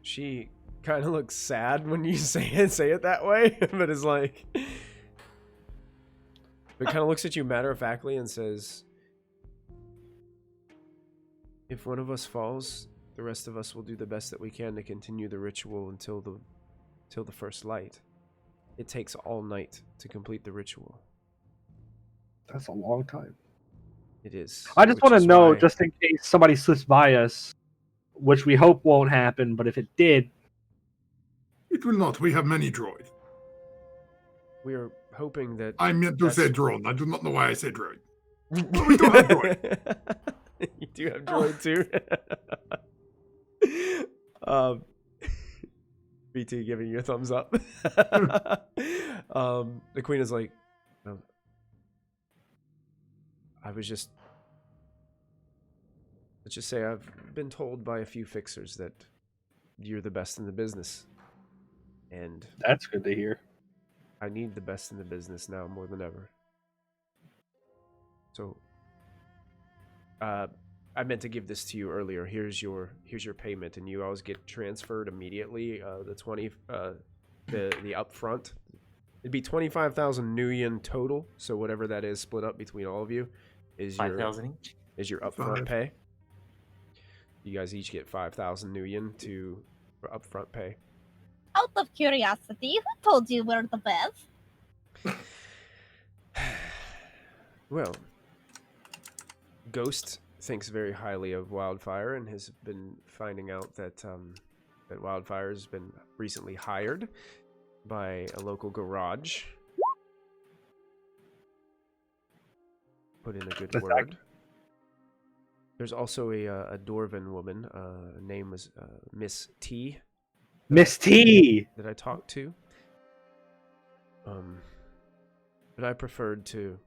She kind of looks sad when you say it that way, but is like, but kind of looks at you matter-of-factly and says, if one of us falls, the rest of us will do the best that we can to continue the ritual until the first light. It takes all night to complete the ritual. That's a long time. It is. I just which want to is know, why just in case somebody slips by us, which we hope won't happen, but if it did... It will not. We have many droids. we are hoping that I meant to that's- say drone. I do not know why I said droid. But we do have droid. You do have droid too. BT giving you a thumbs up. The queen is like, no, let's just say I've been told by a few fixers that you're the best in the business, and That's good to hear. I need the best in the business now more than ever. So, I meant to give this to you earlier. Here's your payment, and you always get transferred immediately. The 20, the upfront, It'd be 25,000 nuyen total. So whatever that is, split up between all of you, is 5,000 each. your upfront pay. You guys each get 5,000 nuyen for upfront pay. Out of curiosity, who told you we're the best? Well, Ghost thinks very highly of Wildfire and has been finding out that that Wildfire has been recently hired by a local garage. Put in a good word. There's also a Dwarven woman. Her name was Miss T. Miss T. That I talked to. But I preferred to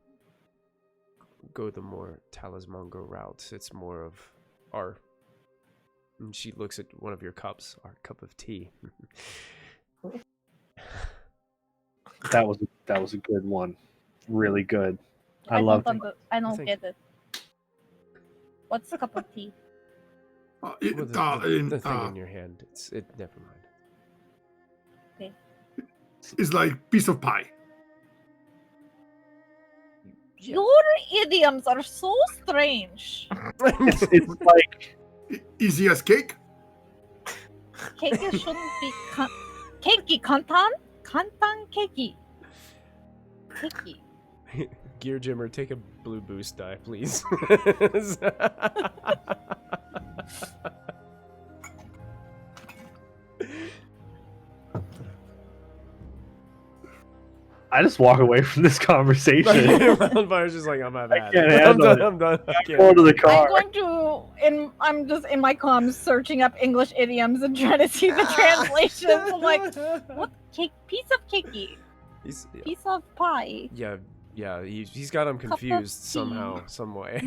go the more Talismango route. It's more of our. And she looks at one of your cups, our cup of tea. That was a good one. Really good. I don't loved it. I don't get it. What's a cup of tea? Well, the thing in your hand. Never mind. Okay. It's like piece of pie. Your idioms are so strange. It's like easy as cake. Cake shouldn't be cakey. Kantan cakey. Cakey. Gear Jimmer, take a blue boost die, please. I just walk away from this conversation. Wildfire's just like, I'm not bad. I'm done. Go to the car. I'm just in my comms searching up English idioms and trying to see the translations. I'm like, what cake? Piece of cakey. Piece of pie. Yeah, he's got him confused somehow, some way.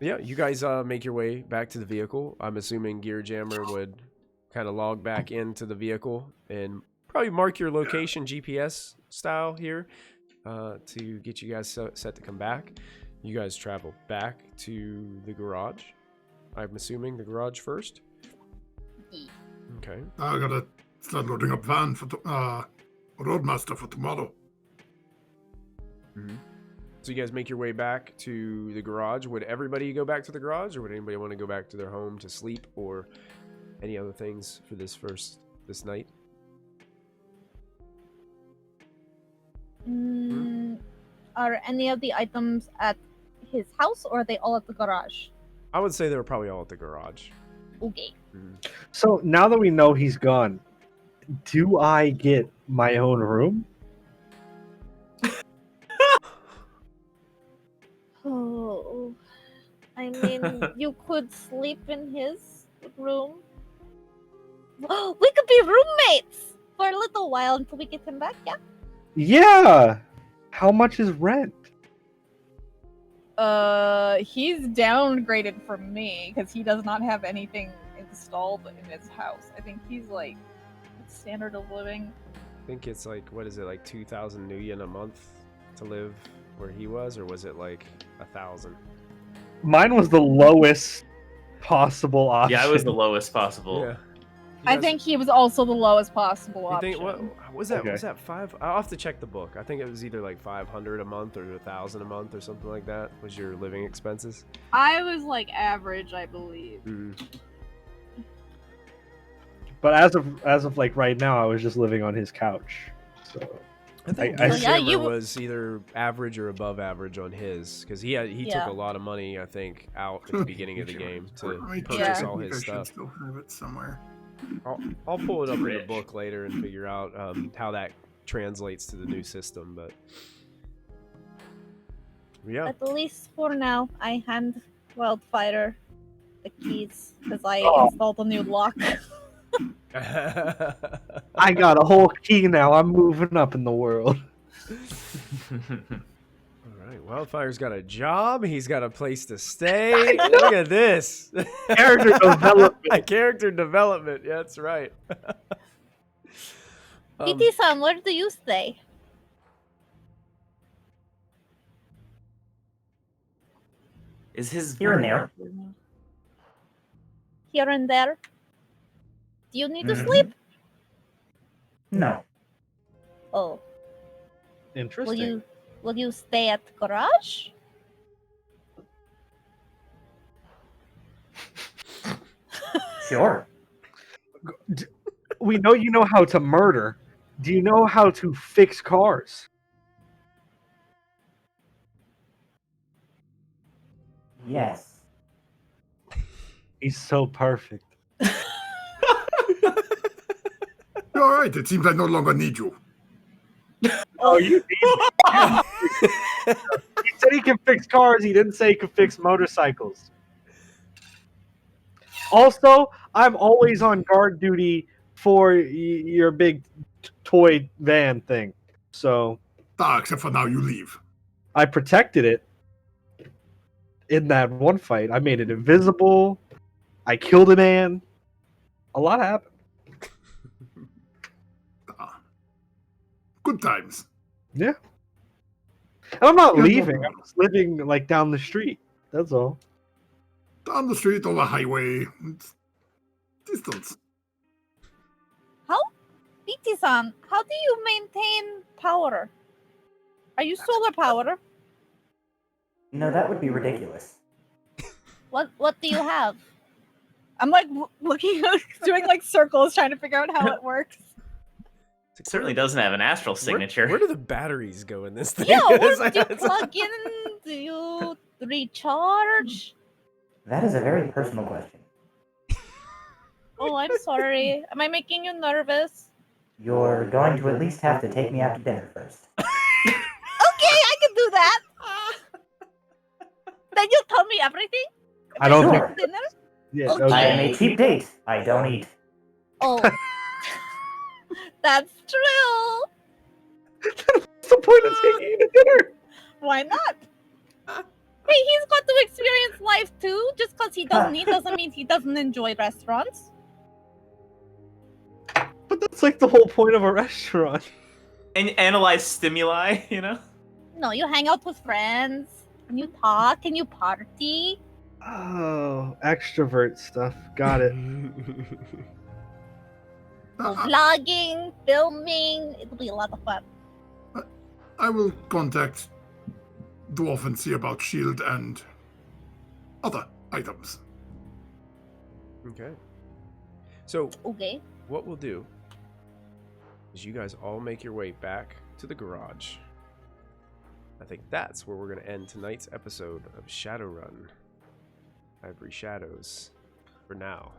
Yeah, you guys make your way back to the vehicle. I'm assuming Gear Jammer would kind of log back into the vehicle and probably mark your location GPS style here to get you guys set to come back. You guys travel back to the garage. I'm assuming the garage first. Okay. I gotta start loading up van for Roadmaster for tomorrow. Mm-hmm. So you guys make your way back to the garage. Would everybody go back to the garage, or would anybody want to go back to their home to sleep, or any other things for this night? Are any of the items at his house, or are they all at the garage? I would say they were probably all at the garage. Okay. So now that we know he's gone, do I get my own room? Oh, I mean, you could sleep in his room. We could be roommates for a little while until we get him back, yeah? Yeah. How much is rent? He's downgraded from me because he does not have anything installed in his house. I think he's like standard of living. I think it's like, what is it, like 2,000 nuyen a month to live where he was, or was it like 1,000? Mine was the lowest possible option. Yeah, it was the lowest possible. Yeah. I think he was also the lowest possible You option. think, what was that? Okay. Was that 5? I'll have to check the book. I think it was either like 500 a month or 1,000 a month or something like that. Was your living expenses? I was like average, I believe. But as of like right now, I was just living on his couch. So I think Gear was either average or above average on his, because he took a lot of money, I think, out at the beginning of the game to purchase all his stuff. I should still have it somewhere. I'll pull it up in the book later and figure out how that translates to the new system, but yeah. At least for now, I hand Wildfire the keys because I installed a new lock. I got a whole key now. I'm moving up in the world. All right, Wildfire's got a job. He's got a place to stay. Look at this. Character development. Character development. Yeah, that's right. PT-san, where do you stay? Is his Here and there. Here and there. Do you need to sleep? No. Oh, Interesting. will you stay at the garage? Sure. We know you know how to murder. Do you know how to fix cars? Yes. He's so perfect. You're all right. It seems I no longer need you. Oh, you need me. He said he can fix cars. He didn't say he could fix motorcycles. Also, I'm always on guard duty for your big toy van thing. So Except for now, you leave. I protected it in that one fight. I made it invisible. I killed a man. A lot happened. Good times. Yeah. And I'm not Yeah, no leaving. I'm problem. just living like down the street. That's all. Down the street, on the highway. It's distance. How, BT-san, how do you maintain power? Are you solar power? No, that would be ridiculous. What do you have? I'm like looking, doing like circles, trying to figure out how it works. It certainly doesn't have an astral signature. Where do the batteries go in this thing? Yeah, where do you plug in? Do you recharge? That is a very personal question. Oh, I'm sorry. Am I making you nervous? You're going to at least have to take me out to dinner first. Okay, I can do that. Then you'll tell me everything? I don't Sure. think. Dinner? Yeah. Okay. I am a cheap date. I don't eat. Oh. That's true. What's the point of taking you to dinner? Why not? Hey, he's got to experience life too. Just because he doesn't eat doesn't mean he doesn't enjoy restaurants. But that's like the whole point of a restaurant. And analyze stimuli, you know? No, you hang out with friends. And you talk and you party. Oh, extrovert stuff. Got it. Go vlogging, filming. It'll be a lot of fun. I will contact Dwarf and see about shield and other items. Okay. So Okay. what we'll do is you guys all make your way back to the garage. I think that's where we're going to end tonight's episode of Shadowrun. Ivory Shadows for now.